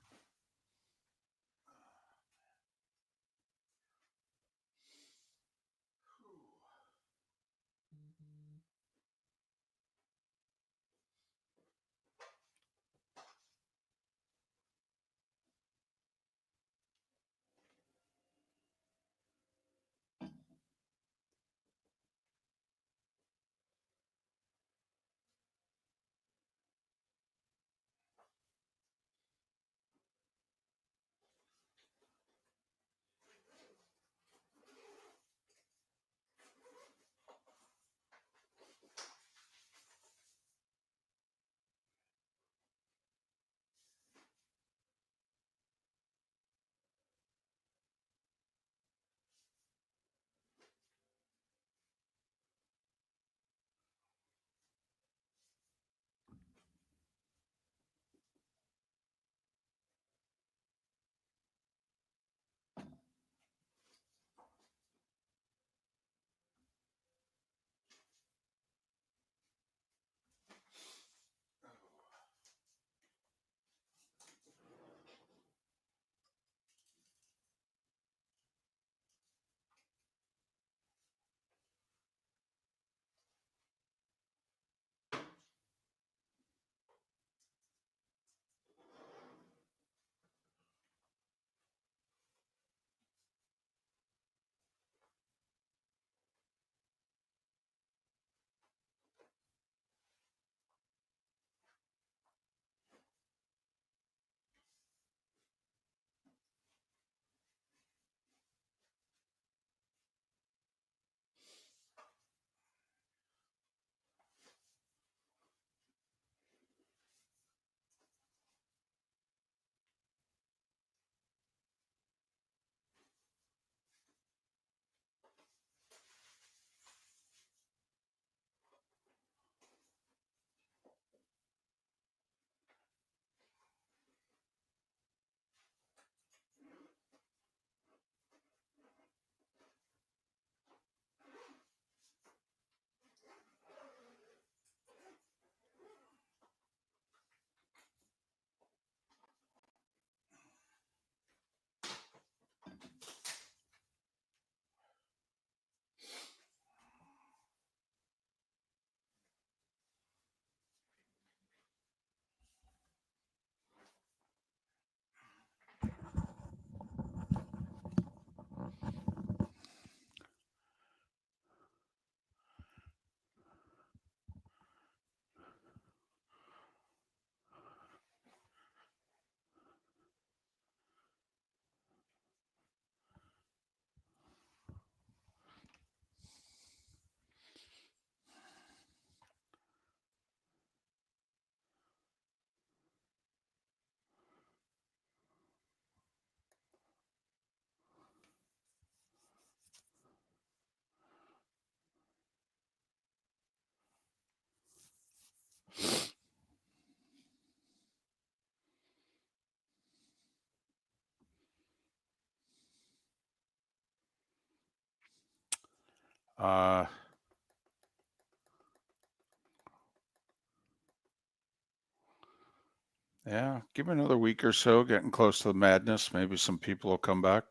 Yeah, give me another week or so, getting close to the madness. Maybe some people will come back.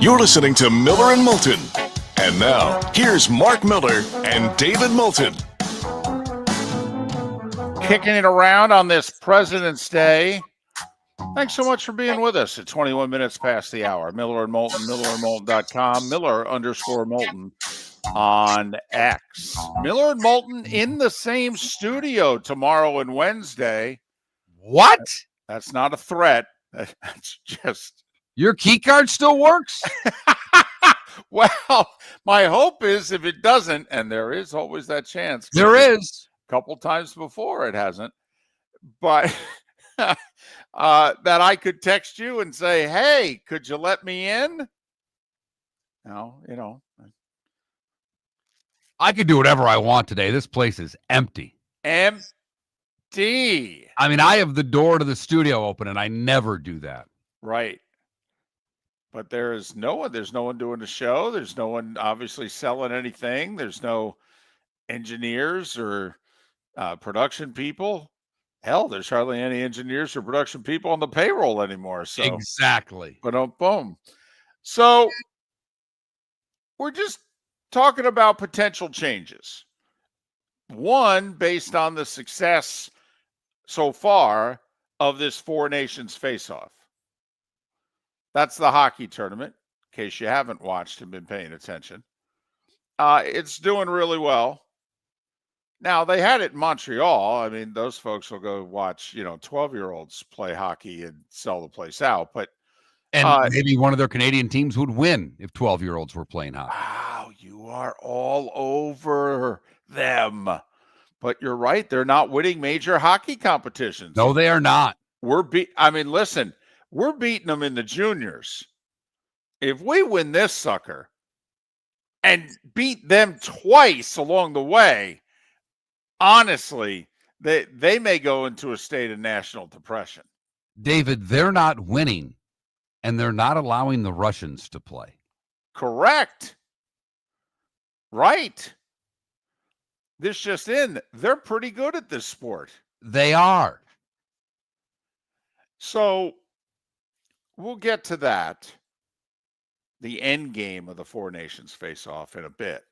You're listening to Miller and Moulton. And now, here's Mark Miller and David Moulton. Kicking it around on this President's Day. Thanks so much for being with us at 21 minutes past the hour. Miller and Moulton, millerandmoulton.com, Miller_Moulton on X. Miller and Moulton in the same studio tomorrow and Wednesday. What? That's not a threat. That's just Your key card still works? well, my hope is if it doesn't, and there is always that chance. There is. A couple times before it hasn't, but that I could text you and say, hey, could you let me in? No, I could do whatever I want today. This place is empty. empty. I mean, I have the door to the studio open, and I never do that. Right. But there's no one doing the show. There's no one obviously selling anything. There's no engineers or production people. Hell, there's hardly any engineers or production people on the payroll anymore. So Exactly. but boom. So we're just talking about potential changes. One, based on the success so far of this Four Nations face-off. That's the hockey tournament, in case you haven't watched and been paying attention. It's doing really well. Now, they had it in Montreal. I mean, those folks will go watch, 12-year-olds play hockey and sell the place out. But And maybe one of their Canadian teams would win if 12-year-olds were playing hockey. wow, you are all over them. But you're right. They're not winning major hockey competitions. No, they are not. Listen, we're beating them in the juniors. If we win this sucker and beat them twice along the way, honestly, they may go into a state of national depression. David, they're not winning, and they're not allowing the Russians to play. Correct. Right. This just in, they're pretty good at this sport. They are. So we'll get to that, the end game of the Four Nations face-off in a bit.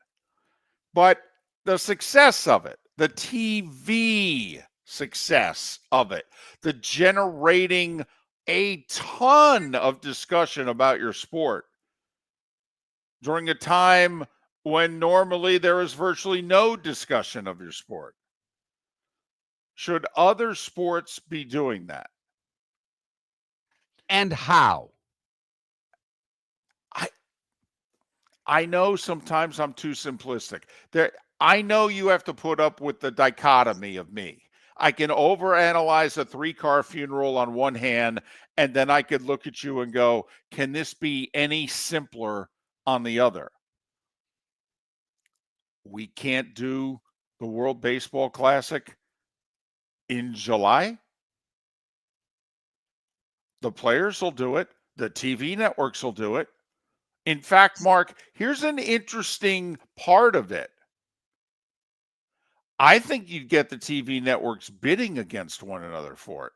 But the success of it, the TV success of it, the generating a ton of discussion about your sport during a time when normally there is virtually no discussion of your sport. Should other sports be doing that? And how? I know sometimes I'm too simplistic. I know you have to put up with the dichotomy of me. I can overanalyze a 3-car funeral on one hand, and then I could look at you and go, can this be any simpler on the other? We can't do the World Baseball Classic in July. The players will do it. The TV networks will do it. In fact, Mark, here's an interesting part of it. I think you'd get the TV networks bidding against one another for it.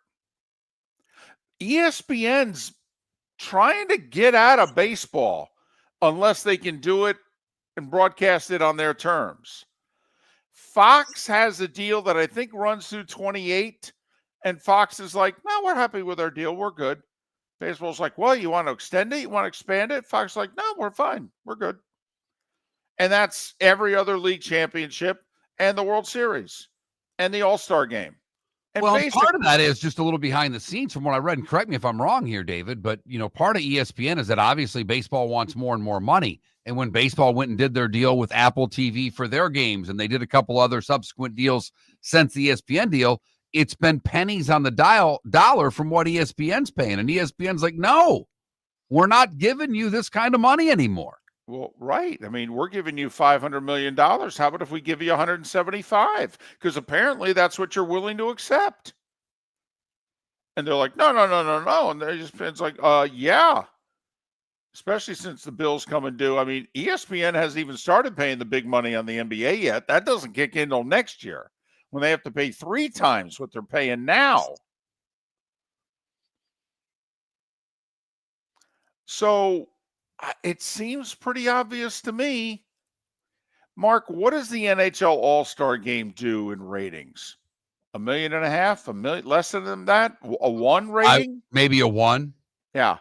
ESPN's trying to get out of baseball unless they can do it and broadcast it on their terms. Fox has a deal that I think runs through 28, and Fox is like, no, we're happy with our deal. We're good. Baseball's like, well, you want to extend it? You want to expand it? Fox is like, no, we're fine. We're good. And that's every other league championship and the World Series and the All-Star game. And well, part of that is just a little behind the scenes from what I read. And correct me if I'm wrong here, David, but part of ESPN is that obviously baseball wants more and more money. And when baseball went and did their deal with Apple TV for their games, and they did a couple other subsequent deals since the ESPN deal, it's been pennies on the dollar from what ESPN's paying. And ESPN's like, no, we're not giving you this kind of money anymore. Well, right. I mean, we're giving you $500 million. How about if we give you 175? Because apparently that's what you're willing to accept. And they're like, no. And it's like, yeah. Especially since the bill's coming due. I mean, ESPN hasn't even started paying the big money on the NBA yet. That doesn't kick in until next year when they have to pay 3 times what they're paying now. So it seems pretty obvious to me. Mark, what does the NHL All-Star Game do in ratings? 1.5 million? $1 million? Less than that? A 1 rating? Maybe a 1. Yeah.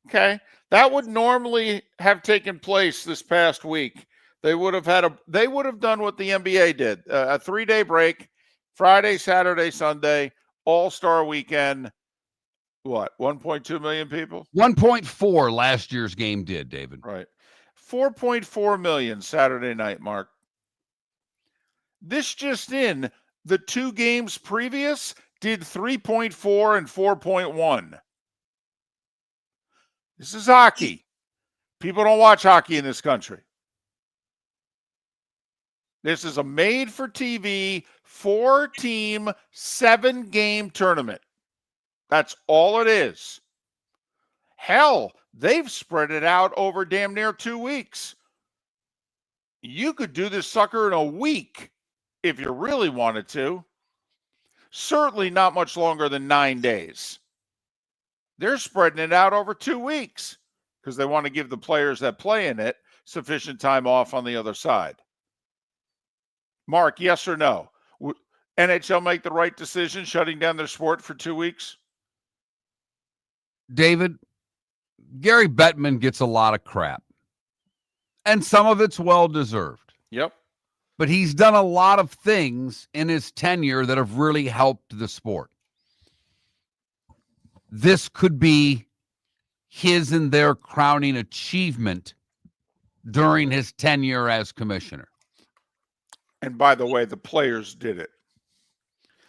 Okay. That would normally have taken place this past week. They would have done what the NBA did. A 3-day break, Friday, Saturday, Sunday, All-Star weekend what, 1.2 million people? 1.4 last year's game did, David. Right. 4.4 million Saturday night, Mark. This just in, the 2 games previous did 3.4 and 4.1. This is hockey. People don't watch hockey in this country. This is a made-for-TV, 4-team, 7-game tournament. That's all it is. Hell, they've spread it out over damn near 2 weeks. You could do this sucker in a week if you really wanted to. Certainly not much longer than 9 days. They're spreading it out over 2 weeks because they want to give the players that play in it sufficient time off on the other side. Mark, yes or no? Would NHL make the right decision shutting down their sport for 2 weeks? David, Gary Bettman gets a lot of crap. And some of it's well-deserved. Yep. But he's done a lot of things in his tenure that have really helped the sport. This could be his and their crowning achievement during his tenure as commissioner. And by the way, the players did it.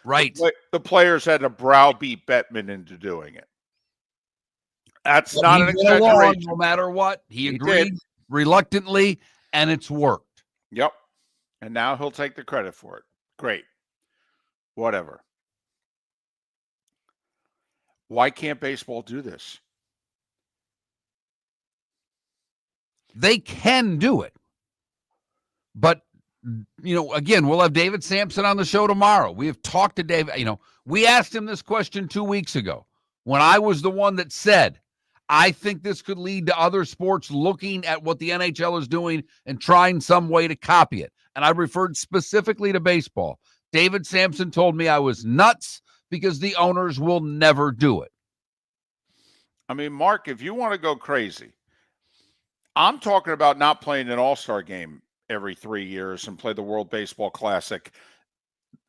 Right. The players had to browbeat Bettman into doing it. That's not an exaggeration. No matter what, he agreed did. Reluctantly, and it's worked. Yep. And now he'll take the credit for it. Great. Whatever. Why can't baseball do this? They can do it. But, again, we'll have David Sampson on the show tomorrow. We have talked to David. We asked him this question 2 weeks ago when I was the one that said, I think this could lead to other sports looking at what the NHL is doing and trying some way to copy it. And I referred specifically to baseball. David Sampson told me I was nuts because the owners will never do it. I mean, Mark, if you want to go crazy, I'm talking about not playing an all-star game every 3 years and play the World Baseball Classic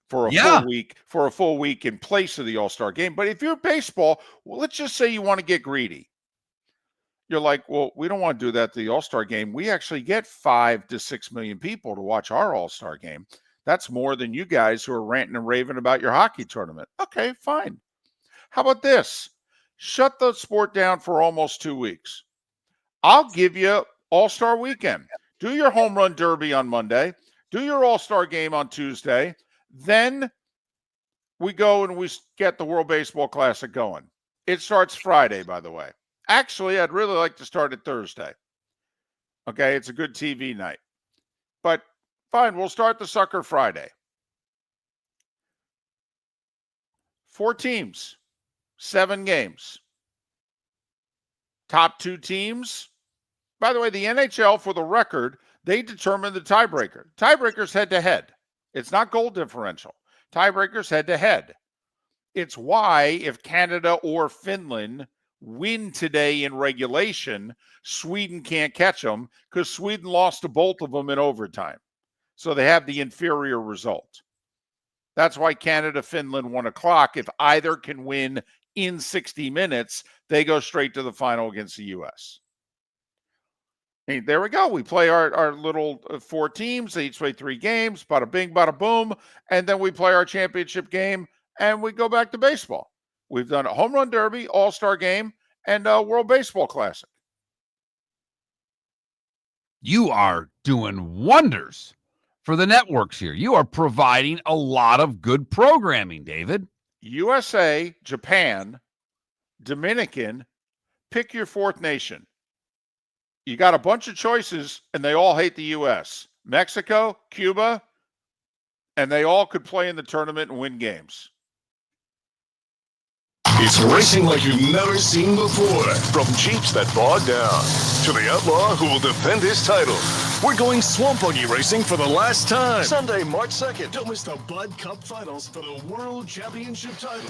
for a full week in place of the all-star game. But if you're baseball, well, let's just say you want to get greedy. You're like, well, we don't want to do that to the all-star game. We actually get 5 to 6 million people to watch our all-star game. That's more than you guys who are ranting and raving about your hockey tournament. Okay, fine. How about this? Shut the sport down for almost 2 weeks. I'll give you all-star weekend. Do your home run derby on Monday. Do your all-star game on Tuesday. Then we go and we get the World Baseball Classic going. It starts Friday, by the way. Actually, I'd really like to start it Thursday. Okay, it's a good TV night. But fine, we'll start the sucker Friday. 4 teams, 7 games. Top 2 teams. By the way, the NHL, for the record, they determine the tiebreaker. Tiebreaker's head-to-head. It's not goal differential. Tiebreaker's head-to-head. It's why if Canada or Finland win today in regulation, Sweden can't catch them because Sweden lost to both of them in overtime. So they have the inferior result. That's why Canada, Finland, 1 o'clock. If either can win in 60 minutes, they go straight to the final against the U.S. Hey, there we go. We play our little 4 teams. They each play 3 games. Bada bing, bada boom. And then we play our championship game and we go back to baseball. We've done a home run derby, all-star game, and a World Baseball Classic. You are doing wonders for the networks here. You are providing a lot of good programming, David. USA, Japan, Dominican, pick your 4th nation. You got a bunch of choices, and they all hate the U.S. Mexico, Cuba, and they all could play in the tournament and win games. It's racing like you've never seen before. From Jeeps that bog down to the outlaw who will defend his title. We're going swamp buggy racing for the last time. Sunday, March 2nd. Don't miss the Bud Cup Finals for the World Championship title.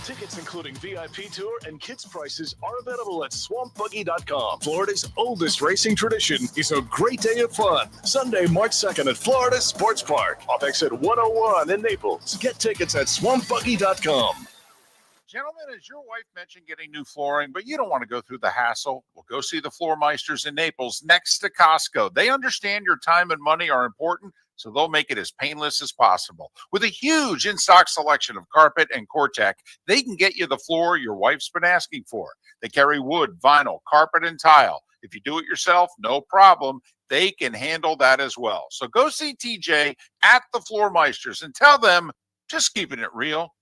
Tickets including VIP tour and kids prices are available at swampbuggy.com. Florida's oldest racing tradition is a great day of fun. Sunday, March 2nd at Florida Sports Park off exit 101 in Naples. Get tickets at swampbuggy.com. Gentlemen, as your wife mentioned getting new flooring, but you don't want to go through the hassle, well, go see the Floor Meisters in Naples next to Costco. They understand your time and money are important, so they'll make it as painless as possible. With a huge in-stock selection of carpet and Cortec, they can get you the floor your wife's been asking for. They carry wood, vinyl, carpet, and tile. If you do it yourself, no problem. They can handle that as well. So go see TJ at the Floor Meisters and tell them, just keeping it real.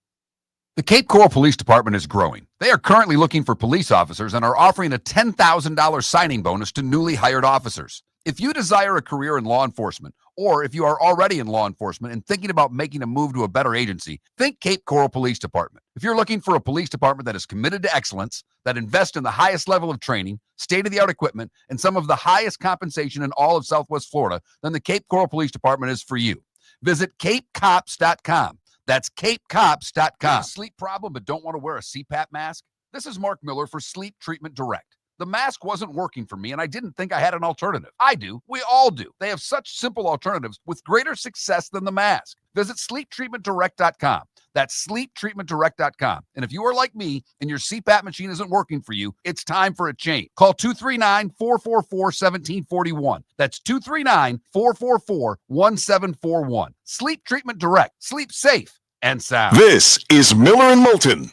The Cape Coral Police Department is growing. They are currently looking for police officers and are offering a $10,000 signing bonus to newly hired officers. If you desire a career in law enforcement, or if you are already in law enforcement and thinking about making a move to a better agency, think Cape Coral Police Department. If you're looking for a police department that is committed to excellence, that invests in the highest level of training, state-of-the-art equipment, and some of the highest compensation in all of Southwest Florida, then the Cape Coral Police Department is for you. Visit capecops.com. That's capecops.com. Sleep problem but don't want to wear a CPAP mask? This is Mark Miller for Sleep Treatment Direct. The mask wasn't working for me, and I didn't think I had an alternative. I do. We all do. They have such simple alternatives with greater success than the mask. Visit sleeptreatmentdirect.com. That's sleeptreatmentdirect.com. And if you are like me and your CPAP machine isn't working for you, it's time for a change. Call 239-444-1741. That's 239-444-1741. Sleep Treatment Direct. Sleep safe and sound. This is Miller and Moulton.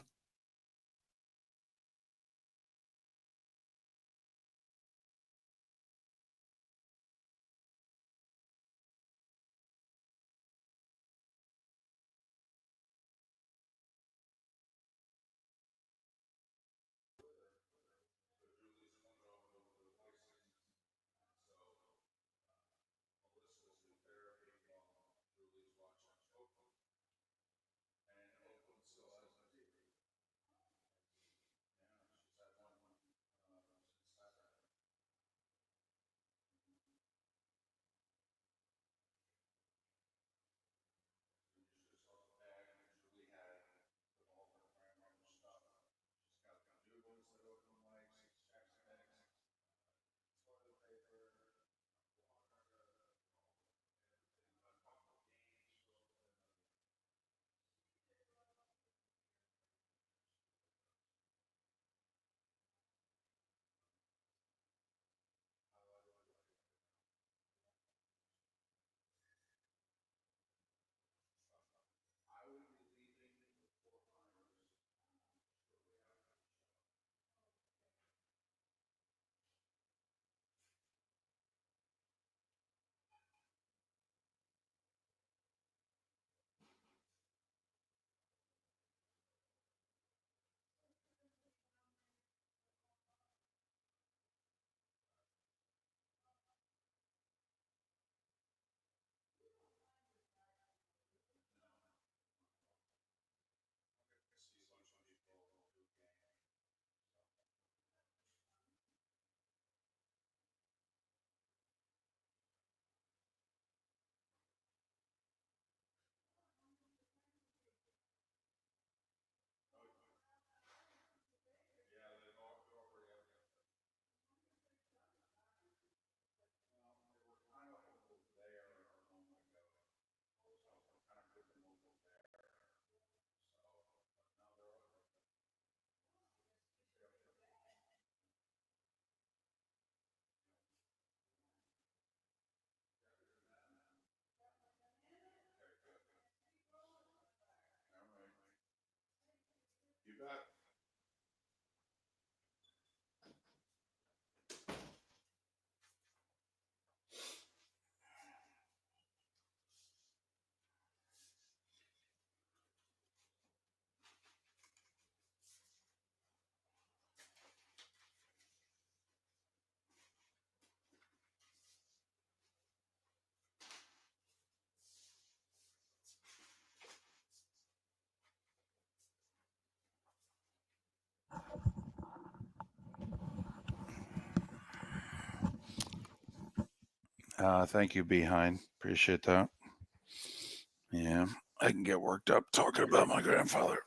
Thank you, Behind. Appreciate that. Yeah, I can get worked up talking about my grandfather.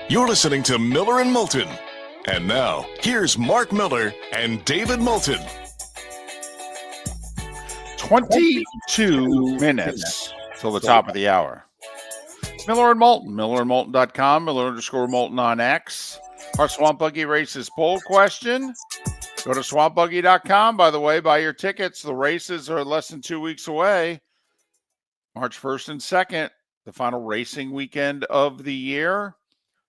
You're listening to Miller and Moulton. And now, here's Mark Miller and David Moulton. 22 minutes till the top of the hour. It's Miller and Moulton, millerandmoulton.com, Miller_Moulton on X. Our Swamp Buggy Races poll question. Go to swampbuggy.com. By the way, buy your tickets. The races are less than 2 weeks away. March 1st and 2nd, the final racing weekend of the year.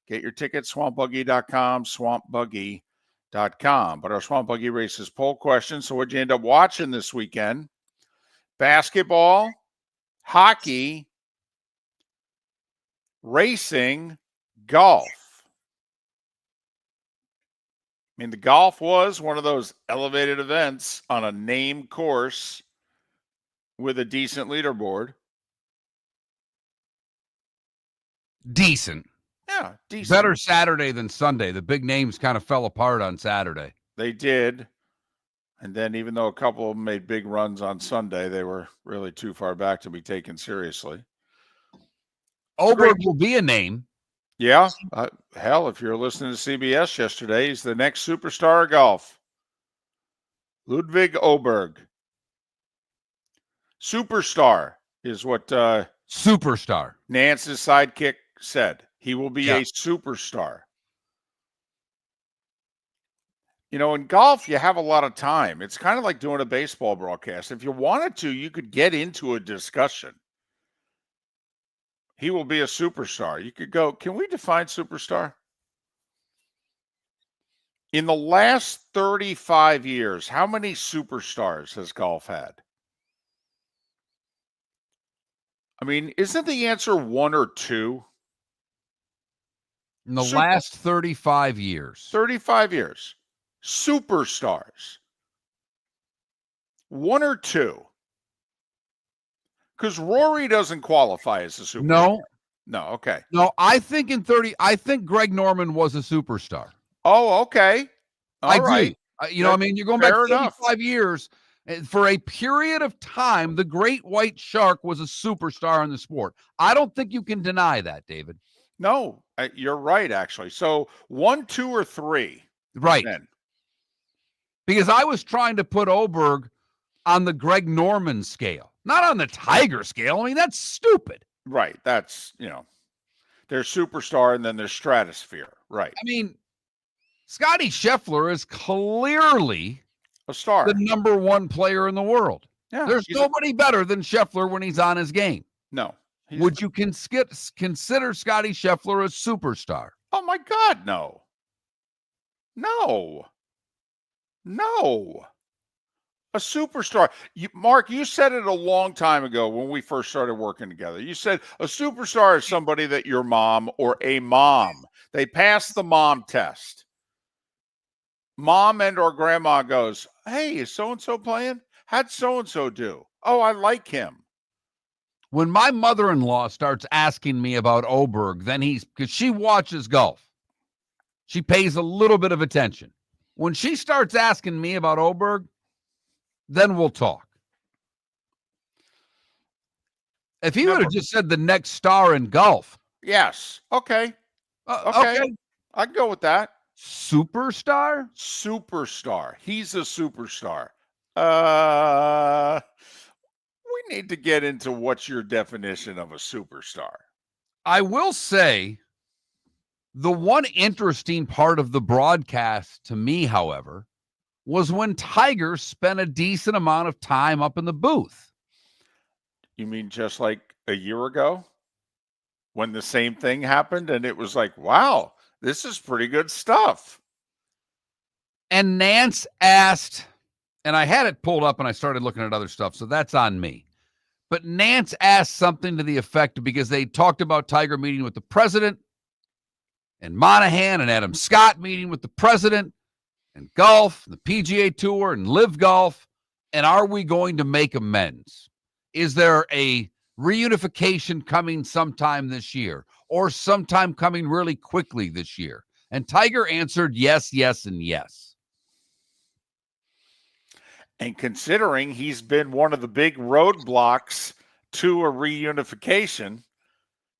Get your tickets, swampbuggy.com, swampbuggy.com. But our Swamp Buggy Races poll question. So what'd you end up watching this weekend? Basketball, hockey, racing, golf. I mean, the golf was one of those elevated events on a named course with a decent leaderboard. Decent. Yeah, decent. Better Saturday than Sunday. The big names kind of fell apart on Saturday. They did. And then even though a couple of them made big runs on Sunday, they were really too far back to be taken seriously. Oberg will be a name. Yeah. Hell, if you're listening to CBS yesterday, he's the next superstar of golf. Ludwig Oberg. Superstar is what Superstar. Nance's sidekick said. He will be a superstar. You know, in golf, you have a lot of time. It's kind of like doing a baseball broadcast. If you wanted to, you could get into a discussion. He will be a superstar. You could go, can we define superstar? In the last 35 years, how many superstars has golf had? I mean, isn't the answer one or two? In the last 35 years. 35 years. Superstars. One or two. Because Rory doesn't qualify as a superstar. No, okay. No, I think Greg Norman was a superstar. Oh, okay. All right. You know, I mean, you're going back 35 years. For a period of time, the great white shark was a superstar in the sport. I don't think you can deny that, David. No, you're right, actually. So 1, 2, or 3. Right. Then. Because I was trying to put Oberg on the Greg Norman scale, not on the Tiger scale. I mean, that's stupid. Right. That's, you know, there's superstar and then there's stratosphere. Right. I mean, Scotty Scheffler is clearly a star, the number one player in the world. Yeah, there's nobody better than Scheffler when he's on his game. No. Would you consider Scotty Scheffler a superstar? Oh, my God, no. No. A superstar. Mark, you said it a long time ago when we first started working together. You said a superstar is somebody that your mom or a mom, they pass the mom test. Mom and or grandma goes, hey, is so-and-so playing? How'd so-and-so do? Oh, I like him. When my mother-in-law starts asking me about Oberg, then because she watches golf. She pays a little bit of attention. When she starts asking me about Oberg, then we'll talk. If he would have just said the next star in golf. Yes. Okay. Okay. I can go with that. Superstar? Superstar. He's a superstar. We need to get into what's your definition of a superstar. I will say the one interesting part of the broadcast to me, however, was when Tiger spent a decent amount of time up in the booth. You mean just like a year ago when the same thing happened and it was like, wow, this is pretty good stuff. And Nance asked, and I had it pulled up and I started looking at other stuff, so that's on me. But Nance asked something to the effect, because they talked about Tiger meeting with the president, and Monahan and Adam Scott meeting with the president, and golf, and the PGA Tour, and Live Golf. And are we going to make amends? Is there a reunification coming sometime this year, or sometime coming really quickly this year? And Tiger answered yes, yes, and yes. And considering he's been one of the big roadblocks to a reunification,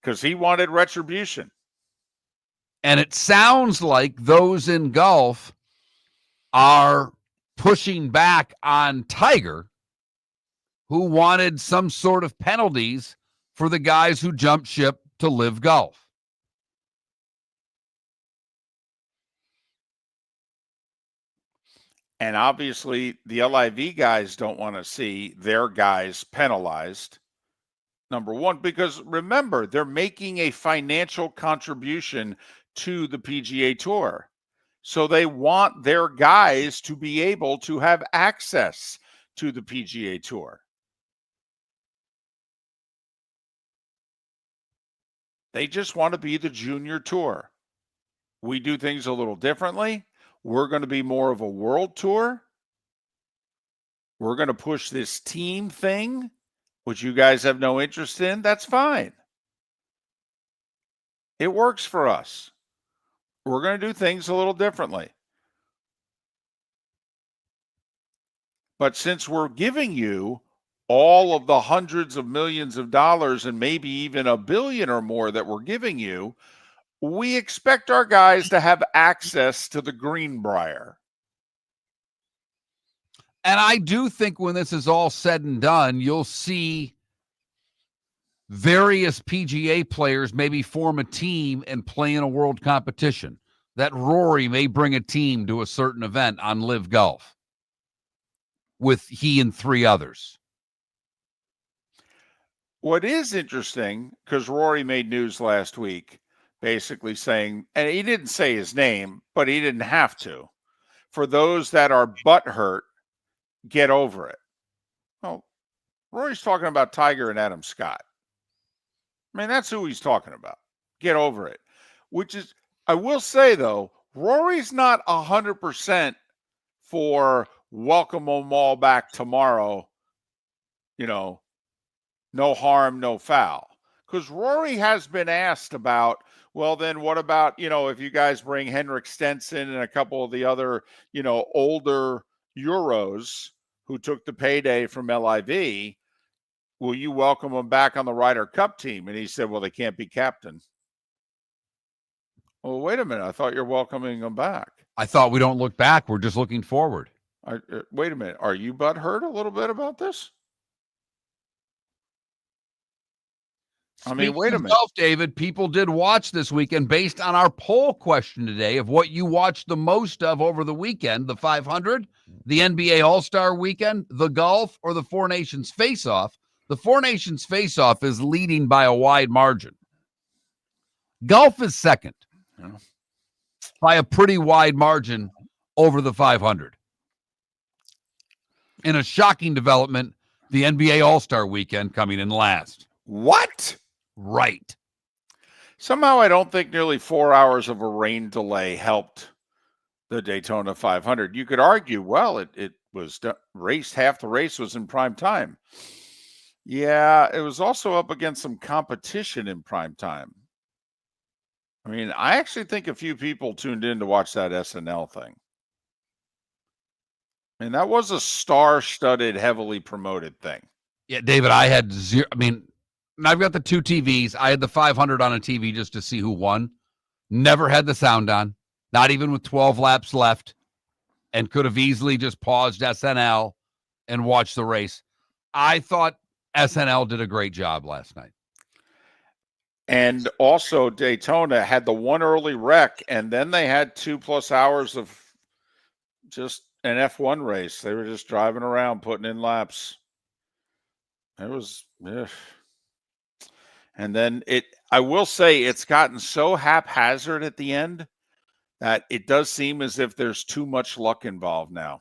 because he wanted retribution. And it sounds like those in golf are pushing back on Tiger, who wanted some sort of penalties for the guys who jumped ship to Live Golf. And obviously, the LIV guys don't want to see their guys penalized. Number one, because remember, they're making a financial contribution to the PGA Tour. So they want their guys to be able to have access to the PGA Tour. They just want to be the junior tour. We do things a little differently. We're going to be more of a world tour. We're going to push this team thing, which you guys have no interest in. That's fine. It works for us. We're going to do things a little differently. But since we're giving you all of the hundreds of millions of dollars and maybe even $1 billion or more that we're giving you, we expect our guys to have access to the Greenbrier. And I do think when this is all said and done, you'll see various PGA players maybe form a team and play in a world competition. That Rory may bring a team to a certain event on Live Golf with he and 3 others. What is interesting, because Rory made news last week, basically saying, and he didn't say his name, but he didn't have to. For those that are butthurt, get over it. Well, Rory's talking about Tiger and Adam Scott. I mean, that's who he's talking about. Get over it. Which is, I will say, though, Rory's not 100% for welcome them all back tomorrow, no harm, no foul. Because Rory has been asked about, well, then what about, if you guys bring Henrik Stenson and a couple of the other, older Euros who took the payday from LIV, will you welcome them back on the Ryder Cup team? And he said, well, they can't be captain. Well, wait a minute. I thought you're welcoming them back. I thought we don't look back. We're just looking forward. Wait a minute. Are you butthurt a little bit about this? I mean, wait a minute. Golf, David, people did watch this weekend based on our poll question today of what you watched the most of over the weekend, the 500, the NBA All-Star Weekend, the golf, or the Four Nations Face-Off. The Four Nations Face-Off is leading by a wide margin. Golf is second by a pretty wide margin over the 500. In a shocking development, the NBA All-Star Weekend coming in last. What? Right. Somehow I don't think nearly 4 hours of a rain delay helped the Daytona 500. You could argue, well, it was raced, half the race was in prime time. Yeah, it was also up against some competition in prime time. I mean, I actually think a few people tuned in to watch that SNL thing. I mean, that was a star-studded, heavily promoted thing. Yeah, David, I had zero. I mean, I've got the 2 TVs. I had the 500 on a TV just to see who won. Never had the sound on, not even with 12 laps left, and could have easily just paused SNL and watched the race. I thought SNL did a great job last night. And also Daytona had the one early wreck, and then they had 2+ hours of just an F1 race. They were just driving around, putting in laps. It was, and then I will say it's gotten so haphazard at the end that it does seem as if there's too much luck involved now.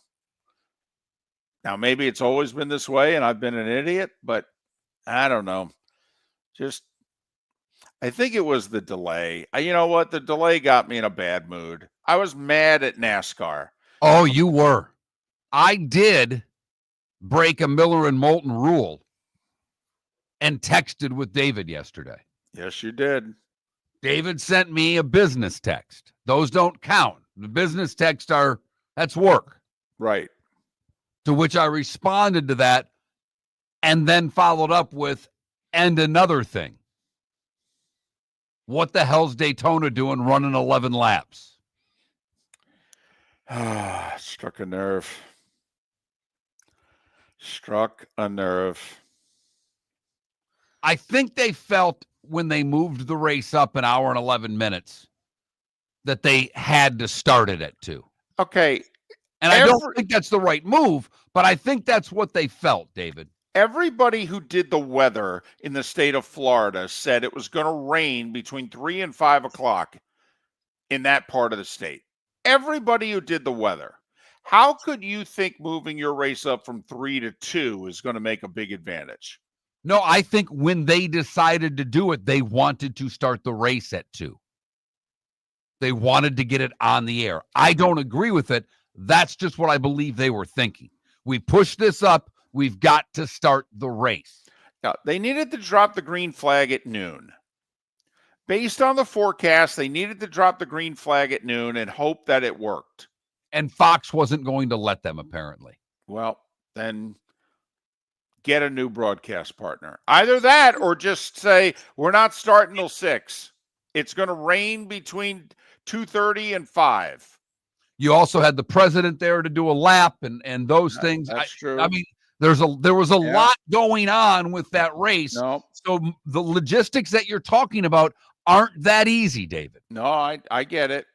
Now, maybe it's always been this way and I've been an idiot, but I don't know. Just, I think it was the delay. You know what? The delay got me in a bad mood. I was mad at NASCAR. Oh, you were. I did break a Miller and Moulton rule and texted with David yesterday. Yes, you did. David sent me a business text. Those don't count. The business texts that's work. Right. To which I responded to that and then followed up with, and another thing. What the hell's Daytona doing running 11 laps? Struck a nerve. Struck a nerve. I think they felt when they moved the race up an hour and 11 minutes that they had to start it at 2. Okay. And I don't think that's the right move, but I think that's what they felt, David. Everybody who did the weather in the state of Florida said it was going to rain between 3 and 5 o'clock in that part of the state. Everybody who did the weather. How could you think moving your race up from 3 to 2 is going to make a big advantage? No, I think when they decided to do it, they wanted to start the race at 2. They wanted to get it on the air. I don't agree with it. That's just what I believe they were thinking. We push this up. We've got to start the race. Now, they needed to drop the green flag at noon. Based on the forecast, they needed to drop the green flag at noon and hope that it worked. And Fox wasn't going to let them, apparently. Well, then get a new broadcast partner. Either that or just say, we're not starting till 6. It's going to rain between 2:30 and 5. You also had the president there to do a lap and those things. That's true. I mean, there was a lot going on with that race. No. So the logistics that you're talking about aren't that easy, David. No, I get it.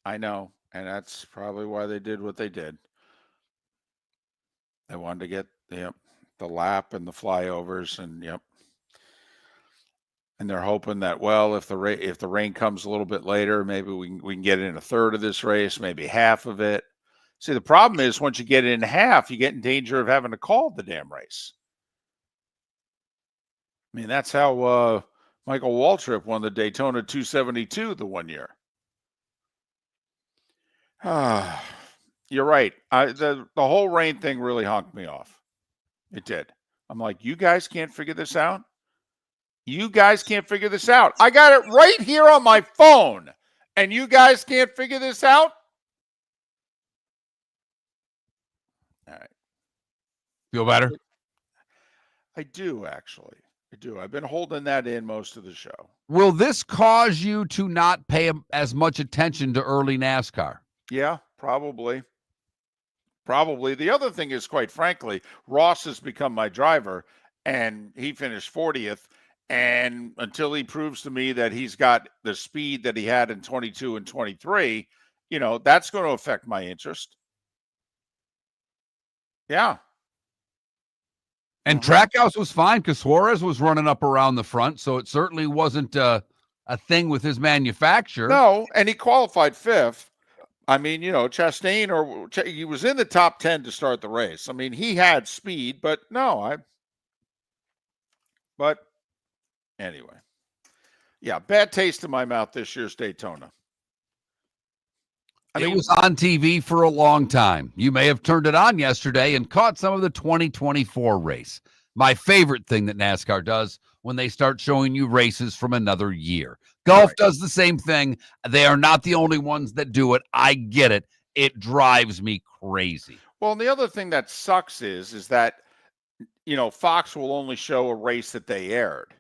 I know. And that's probably why they did what they did. They wanted to get the lap and the flyovers and and they're hoping that, well, if the rain comes a little bit later, maybe we can get in a third of this race, maybe half of it. See, the problem is once you get it in half, you get in danger of having to call the damn race. I mean, that's how Michael Waltrip won the Daytona 272 the one year. You're right. The whole rain thing really honked me off. It did. I'm like, you guys can't figure this out? You guys can't figure this out. I got it right here on my phone, and you guys can't figure this out? All right. Feel better? I do, actually. I do. I've been holding that in most of the show. Will this cause you to not pay as much attention to early NASCAR? Yeah, probably. Probably. The other thing is, quite frankly, Ross has become my driver, and he finished 40th. And until he proves to me that he's got the speed that he had in 22 and 23, that's going to affect my interest. Yeah. And Trackhouse was fine because Suarez was running up around the front, so it certainly wasn't a thing with his manufacturer. No, and he qualified 5th. I mean, Chastain, he was in the top 10 to start the race. I mean, he had speed, but anyway. Yeah, bad taste in my mouth this year's Daytona. It was on TV for a long time. You may have turned it on yesterday and caught some of the 2024 race. My favorite thing that NASCAR does when they start showing you races from another year. Golf does the same thing. They are not the only ones that do it. I get it. It drives me crazy. Well, and the other thing that sucks is that, Fox will only show a race that they aired.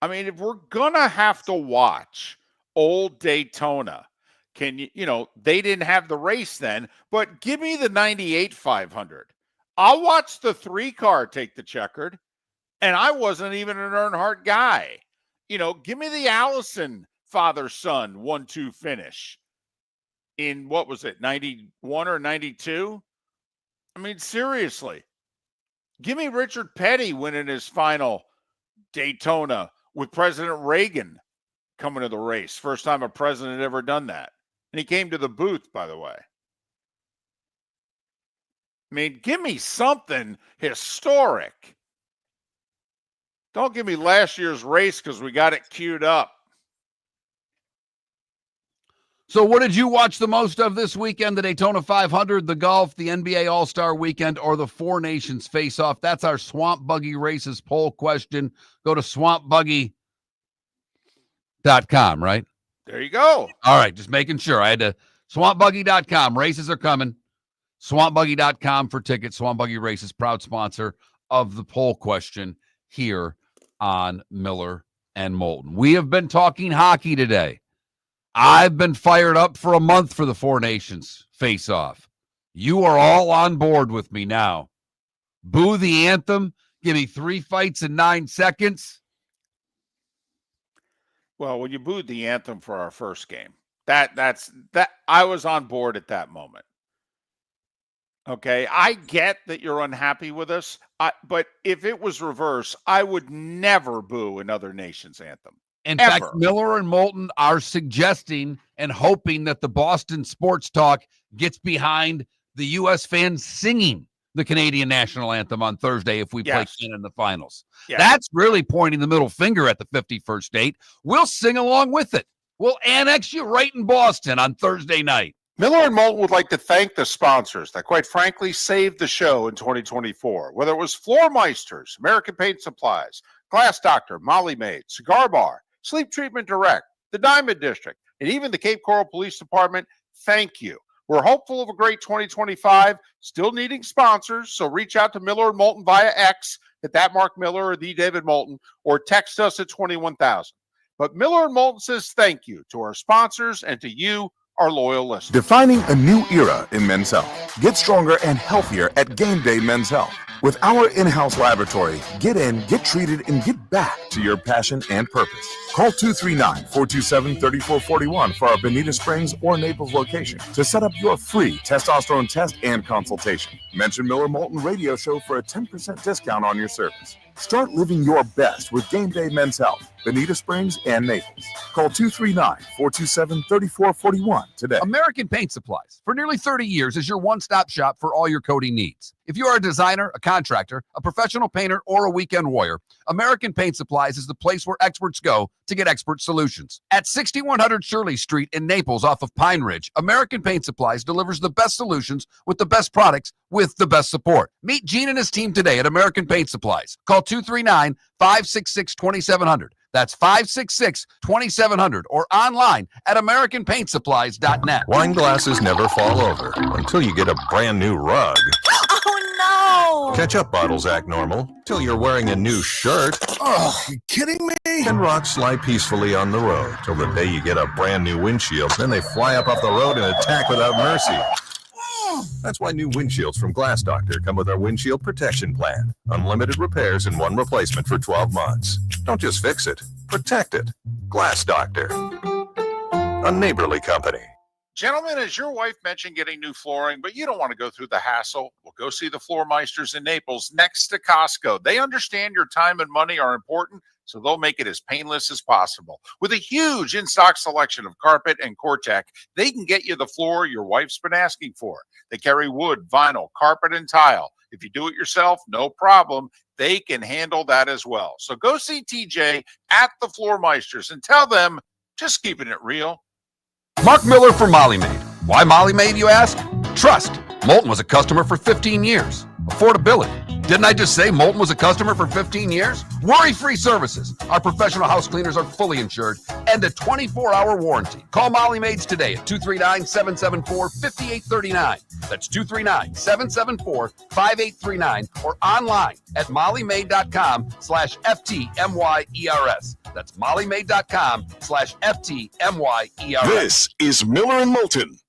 I mean, if we're going to have to watch old Daytona, they didn't have the race then, but give me the 98 500. I'll watch the 3-car take the checkered, and I wasn't even an Earnhardt guy. Give me the Allison father-son 1-2 finish in, what was it, 91 or 92? I mean, seriously. Give me Richard Petty winning his final Daytona with President Reagan coming to the race. First time a president had ever done that. And he came to the booth, by the way. I mean, give me something historic. Don't give me last year's race because we got it queued up. So what did you watch the most of this weekend? The Daytona 500, the golf, the NBA All-Star Weekend, or the Four Nations Face-Off? That's our Swamp Buggy Races poll question. Go to swampbuggy.com, right? There you go. All right, just making sure. I had to swampbuggy.com. Races are coming. Swampbuggy.com for tickets. Swamp Buggy Races, proud sponsor of the poll question here on Miller and Moulton. We have been talking hockey today. I've been fired up for a month for the Four Nations face-off. You are all on board with me now. Boo the anthem. Give me 3 fights in 9 seconds. Well, when you booed the anthem for our first game, that's I was on board at that moment. Okay, I get that you're unhappy with us, but if it was reverse, I would never boo another nation's anthem. In Ever. fact, Miller and Moulton are suggesting and hoping that the Boston Sports Talk gets behind the U.S. fans singing the Canadian national anthem on Thursday if we play Canada in the finals. Yes. That's really pointing the middle finger at the 51st state. We'll sing along with it. We'll annex you right in Boston on Thursday night. Miller and Moulton would like to thank the sponsors that, quite frankly, saved the show in 2024. Whether it was Floor Meisters, American Paint Supplies, Glass Doctor, Molly Maid, Cigar Bar, Sleep Treatment Direct, the Diamond District, and even the Cape Coral Police Department, thank you. We're hopeful of a great 2025, still needing sponsors, so reach out to Miller and Moulton via X at that Mark Miller or the David Moulton, or text us at 21,000. But Miller and Moulton says thank you to our sponsors and to you, our loyal listeners. Defining a new era in men's health. Get stronger and healthier at Game Day Men's Health. With our in-house laboratory, get in, get treated, and get back to your passion and purpose. Call 239-427-3441 for our Bonita Springs or Naples location to set up your free testosterone test and consultation. Mention Miller Moulton Radio Show for a 10% discount on your service. Start living your best with Game Day Men's Health, Bonita Springs and Naples. Call 239-427-3441 today. American Paint Supplies, for nearly 30 years, is your one-stop shop for all your coating needs. If you are a designer, a contractor, a professional painter, or a weekend warrior, American Paint Supplies is the place where experts go to get expert solutions. At 6100 Shirley Street in Naples off of Pine Ridge, American Paint Supplies delivers the best solutions with the best products with the best support. Meet Gene and his team today at American Paint Supplies. Call 239-566-2700. That's 566-2700 or online at AmericanPaintSupplies.net. Wine glasses never fall over until you get a brand new rug. Oh, no. Ketchup bottles act normal till you're wearing a new shirt. Oh, you kidding me? And rocks slide peacefully on the road till the day you get a brand new windshield. Then they fly up off the road and attack without mercy. That's why new windshields from Glass Doctor come with our windshield protection plan. Unlimited repairs and one replacement for 12 months. Don't just fix it, protect it. Glass Doctor, a neighborly company. Gentlemen, as your wife mentioned getting new flooring, but you don't want to go through the hassle, well, go see the Floor Meisters in Naples next to Costco. They understand your time and money are important, so they'll make it as painless as possible. With a huge in-stock selection of carpet and Core-Tech, they can get you the floor your wife's been asking for. They carry wood, vinyl, carpet, and tile. If you do it yourself, no problem. They can handle that as well. So go see TJ at the Floor Meisters and tell them, just keeping it real. Mark Miller for Molly Maid. Why Molly Maid, you ask? Trust. Moulton was a customer for 15 years. Affordability. Didn't I just say Moulton was a customer for 15 years? Worry-free services. Our professional house cleaners are fully insured and a 24-hour warranty. Call Molly Maids today at 239-774-5839. That's 239-774-5839 or online at mollymaid.com/FTMYERS. That's mollymaid.com/FTMYERS. This is Miller and Moulton.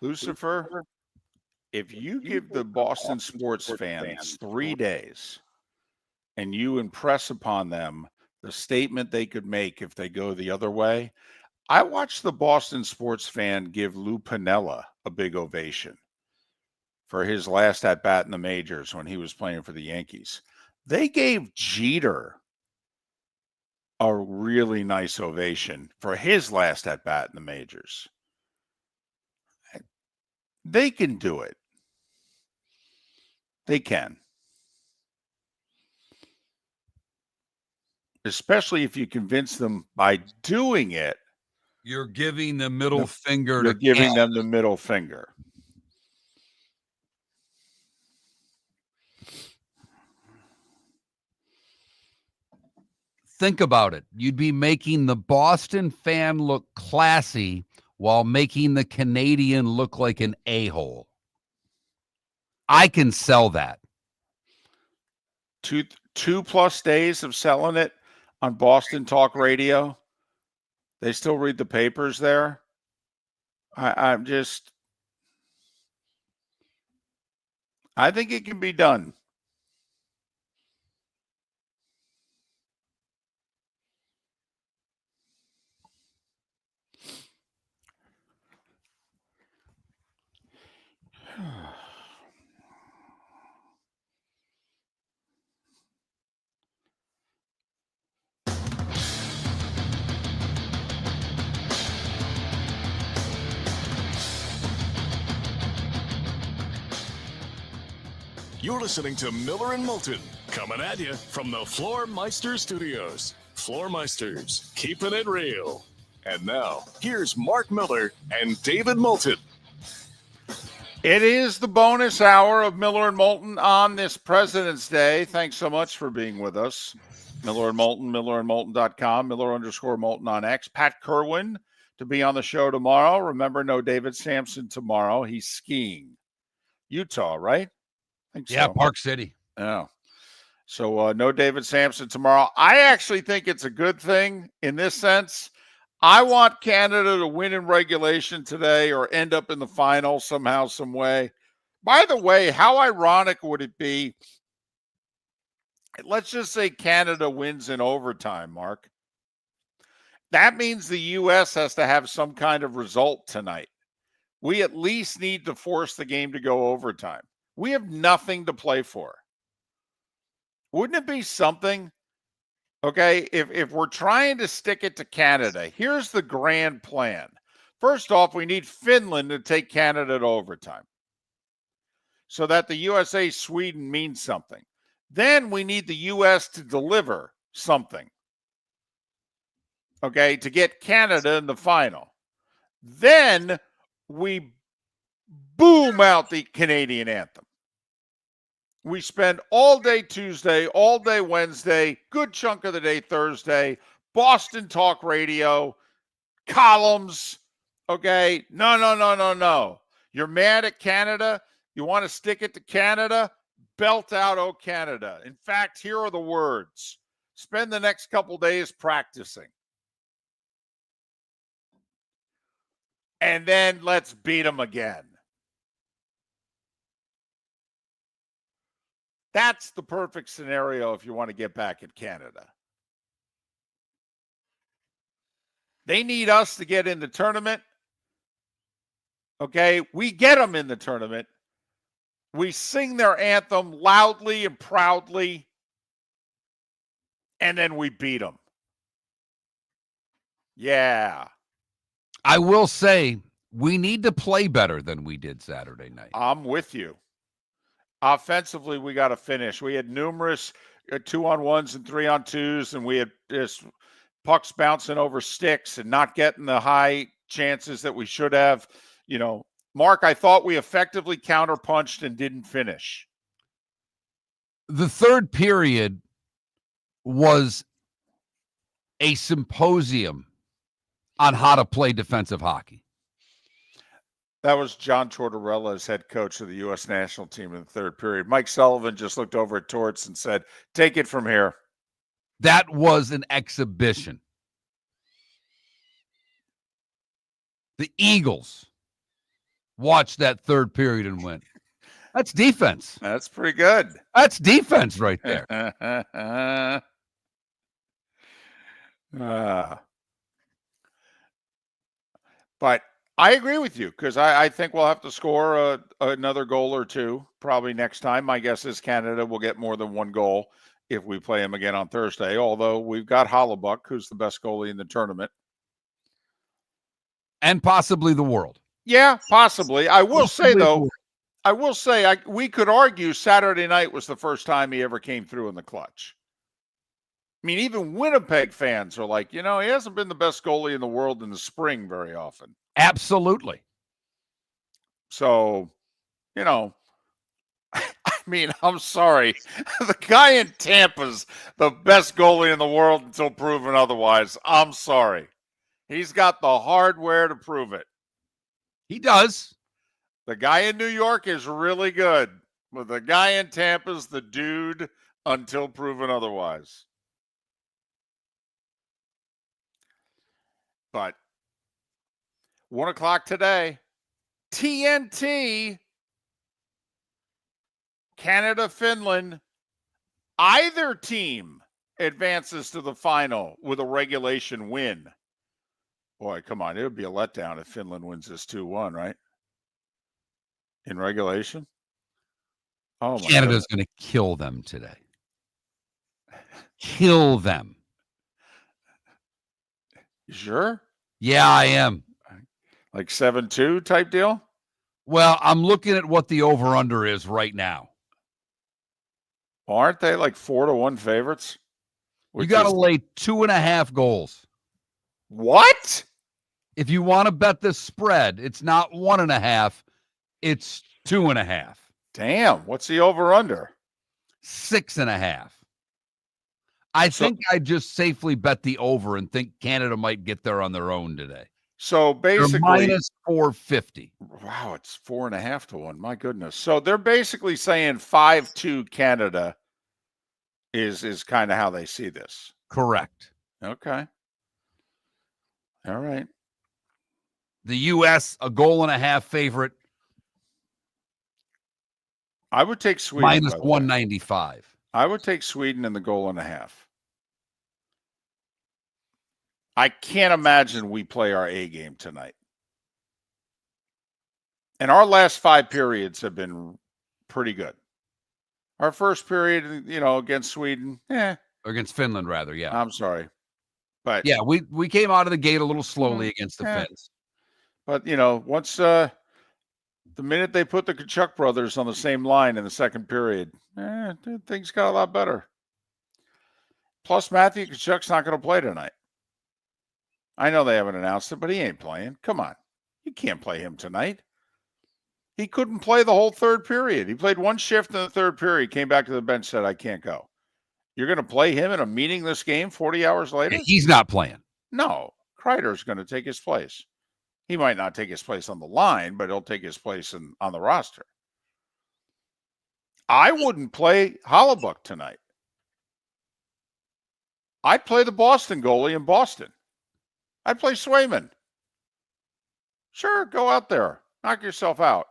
Lucifer, if you give the Boston sports fans 3 days and you impress upon them the statement they could make if they go the other way, I watched the Boston sports fan give Lou Piniella a big ovation for his last at bat in the majors when he was playing for the Yankees. They gave Jeter a really nice ovation for his last at bat in the majors. They can do it. They can. Especially if you convince them by doing it. You're giving the middle finger. You're giving them the middle finger. Think about it. You'd be making the Boston fan look classy while making the Canadian look like an a-hole. I can sell that. 2+ days of selling it on Boston Talk Radio. They still read the papers there. I think it can be done. You're listening to Miller and Moulton, coming at you from the Floor Meister Studios. Floor Meisters, keeping it real. And now, here's Mark Miller and David Moulton. It is the bonus hour of Miller and Moulton on this President's Day. Thanks so much for being with us. Miller and Moulton, millerandmoulton.com, Miller_Moulton on X. Pat Kerwin to be on the show tomorrow. Remember, no David Sampson tomorrow. He's skiing. Utah, right? Yeah, so. Park City. Yeah. So no David Sampson tomorrow. I actually think it's a good thing in this sense. I want Canada to win in regulation today or end up in the final somehow, some way. By the way, how ironic would it be? Let's just say Canada wins in overtime, Mark. That means the U.S. has to have some kind of result tonight. We at least need to force the game to go overtime. We have nothing to play for. Wouldn't it be something? Okay, if we're trying to stick it to Canada, here's the grand plan. First off, we need Finland to take Canada to overtime so that the USA-Sweden means something. Then we need the U.S. to deliver something, okay, to get Canada in the final. Then we boom out the Canadian anthem. We spend all day Tuesday, all day Wednesday, good chunk of the day Thursday, Boston Talk Radio, columns, okay? No. You're mad at Canada? You want to stick it to Canada? Belt out, oh Canada. In fact, here are the words. Spend the next couple days practicing. And then let's beat them again. That's the perfect scenario if you want to get back at Canada. They need us to get in the tournament. Okay, we get them in the tournament. We sing their anthem loudly and proudly, and then we beat them. Yeah. I will say we need to play better than we did Saturday night. I'm with you. Offensively, we got to finish. We had numerous 2-on-1s and 3-on-2s, and we had just pucks bouncing over sticks and not getting the high chances that we should have. You know, Mark, I thought we effectively counterpunched and didn't finish. The third period was a symposium on how to play defensive hockey. That was John Tortorella as head coach of the U.S. national team in the third period. Mike Sullivan just looked over at Torts and said, take it from here. That was an exhibition. The Eagles watch that third period and win. That's defense. That's pretty good. That's defense right there. But I agree with you because I think we'll have to score another goal or two probably next time. My guess is Canada will get more than one goal if we play them again on Thursday, although we've got Hollebuck, who's the best goalie in the tournament. And possibly the world. Yeah, possibly. I will say, though, we could argue Saturday night was the first time he ever came through in the clutch. I mean, even Winnipeg fans are like, he hasn't been the best goalie in the world in the spring very often. Absolutely. So, I mean, I'm sorry. The guy in Tampa's the best goalie in the world until proven otherwise. I'm sorry. He's got the hardware to prove it. He does. The guy in New York is really good, but the guy in Tampa's the dude until proven otherwise. But 1:00 today, TNT, Canada, Finland, either team advances to the final with a regulation win. Boy, come on. It would be a letdown if Finland wins this 2-1, right? In regulation? Oh, my Canada's going to kill them today. Kill them. You sure? Yeah, I am. Like 7-2 type deal? Well, I'm looking at what the over-under is right now. Well, aren't they like 4-1 favorites? You got to lay 2.5 goals. What? If you want to bet this spread, it's not 1.5, it's 2.5. Damn, what's the over-under? 6.5. I think I just safely bet the over and think Canada might get there on their own today. So basically, they're -450. Wow, it's 4.5 to 1. My goodness. So they're basically saying 5-2 Canada is kind of how they see this. Correct. Okay. All right. The U.S. a 1.5 favorite. I would take Sweden. -195. I would take Sweden in the 1.5. I can't imagine we play our A game tonight. And our last 5 periods have been pretty good. Our first period, against Sweden, Against Finland, rather, yeah. I'm sorry. But yeah, we came out of the gate a little slowly against the Finns. But, once the minute they put the Kachuk brothers on the same line in the second period, things got a lot better. Plus, Matthew Kachuk's not going to play tonight. I know they haven't announced it, but he ain't playing. Come on. You can't play him tonight. He couldn't play the whole third period. He played one shift in the third period, came back to the bench, said, I can't go. You're going to play him in a meaningless game 40 hours later? He's not playing. No. Kreider's going to take his place. He might not take his place on the line, but he'll take his place on the roster. I wouldn't play Hollebuck tonight. I'd play the Boston goalie in Boston. I'd play Swayman. Sure, go out there. Knock yourself out.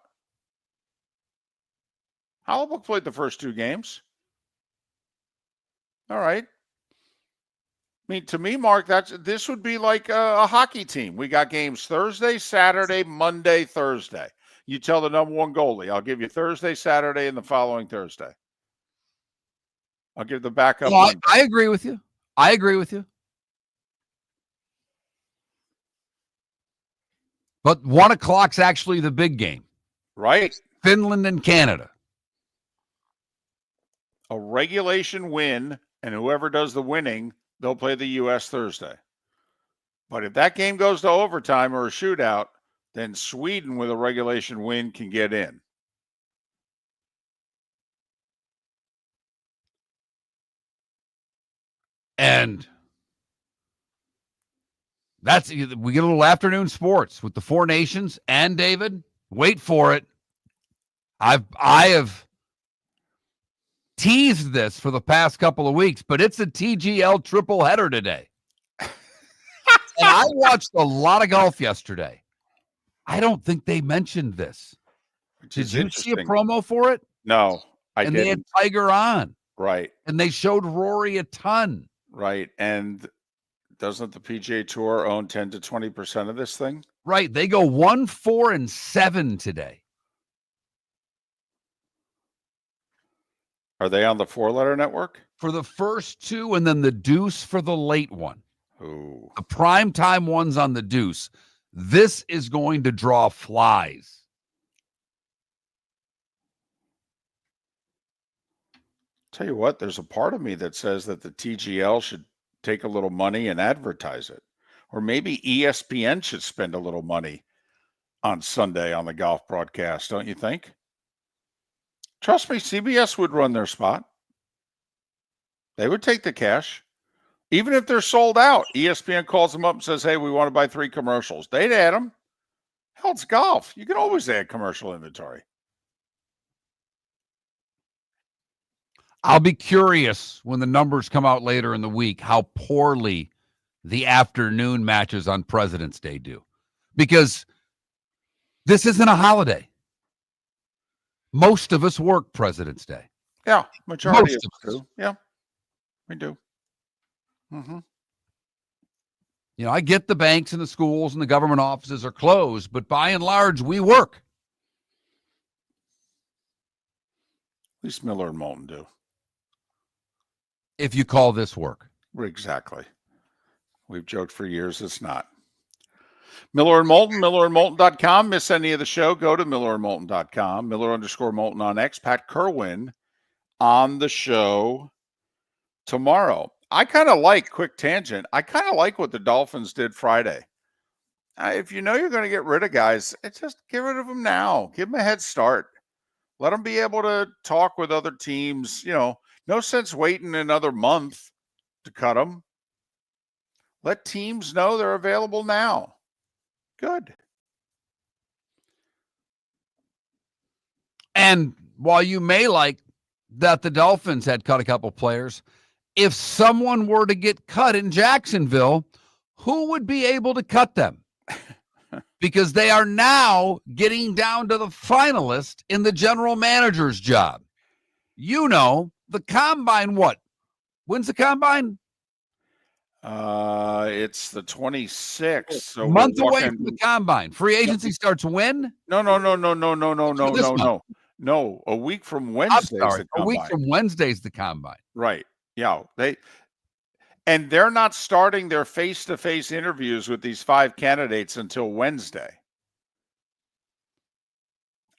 Hollebuck played the first 2 games. All right. I mean, to me, Mark, this would be like a hockey team. We got games Thursday, Saturday, Monday, Thursday. You tell the number 1 goalie, I'll give you Thursday, Saturday, and the following Thursday. I'll give the backup. Well, I agree with you. I agree with you. But 1:00's actually the big game. Right. Finland and Canada. A regulation win, and whoever does the winning, they'll play the U.S. Thursday. But if that game goes to overtime or a shootout, then Sweden with a regulation win can get in. And we get a little afternoon sports with the 4 nations. And David, wait for it. I have teased this for the past couple of weeks, but it's a TGL triple header today. And I watched a lot of golf yesterday. I don't think they mentioned this. Which Did is you see a interesting. promo for it? No, I And didn't. they had Tiger on, Right, and they showed Rory a ton. right. And doesn't the PGA Tour own 10 to 20% of this thing? Right. They go 1, 4, and 7 today. Are they on the 4-letter network? For the first 2, and then the deuce for the late one. Ooh. The prime time one's on the deuce. This is going to draw flies. Tell you what, there's a part of me that says that the TGL should take a little money and advertise it. Or maybe ESPN should spend a little money on Sunday on the golf broadcast, don't you think? Trust me, CBS would run their spot. They would take the cash. Even if they're sold out, ESPN calls them up and says, hey, we want to buy 3 commercials. They'd add them. Hell, it's golf. You can always add commercial inventory. I'll be curious when the numbers come out later in the week how poorly the afternoon matches on President's Day do. Because this isn't a holiday. Most of us work President's Day. Yeah, majority Most of of us us. do. Yeah, we do. Mm-hmm. You know, I get the banks and the schools and the government offices are closed, but by and large, we work. At least Miller and Moulton do. If you call this work. Exactly. We've joked for years it's not. Miller and Moulton, millerandmoulton.com. Miss any of the show, go to millerandmoulton.com. Miller_Moulton on X. Pat Kerwin on the show tomorrow. I kind of like, quick tangent, I kind of like what the Dolphins did Friday. If you know you're going to get rid of guys, just get rid of them now. Give them a head start. Let them be able to talk with other teams. You know, no sense waiting another month to cut them. Let teams know they're available now. Good. And while you may like that the Dolphins had cut a couple players, if someone were to get cut in Jacksonville, who would be able to cut them? Because they are now getting down to the finalist in the general manager's job. You know, the combine, what? When's the combine? It's the 26th. So month we're away walking- from the combine. Free agency starts when? No. This month. No, a week from I'm Wednesday. sorry. A week from Wednesday's the combine. Right. Yeah. They're not starting their face-to-face interviews with these 5 candidates until Wednesday.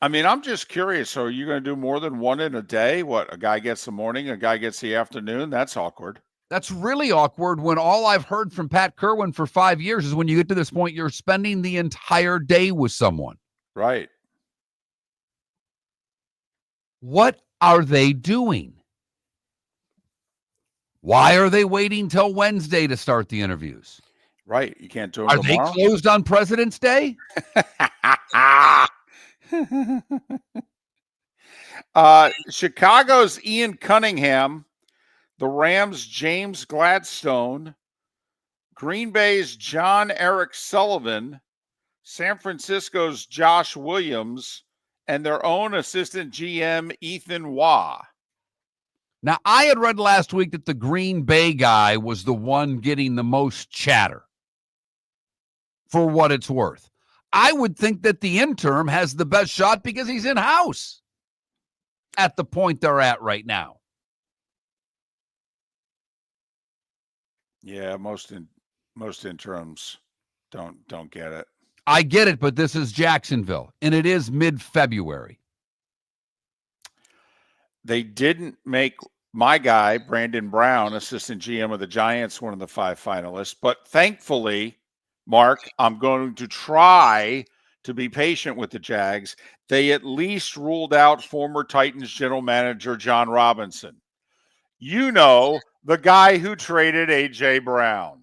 I mean, I'm just curious. So are you going to do more than one in a day? What, a guy gets the morning, a guy gets the afternoon? That's awkward. That's really awkward when all I've heard from Pat Kerwin for 5 years is when you get to this point, you're spending the entire day with someone. Right. What are they doing? Why are they waiting till Wednesday to start the interviews? Right. You can't do them Are tomorrow. they closed on President's Day? Chicago's Ian Cunningham, the Rams' James Gladstone, Green Bay's John Eric Sullivan, San Francisco's Josh Williams, and their own assistant GM, Ethan Waugh. Now, I had read last week that the Green Bay guy was the one getting the most chatter, for what it's worth. I would think that the interim has the best shot because he's in-house at the point they're at right now. Yeah, most interims don't get it. I get it, but this is Jacksonville, and it is mid-February. They didn't make my guy, Brandon Brown, assistant GM of the Giants, one of the 5 finalists. But thankfully, Mark, I'm going to try to be patient with the Jags. They at least ruled out former Titans general manager John Robinson. You know, the guy who traded A.J. Brown.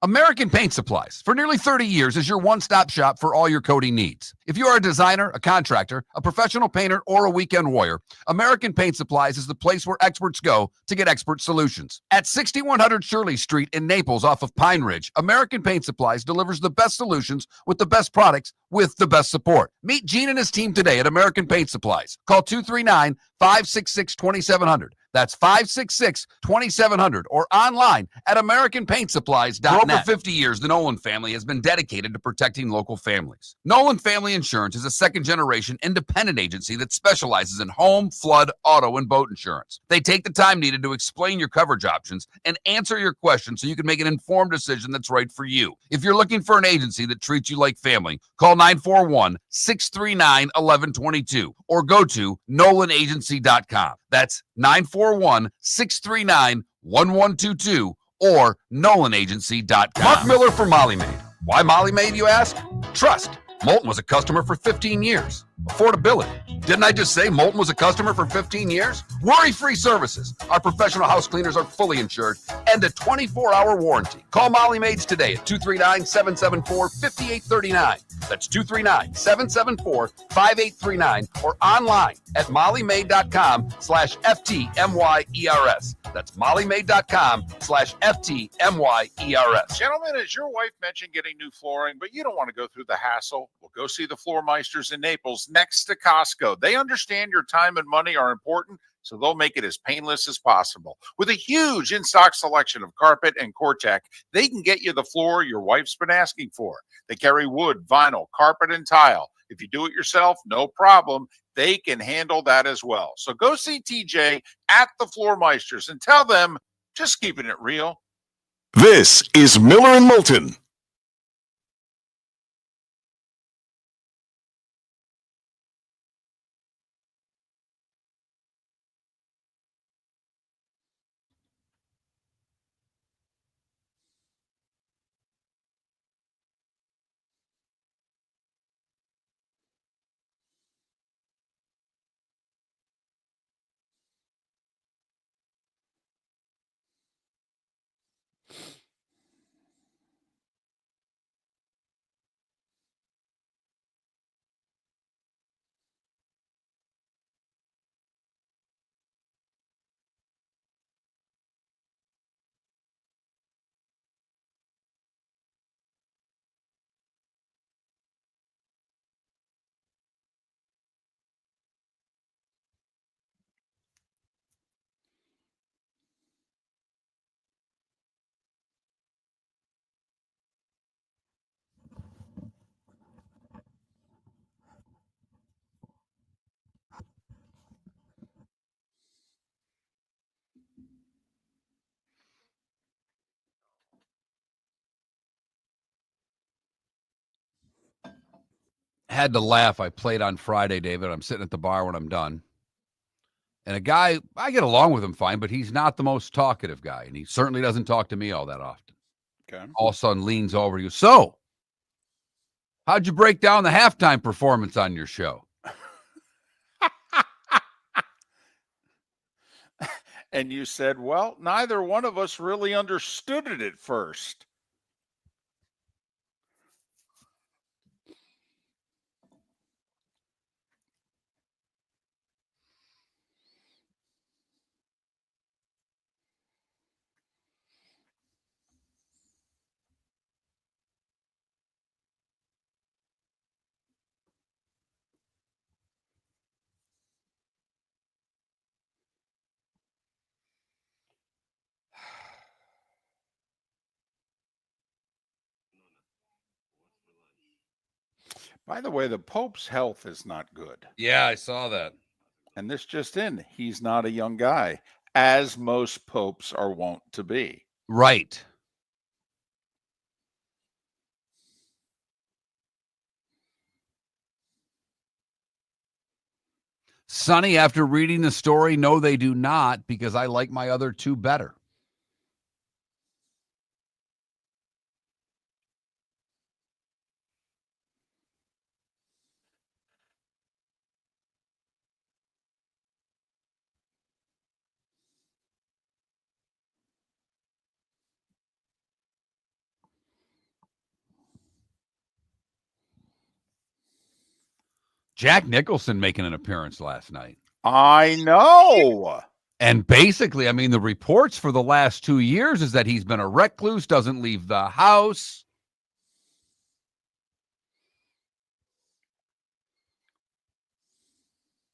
American Paint Supplies, for nearly 30 years, is your one-stop shop for all your coating needs. If you are a designer, a contractor, a professional painter, or a weekend warrior, American Paint Supplies is the place where experts go to get expert solutions. At 6100 Shirley Street in Naples off of Pine Ridge, American Paint Supplies delivers the best solutions with the best products with the best support. Meet Gene and his team today at American Paint Supplies. Call 239-566-2700. That's 566-2700 or online at AmericanPaintSupplies.net. For over 50 years, the Nolan family has been dedicated to protecting local families. Nolan Family Insurance is a second-generation independent agency that specializes in home, flood, auto, and boat insurance. They take the time needed to explain your coverage options and answer your questions so you can make an informed decision that's right for you. If you're looking for an agency that treats you like family, call 941-639-1122 or go to NolanAgency.com. That's 941-639-1122 or NolanAgency.com. Mark Miller for Molly Maid. Why Molly Maid, you ask? Trust. Moulton was a customer for 15 years. Affordability. Didn't I just say Moulton was a customer for 15 years? Worry-free services. Our professional house cleaners are fully insured and a 24-hour warranty. Call Molly Maids today at 239-774-5839. That's 239-774-5839 or online at mollymaid.com/FTMYERS. That's mollymaid.com/FTMYERS. Gentlemen, has your wife mentioned getting new flooring, but you don't want to go through the hassle? Well, go see the Floor Meisters in Naples next to Costco. They understand your time and money are important, so they'll make it as painless as possible. With a huge in-stock selection of carpet and Cortec, they can get you the floor your wife's been asking for. They carry wood, vinyl, carpet, and tile. If you do it yourself, no problem. They can handle that as well. So go see TJ at the Floor Meisters and tell them, just keeping it real. This is Miller and Moulton. Had to laugh. I played on Friday, David. I'm sitting at the bar when I'm done. And a guy, I get along with him fine, but he's not the most talkative guy. And he certainly doesn't talk to me all that often. Okay. All of a sudden leans over to you. So, how'd you break down the halftime performance on your show? And you said, well, neither one of us really understood it at first. By the way, the Pope's health is not good. Yeah, I saw that. And this just in, he's not a young guy, as most popes are wont to be. Right. Sonny, after reading the story, no, they do not, because I like my other two better. Jack Nicholson making an appearance last night. I know. And basically, I mean, the reports for the last 2 years is that he's been a recluse, doesn't leave the house.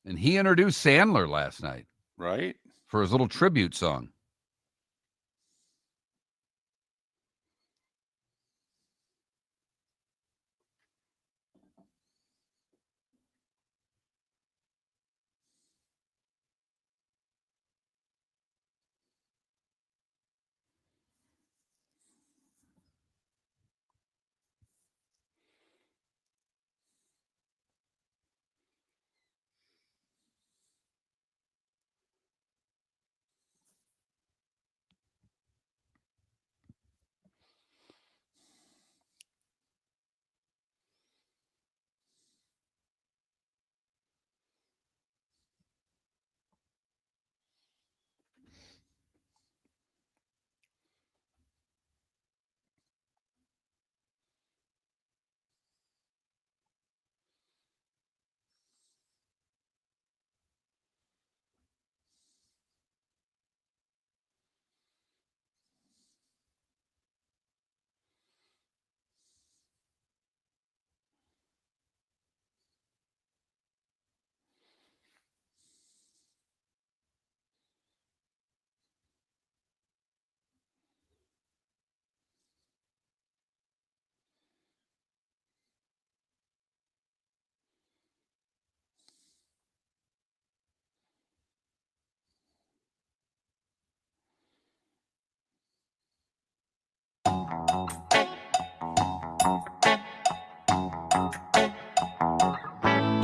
And he introduced Sandler last night. Right. For his little tribute song.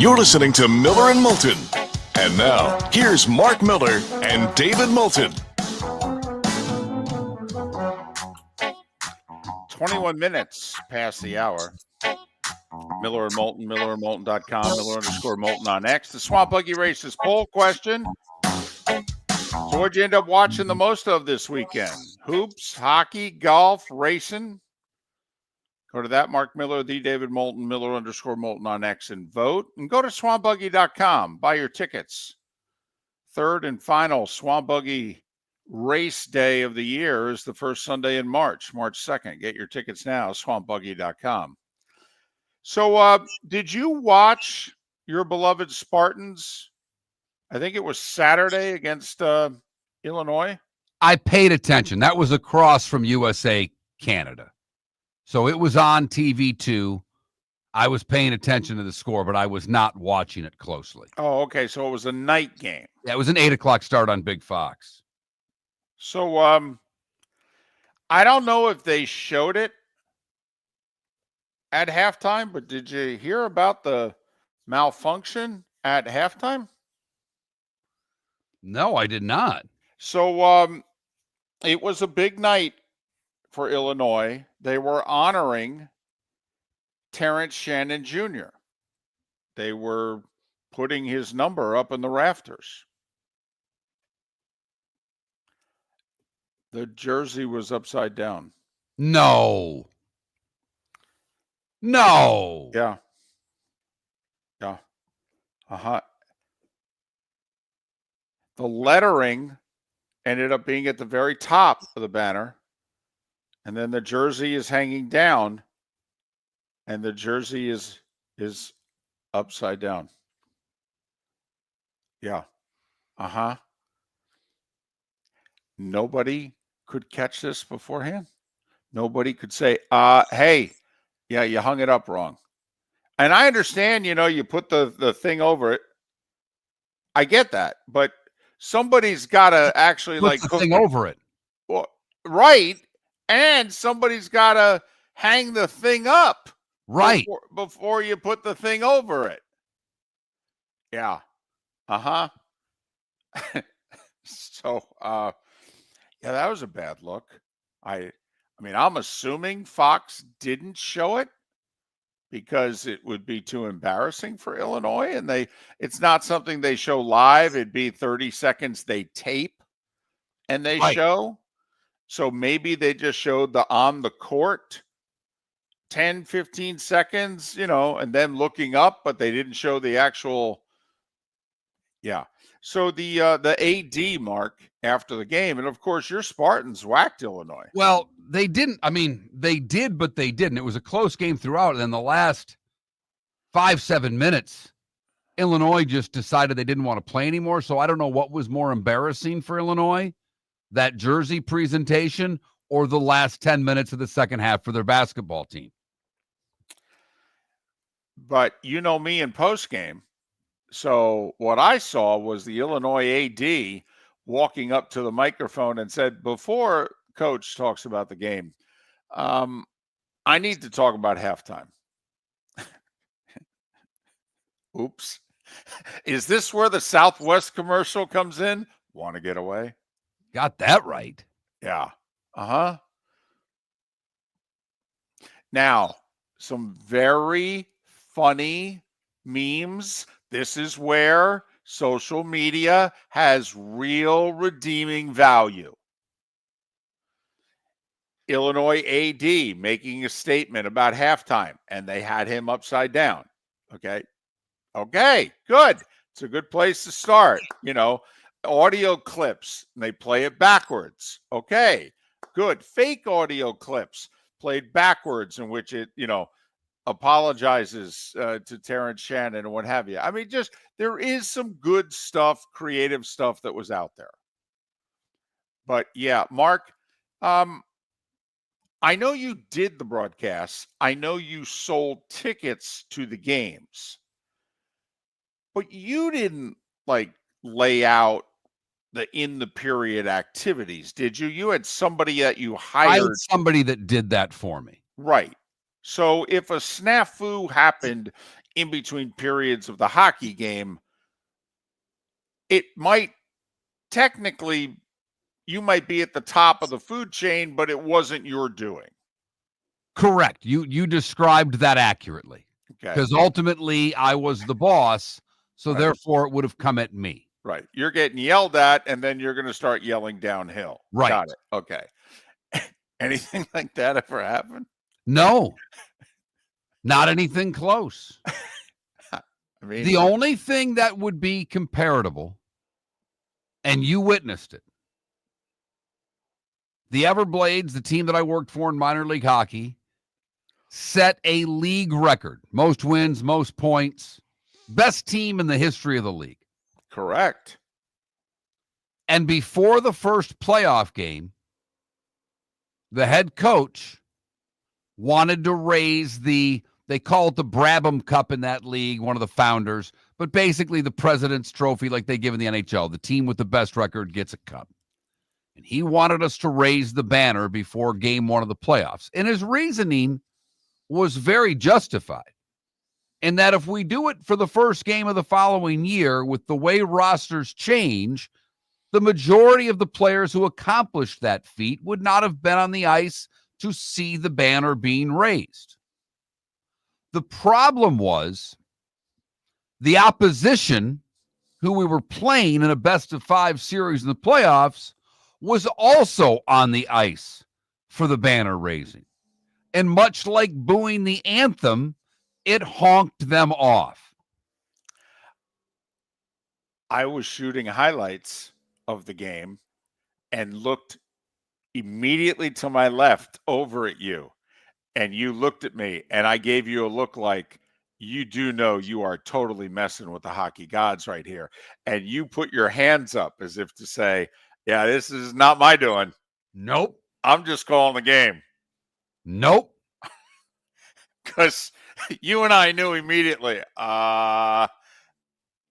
You're listening to Miller and Moulton. And now, here's Mark Miller and David Moulton. 21 minutes past the hour. Miller and Moulton, millerandmoulton.com, Miller_Moulton on X. The Swamp Buggy Races poll question. So what'd you end up watching the most of this weekend? Hoops, hockey, golf, racing? Go to that, Mark Miller, the David Moulton, Miller_Moulton on X, and vote. And go to swampbuggy.com. Buy your tickets. Third and final Swamp Buggy race day of the year is the first Sunday in March, March 2nd. Get your tickets now, swampbuggy.com. So did you watch your beloved Spartans? I think it was Saturday against Illinois. I paid attention. That was across from USA, Canada. So it was on TV too. I was paying attention to the score, but I was not watching it closely. Oh, okay. So it was a night game. Yeah, it was an 8:00 start on Big Fox. So I don't know if they showed it at halftime, but did you hear about the malfunction at halftime? No, I did not. So it was a big night for Illinois. They were honoring Terrence Shannon Jr. They were putting his number up in the rafters. The jersey was upside down. No. Yeah. Uh-huh. The lettering ended up being at the very top of the banner. And then the jersey is hanging down. And the jersey is upside down. Yeah. Uh-huh. Nobody could catch this beforehand. Nobody could say, hey, yeah, you hung it up wrong. And I understand, you put the thing over it. I get that. But somebody's got to actually Put the thing over it. Well, right. And somebody's got to hang the thing up. Right. Before you put the thing over it. Yeah. Uh-huh. So, yeah, that was a bad look. I mean, I'm assuming Fox didn't show it because it would be too embarrassing for Illinois, and it's not something they show live. It'd be 30 seconds they tape and they show. So maybe they just showed the on the court 10, 15 seconds, and then looking up, but they didn't show the actual. Yeah. So the AD, Mark, after the game, and of course your Spartans whacked Illinois. Well, they didn't. I mean, they did, but they didn't. It was a close game throughout. And then the last 5-7 minutes, Illinois just decided they didn't want to play anymore. So I don't know what was more embarrassing for Illinois, that jersey presentation or the last 10 minutes of the second half for their basketball team. But you know me in postgame. So what I saw was the Illinois AD walking up to the microphone and said, before coach talks about the game, I need to talk about halftime. Oops. Is this where the Southwest commercial comes in? Want to get away? Got that right. Yeah. Uh-huh. Now, some very funny memes. This is where social media has real redeeming value. Illinois AD making a statement about halftime, and they had him upside down. Okay, good. It's a good place to start. Audio clips, and they play it backwards. Okay, good. Fake audio clips played backwards in which it, apologizes to Terrence Shannon and what have you. I mean, just there is some good stuff, creative stuff that was out there. But yeah, Mark, I know you did the broadcasts. I know you sold tickets to the games, but you didn't lay out the in the period activities, did you? You had somebody that you hired. I had somebody that did that for me. Right. So if a snafu happened in between periods of the hockey game, it might technically, you might be at the top of the food chain, but it wasn't your doing. Correct. You described that accurately. Okay. Because ultimately I was the boss, so Right. therefore it would have come at me. Right. You're getting yelled at, and then you're going to start yelling downhill. Right. Got it. Okay. Anything like that ever happen? No. Not anything close. I mean, The only thing that would be comparable, and you witnessed it, the Everblades, the team that I worked for in minor league hockey, set a league record. Most wins, most points, best team in the history of the league. correct. And before the first playoff game, the head coach wanted to raise they call it the Brabham Cup in that league, one of the founders, but basically the President's Trophy like they give in the NHL. The team with the best record gets a cup. And he wanted us to raise the banner before game one of the playoffs. And his reasoning was very justified. In that if we do it for the first game of the following year, with the way rosters change, the majority of the players who accomplished that feat would not have been on the ice to see the banner being raised. The problem was the opposition, who we were playing in a best-of-5 series in the playoffs, was also on the ice for the banner raising. And much like booing the anthem, it honked them off. I was shooting highlights of the game and looked immediately to my left over at you. And you looked at me, and I gave you a look like, you do know you are totally messing with the hockey gods right here. And you put your hands up as if to say, yeah, this is not my doing. Nope. I'm just calling the game. Nope. Because you and I knew immediately,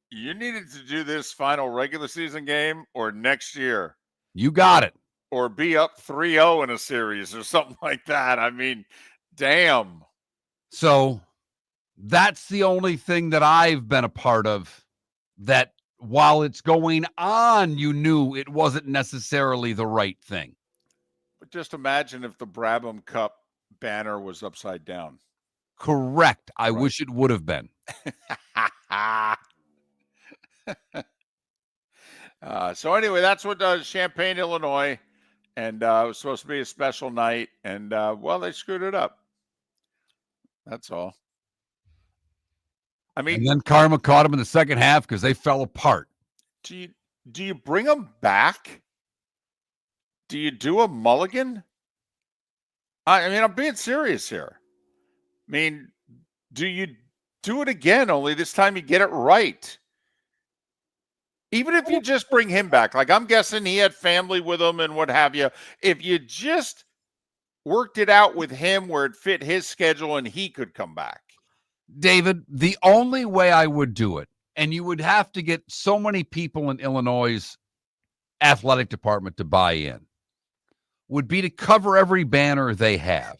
you needed to do this final regular season game or next year. You got it. Or be up 3-0 in a series or something like that. I mean, damn. So that's the only thing that I've been a part of that while it's going on, you knew it wasn't necessarily the right thing. But just imagine if the Brabham Cup banner was upside down. Correct. I wish it would have been. So anyway, that's what Champaign, Illinois. And it was supposed to be a special night. And, well, they screwed it up. That's all. I mean, And then karma caught them in the second half because they fell apart. do you bring them back? Do you do a mulligan? I mean, I'm being serious here. I mean, do you do it again? Only this time you get it right. Even if you just bring him back, like I'm guessing he had family with him and what have you. If you just worked it out with him where it fit his schedule and he could come back. David, the only way I would do it, and you would have to get so many people in Illinois' athletic department to buy in, would be to cover every banner they have.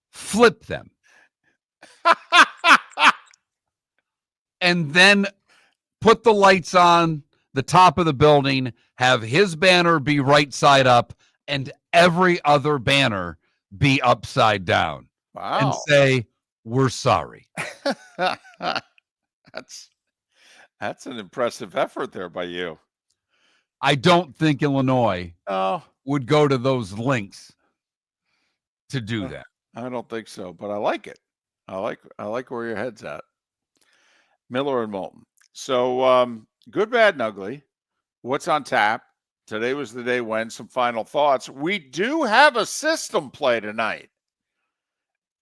Flip them. And then put the lights on the top of the building, have his banner be right side up, and every other banner be upside down. Wow. And say, we're sorry. That's an impressive effort there by you. I don't think Illinois would go to those lengths to do that. I don't think so, but I like it. I like where your head's at. Miller and Moulton. So good, bad, and ugly. What's on tap? Today was the day when. Some final thoughts. We do have a system play tonight.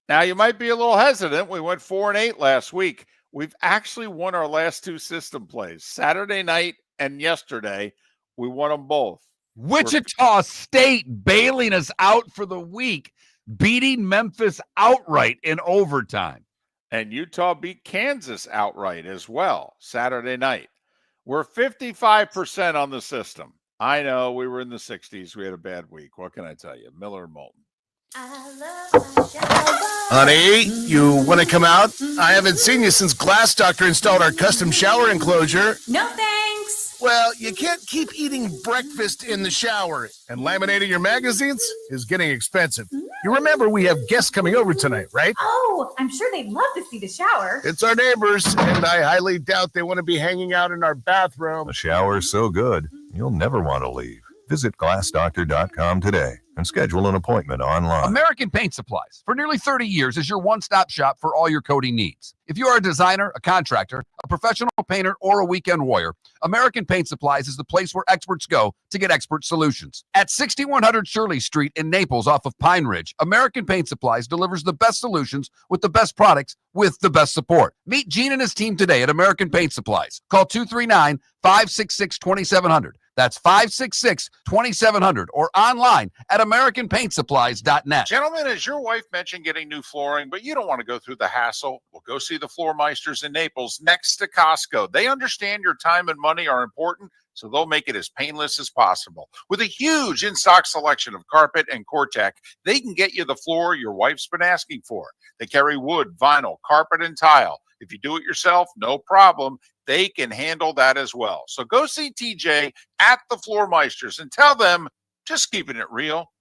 Now, you might be a little hesitant. We went 4-8 last week. We've actually won our last two system plays, Saturday night and yesterday. We won them both. Wichita State bailing us out for the week, beating Memphis outright in overtime. And Utah beat Kansas outright as well, Saturday night. We're 55% on the system. I know we were in the 60s. We had a bad week. What can I tell you? Miller and Moulton. Honey, you want to come out? I haven't seen you since Glass Doctor installed our custom shower enclosure. No thanks. Well, you can't keep eating breakfast in the shower, and laminating your magazines is getting expensive. You remember we have guests coming over tonight, right? Oh, I'm sure they'd love to see the shower. It's our neighbors, and I highly doubt they want to be hanging out in our bathroom. The shower's so good, you'll never want to leave. Visit glassdoctor.com today and schedule an appointment online. American Paint Supplies, for nearly 30 years, is your one-stop shop for all your coating needs. If you are a designer, a contractor, a professional painter, or a weekend warrior, American Paint Supplies is the place where experts go to get expert solutions. At 6100 Shirley Street in Naples off of Pine Ridge, American Paint Supplies delivers the best solutions with the best products with the best support. Meet Gene and his team today at American Paint Supplies. Call 239-566-2700. That's 566-2700 or online at AmericanPaintSupplies.net. Gentlemen, as your wife mentioned getting new flooring, but you don't want to go through the hassle, well, go see the Floor Meisters in Naples next to Costco. They understand your time and money are important, so they'll make it as painless as possible. With a huge in-stock selection of carpet and Cortec, they can get you the floor your wife's been asking for. They carry wood, vinyl, carpet, and tile. If you do it yourself, no problem. They can handle that as well. So go see TJ at the Floor Meisters and tell them, just keeping it real.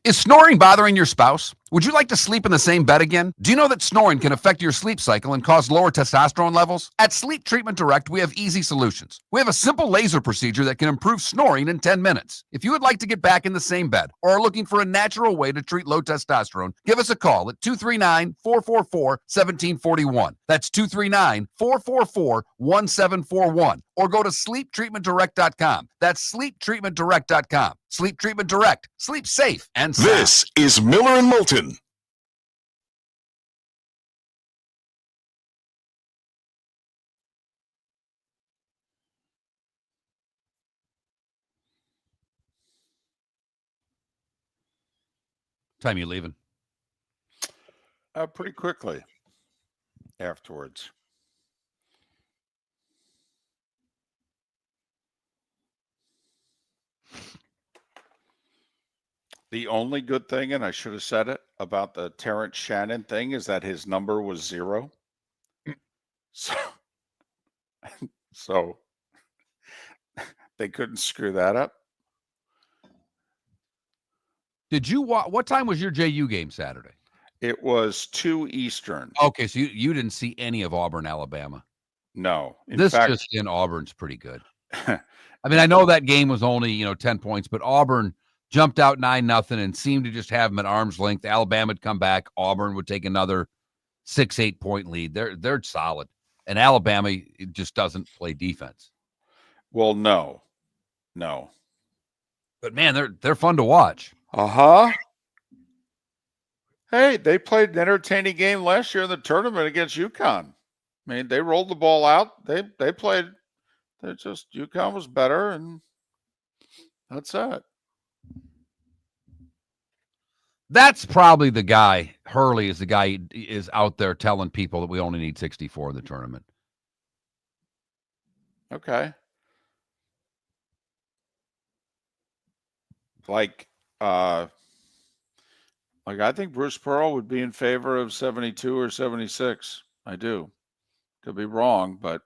Is snoring bothering your spouse? Would you like to sleep in the same bed again? Do you know that snoring can affect your sleep cycle and cause lower testosterone levels? At Sleep Treatment Direct, we have easy solutions. We have a simple laser procedure that can improve snoring in 10 minutes. If you would like to get back in the same bed or are looking for a natural way to treat low testosterone, give us a call at 239-444-1741. That's 239-444-1741. Or go to sleeptreatmentdirect.com. That's sleeptreatmentdirect.com. Sleep Treatment Direct. Sleep safe and sound. This is Miller and Moulton. Time you leaving? Pretty quickly afterwards. The only good thing, and I should have said it, about the Terrence Shannon thing is that his number was 0. So they couldn't screw that up. Did you what time was your JU game Saturday? It was 2 Eastern. Okay, so you didn't see any of Auburn, Alabama. No. This fact, just in Auburn's pretty good. I mean, I know that game was only, 10 points, but Auburn jumped out 9-0 and seemed to just have them at arm's length. Alabama would come back. Auburn would take another 6-8 point lead. They're solid. And Alabama just doesn't play defense. Well, no. But man, they're fun to watch. Hey, they played an entertaining game last year in the tournament against UConn. I mean, they rolled the ball out. They played. They're just UConn was better, and that's it. That's probably the guy. Hurley is the guy is out there telling people that we only need 64 in the tournament. Okay. Like I think Bruce Pearl would be in favor of 72 or 76. I do. Could be wrong, but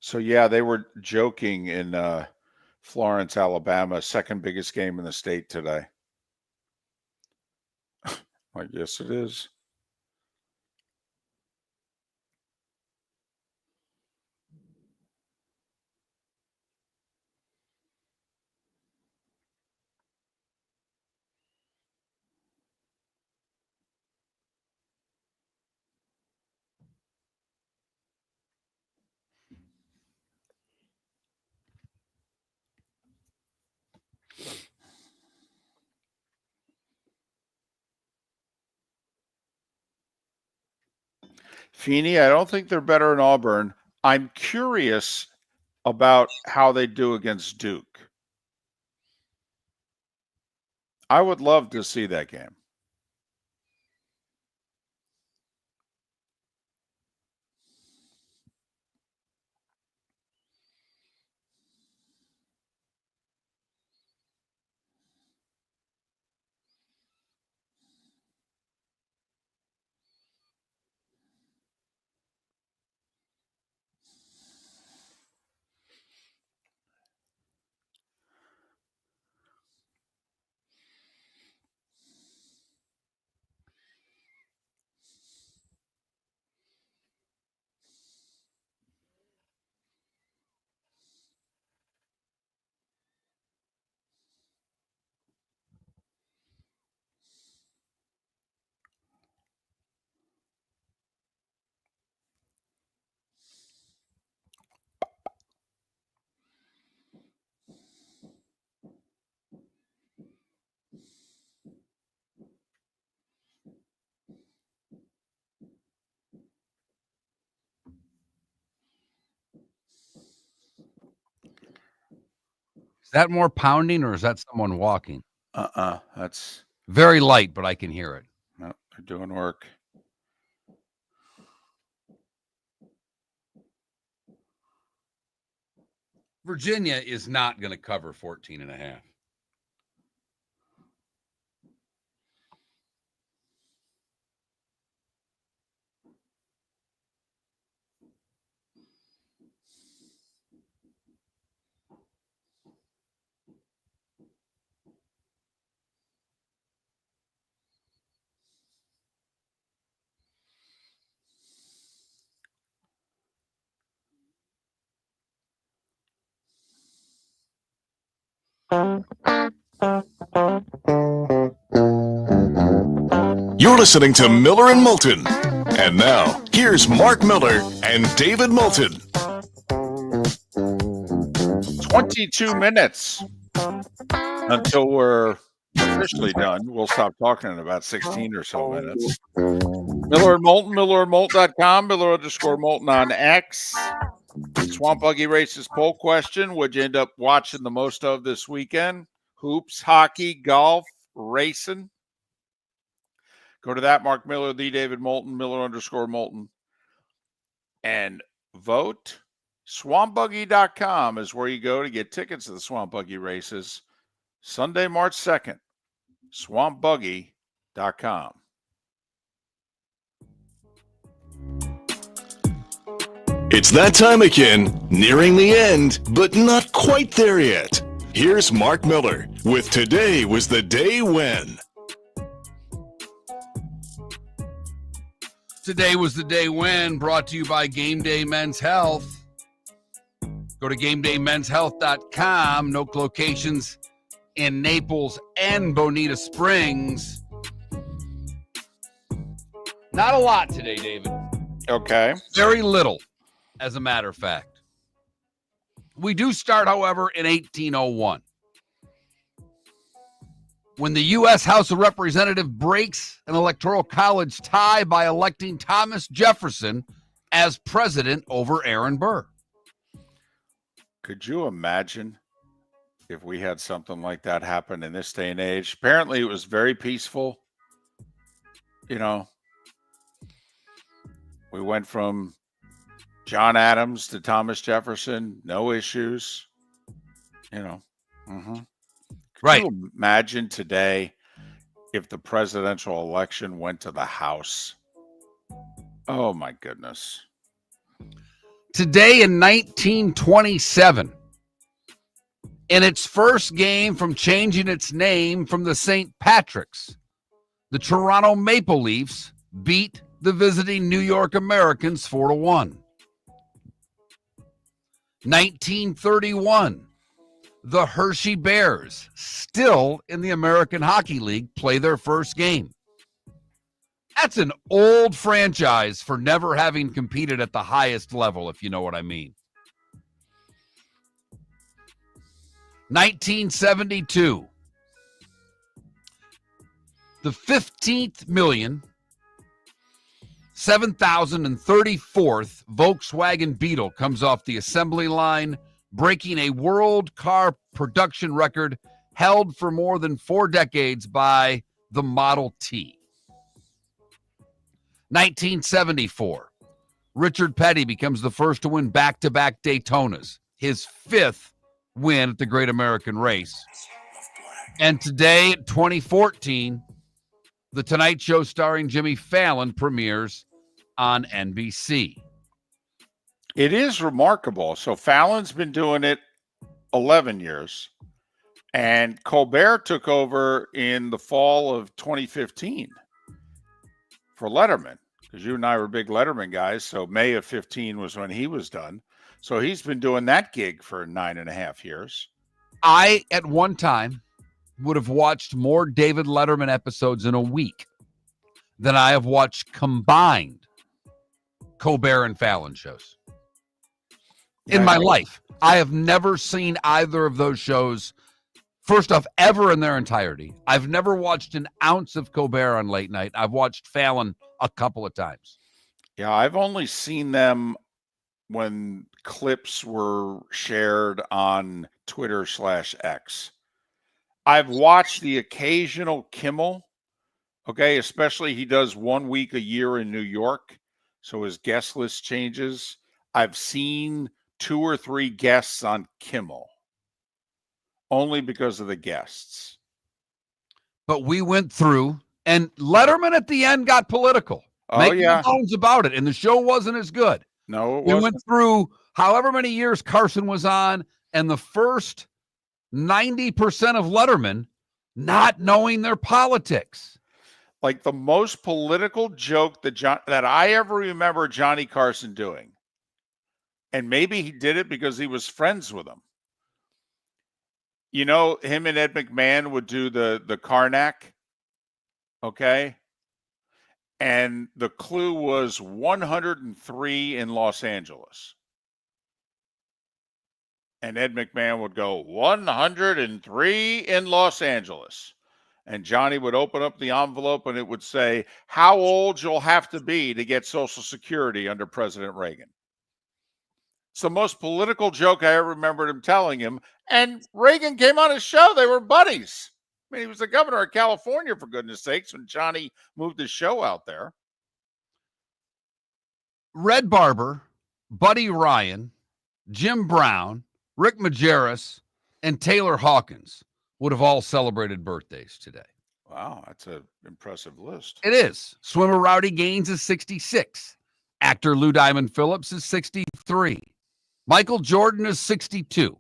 so yeah, they were joking in Florence, Alabama, second biggest game in the state today. I guess it is. Feeney, I don't think they're better in Auburn. I'm curious about how they do against Duke. I would love to see that game. Is that more pounding or is that someone walking? That's very light, but I can hear it. no, they're doing work. Virginia is not going to cover 14.5. You're listening to Miller and Moulton. And now, here's Mark Miller and David Moulton. 22 minutes until we're officially done. We'll stop talking in about 16 or so minutes. Miller and Moulton, millerandmoulton.com, Miller_Moulton on X. Swamp Buggy Races poll question. What'd you end up watching the most of this weekend? Hoops, hockey, golf, racing. Go to that, Mark Miller, the David Moulton, Miller_Moulton. And vote. SwampBuggy.com is where you go to get tickets to the Swamp Buggy Races. Sunday, March 2nd. SwampBuggy.com. It's that time again, nearing the end, but not quite there yet. Here's Mark Miller with Today Was the Day When. Today was the day when, brought to you by Game Day Men's Health. Go to GameDayMen'sHealth.com. No locations in Naples and Bonita Springs. Not a lot today, David. Okay. Very little, as a matter of fact. We do start, however, in 1801. When the U.S. House of Representatives breaks an electoral college tie by electing Thomas Jefferson as president over Aaron Burr. Could you imagine if we had something like that happen in this day and age? Apparently, it was very peaceful. You know, we went from John Adams to Thomas Jefferson, no issues. You know, Right. Can you imagine today if the presidential election went to the House? Oh, my goodness. Today in 1927, in its first game from changing its name from the St. Patrick's, the Toronto Maple Leafs beat the visiting New York Americans 4-1. 1931, the Hershey Bears, still in the American Hockey League, play their first game. That's an old franchise for never having competed at the highest level, if you know what I mean. 1972, the 15,007,034th Volkswagen Beetle comes off the assembly line, breaking a world car production record held for more than 4 decades by the Model T. 1974, Richard Petty becomes the first to win back-to-back Daytonas, his 5th win at the Great American Race. And today, 2014, The Tonight Show starring Jimmy Fallon premieres on NBC. It is remarkable. So Fallon's been doing it 11 years, and Colbert took over in the fall of 2015 for Letterman, because you and I were big Letterman guys. So May of 15 was when he was done. So he's been doing that gig for 9.5 years. I, at one time, would have watched more David Letterman episodes in a week than I have watched combined Colbert and Fallon shows. In my life, I have never seen either of those shows, first off, ever in their entirety. I've never watched an ounce of Colbert on late night. I've watched Fallon a couple of times. Yeah, I've only seen them when clips were shared on Twitter/X. I've watched the occasional Kimmel, okay, especially he does 1 week a year in New York, so his guest list changes. I've seen 2 or 3 guests on Kimmel, only because of the guests. But we went through, and Letterman at the end got political. Oh, yeah. No bones about it, and the show wasn't as good. No, it We wasn't. went through however many years Carson was on, and the first 90% of Letterman not knowing their politics. Like the most political joke that I ever remember Johnny Carson doing, and maybe he did it because he was friends with him. You know, him and Ed McMahon would do the Karnak, okay? And the clue was 103 in Los Angeles. And Ed McMahon would go, 103 in Los Angeles. And Johnny would open up the envelope and it would say, how old you'll have to be to get Social Security under President Reagan. It's the most political joke I ever remembered him telling him. And Reagan came on his show. They were buddies. I mean, he was the governor of California, for goodness sakes, when Johnny moved his show out there. Red Barber, Buddy Ryan, Jim Brown, Rick Majerus, and Taylor Hawkins would have all celebrated birthdays today. Wow, that's an impressive list. It is. Swimmer Rowdy Gaines is 66. Actor Lou Diamond Phillips is 63. 63. Michael Jordan is 62.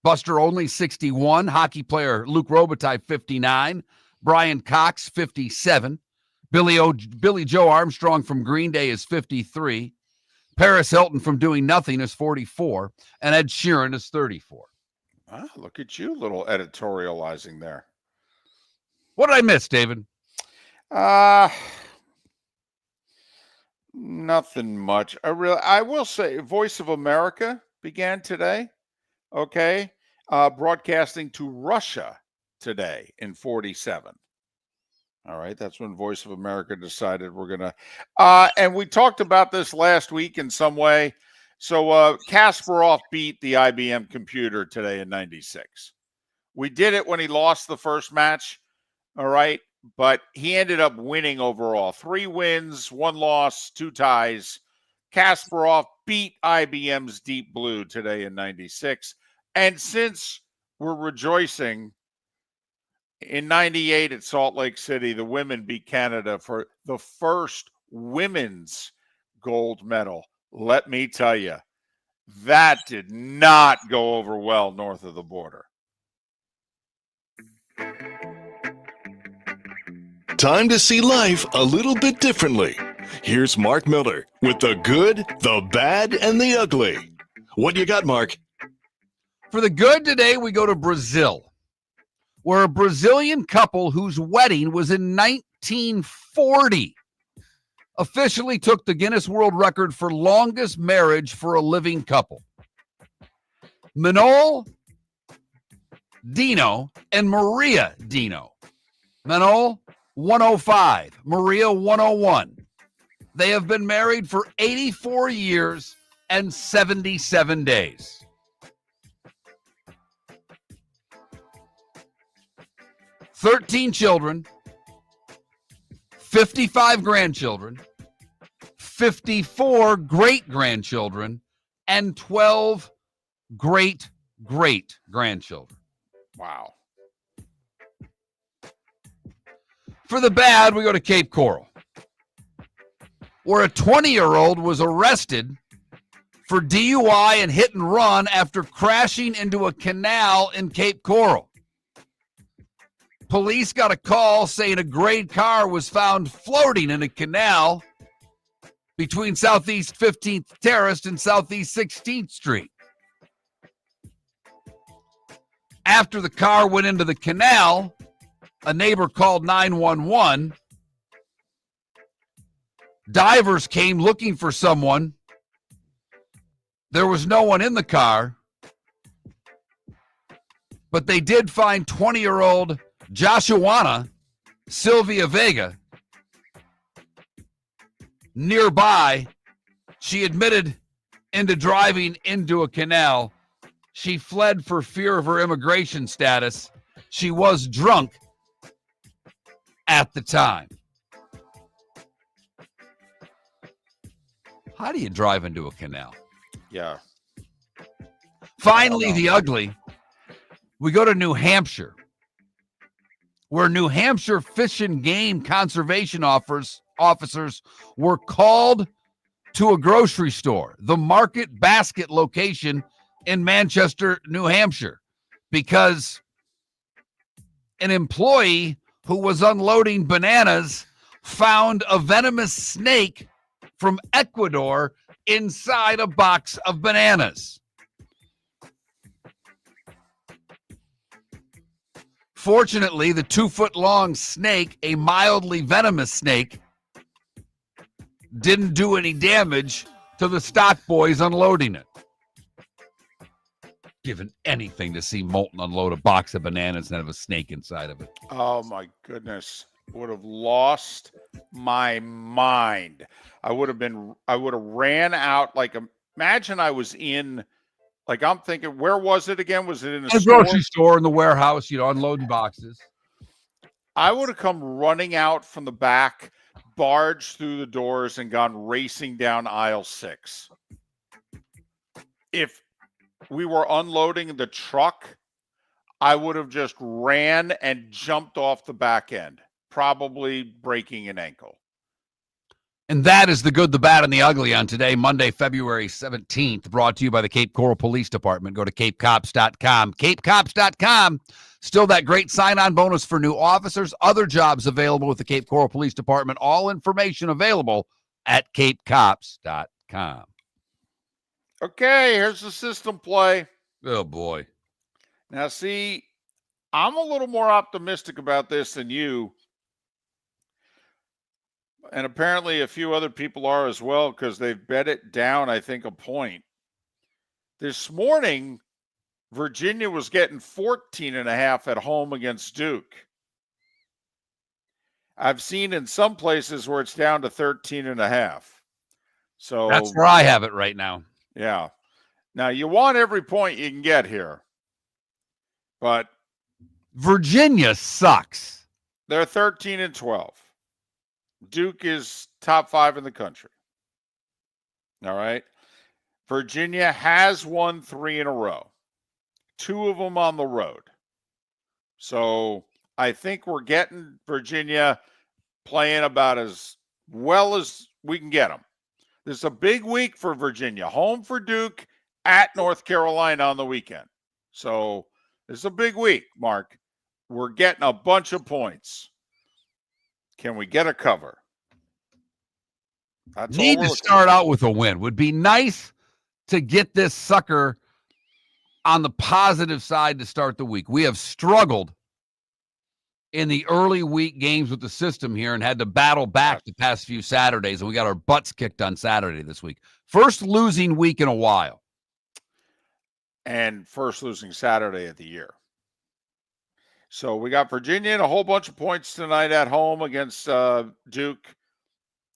Buster Olney, 61. Hockey player Luke Robitaille, 59. Brian Cox, 57. Billy Joe Armstrong from Green Day is 53. Paris Hilton from Doing Nothing is 44. And Ed Sheeran is 34. Ah, look at you, little editorializing there. What did I miss, David? Nothing much. I will say Voice of America began today. Okay. Broadcasting to Russia today in 47. All right. That's when Voice of America decided we're going to, and we talked about this last week in some way. So Kasparov beat the IBM computer today in 96. We did it when he lost the first match. All right. But he ended up winning overall. 3 wins, 1 loss, 2 ties. Kasparov beat IBM's Deep Blue today in 96. And since we're rejoicing, in 98 at Salt Lake City, the women beat Canada for the first women's gold medal. Let me tell you, that did not go over well north of the border. Time to see life a little bit differently. Here's Mark Miller with the good, the bad, and the ugly. What you got, Mark? For the good today, we go to Brazil, where a Brazilian couple whose wedding was in 1940 officially took the Guinness World Record for longest marriage for a living couple. Manol Dino and Maria Dino. Manol, 105. Maria, 101. They have been married for 84 years and 77 days. "13 children, 55 grandchildren, 54 great-grandchildren, and 12 great-great-grandchildren." Wow. For the bad, we go to Cape Coral, where a 20-year-old was arrested for DUI and hit and run after crashing into a canal in Cape Coral. Police got a call saying a gray car was found floating in a canal between Southeast 15th Terrace and Southeast 16th Street. After the car went into the canal, a neighbor called 911. Divers came looking for someone. There was no one in the car, but they did find 20-year-old Joshuana Sylvia Vega nearby. She admitted into driving into a canal. She fled for fear of her immigration status. She was drunk at the time. How do you drive into a canal? Yeah. Finally, the ugly. We go to New Hampshire, where New Hampshire Fish and Game Conservation officers were called to a grocery store, the Market Basket location in Manchester, New Hampshire, because an employee who was unloading bananas found a venomous snake from Ecuador inside a box of bananas. Fortunately, the 2-foot-long snake, a mildly venomous snake, didn't do any damage to the stock boys unloading it. Given anything to see Moulton unload a box of bananas and have a snake inside of it. Oh my goodness. Would have lost my mind. I would have ran out. Like, imagine I was in, like, I'm thinking, where was it again? Was it in a grocery store, in the warehouse, unloading boxes? I would have come running out from the back, barged through the doors, and gone racing down aisle 6. If we were unloading the truck, I would have just ran and jumped off the back end, probably breaking an ankle. And that is the good, the bad, and the ugly on today, Monday, February 17th, brought to you by the Cape Coral Police Department. Go to capecops.com. Capecops.com. Still that great sign-on bonus for new officers. Other jobs available with the Cape Coral Police Department. All information available at capecops.com. Okay, here's the system play. Oh, boy. Now, see, I'm a little more optimistic about this than you. And apparently a few other people are as well because they've bet it down, I think, a point. This morning, Virginia was getting 14.5 at home against Duke. I've seen in some places where it's down to 13.5. So that's where I have it right now. Yeah. Now, you want every point you can get here. But Virginia sucks. They're 13-12. Duke is top 5 in the country. All right. Virginia has won 3 in a row, 2 of them on the road. So I think we're getting Virginia playing about as well as we can get them. This is a big week for Virginia. Home for Duke, at North Carolina on the weekend. So this is a big week, Mark. We're getting a bunch of points. Can we get a cover? That's Need to start out with a win. Would be nice to get this sucker on the positive side to start the week. We have struggled in the early week games with the system here and had to battle back the past few Saturdays, and we got our butts kicked on Saturday this week. First losing week in a while. And first losing Saturday of the year. So we got Virginia and a whole bunch of points tonight at home against Duke.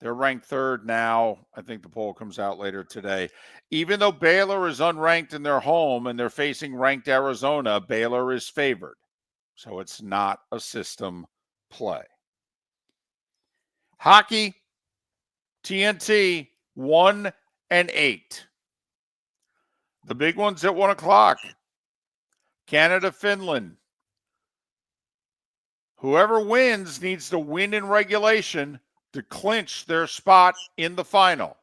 They're ranked 3rd now. I think the poll comes out later today. Even though Baylor is unranked in their home and they're facing ranked Arizona, Baylor is favored. So it's not a system play. Hockey, TNT, 1 and 8. The big one's at 1 o'clock. Canada, Finland. Whoever wins needs to win in regulation to clinch their spot in the final.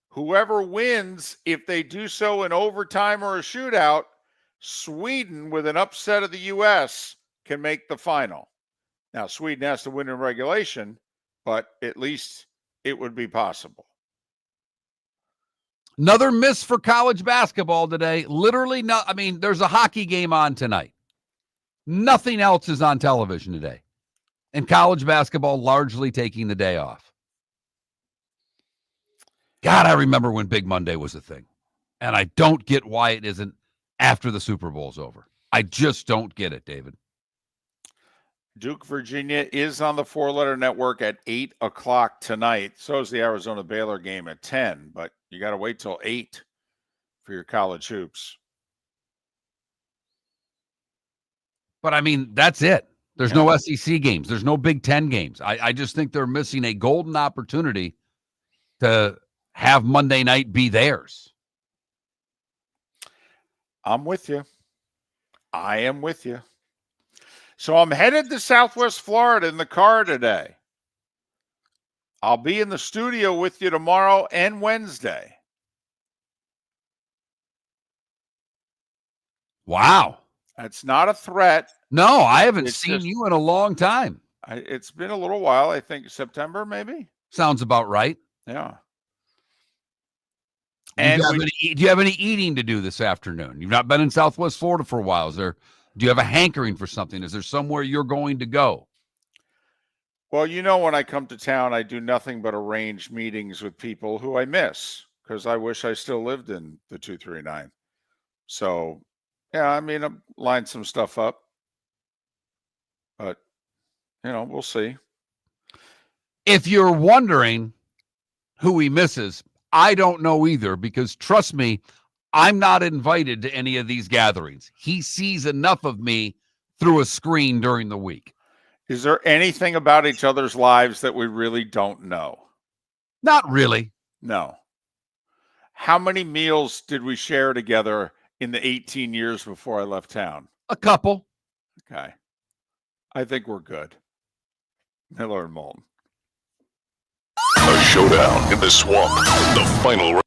Whoever wins, if they do so in overtime or a shootout, Sweden, with an upset of the U.S., can make the final. Now, Sweden has to win in regulation, but at least it would be possible. Another miss for college basketball today. Literally, there's a hockey game on tonight. Nothing else is on television today. And college basketball largely taking the day off. God, I remember when Big Monday was a thing. And I don't get why it isn't after the Super Bowl's over. I just don't get it, David. Duke, Virginia is on the 4-letter network at 8 o'clock tonight. So is the Arizona Baylor game at 10. But you got to wait till 8 for your college hoops. But, that's it. There's no SEC games. There's no Big Ten games. I just think they're missing a golden opportunity to have Monday night be theirs. I'm with you. I am with you. So I'm headed to Southwest Florida in the car today. I'll be in the studio with you tomorrow and Wednesday. Wow. That's not a threat. No, I haven't seen you in a long time. It's been a little while. I think September, maybe. Sounds about right. Yeah. And do you have any eating to do this afternoon? You've not been in Southwest Florida for a while. Do you have a hankering for something? Is there somewhere you're going to go? Well, when I come to town, I do nothing but arrange meetings with people who I miss because I wish I still lived in the 239. So, yeah, I'm lined some stuff up. But, we'll see. If you're wondering who he misses, I don't know either, because trust me, I'm not invited to any of these gatherings. He sees enough of me through a screen during the week. Is there anything about each other's lives that we really don't know? Not really. No. How many meals did we share together in the 18 years before I left town? A couple. Okay. I think we're good. Miller and Moulton. down in the swamp. The final.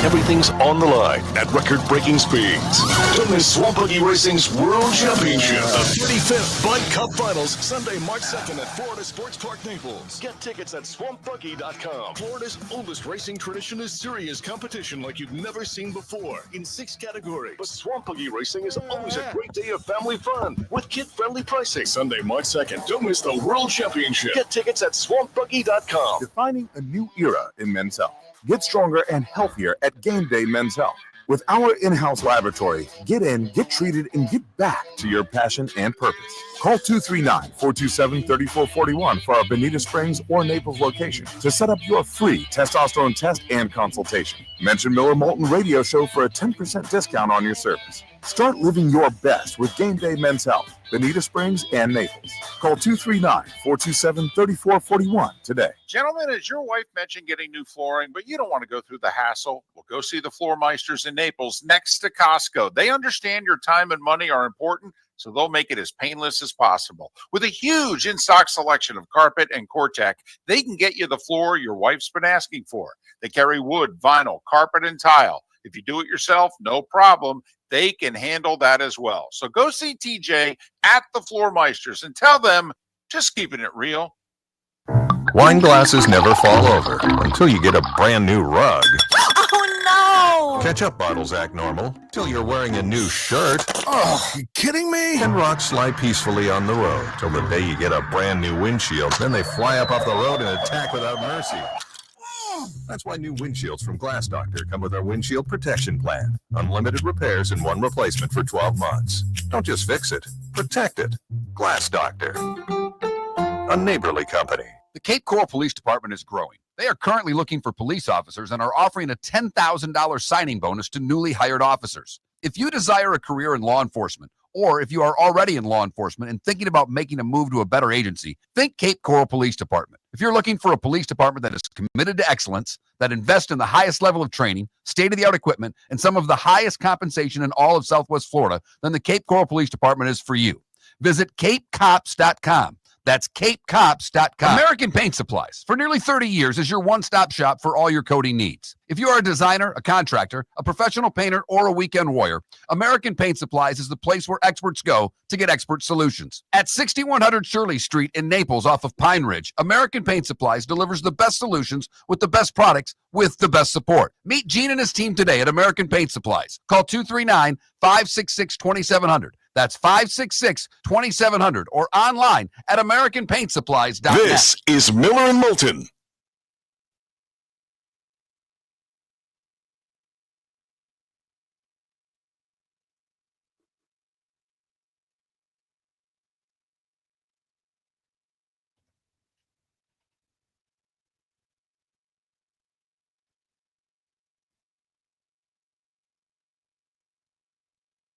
Everything's on the line at record-breaking speeds. Don't miss Swamp Buggy Racing's World Championship, the 35th Bud Cup Finals, Sunday, March 2nd at Florida Sports Park, Naples. Get tickets at swampbuggy.com. Florida's oldest racing tradition is serious competition like you've never seen before in 6 categories. But Swamp Buggy Racing is always a great day of family fun with kid-friendly pricing. Sunday, March 2nd. Don't miss the World Championship. Get tickets at swampbuggy.com. Defining a new era in men's health. Get stronger and healthier at Game Day Men's Health. With our in-house laboratory, get in, get treated, and get back to your passion and purpose. Call 239-427-3441 for our Bonita Springs or Naples location to set up your free testosterone test and consultation. Mention Miller Moulton Radio Show for a 10% discount on your service. Start living your best with Game Day Men's Health, Bonita Springs and Naples. Call 239-427-3441 today. Gentlemen, as your wife mentioned getting new flooring, but you don't want to go through the hassle, well, go see the Floor Meisters in Naples next to Costco. They understand your time and money are important, so they'll make it as painless as possible. With a huge in-stock selection of carpet and Cortec, they can get you the floor your wife's been asking for. They carry wood, vinyl, carpet, and tile. If you do it yourself, no problem. They can handle that as well. So go see TJ at the Floor Meisters and tell them, just keeping it real. Wine glasses never fall over until you get a brand new rug. Oh, no! Ketchup bottles act normal till you're wearing a new shirt. Oh, you kidding me? And rocks slide peacefully on the road till the day you get a brand new windshield. Then they fly up off the road and attack without mercy. That's why new windshields from Glass Doctor come with our windshield protection plan. Unlimited repairs and one replacement for 12 months. Don't just fix it, protect it. Glass Doctor, a neighborly company. The Cape Coral Police Department is growing. They are currently looking for police officers and are offering a $10,000 signing bonus to newly hired officers. If you desire a career in law enforcement, or if you are already in law enforcement and thinking about making a move to a better agency, think Cape Coral Police Department. If you're looking for a police department that is committed to excellence, that invests in the highest level of training, state-of-the-art equipment, and some of the highest compensation in all of Southwest Florida, then the Cape Coral Police Department is for you. Visit capecops.com. That's capecops.com. American Paint Supplies, for nearly 30 years, is your one-stop shop for all your coating needs. If you are a designer, a contractor, a professional painter, or a weekend warrior, American Paint Supplies is the place where experts go to get expert solutions. At 6100 Shirley Street in Naples off of Pine Ridge, American Paint Supplies delivers the best solutions with the best products with the best support. Meet Gene and his team today at American Paint Supplies. Call 239-566-2700. That's 566-2700 or online at AmericanPaintSupplies.net. This is Miller and Moulton.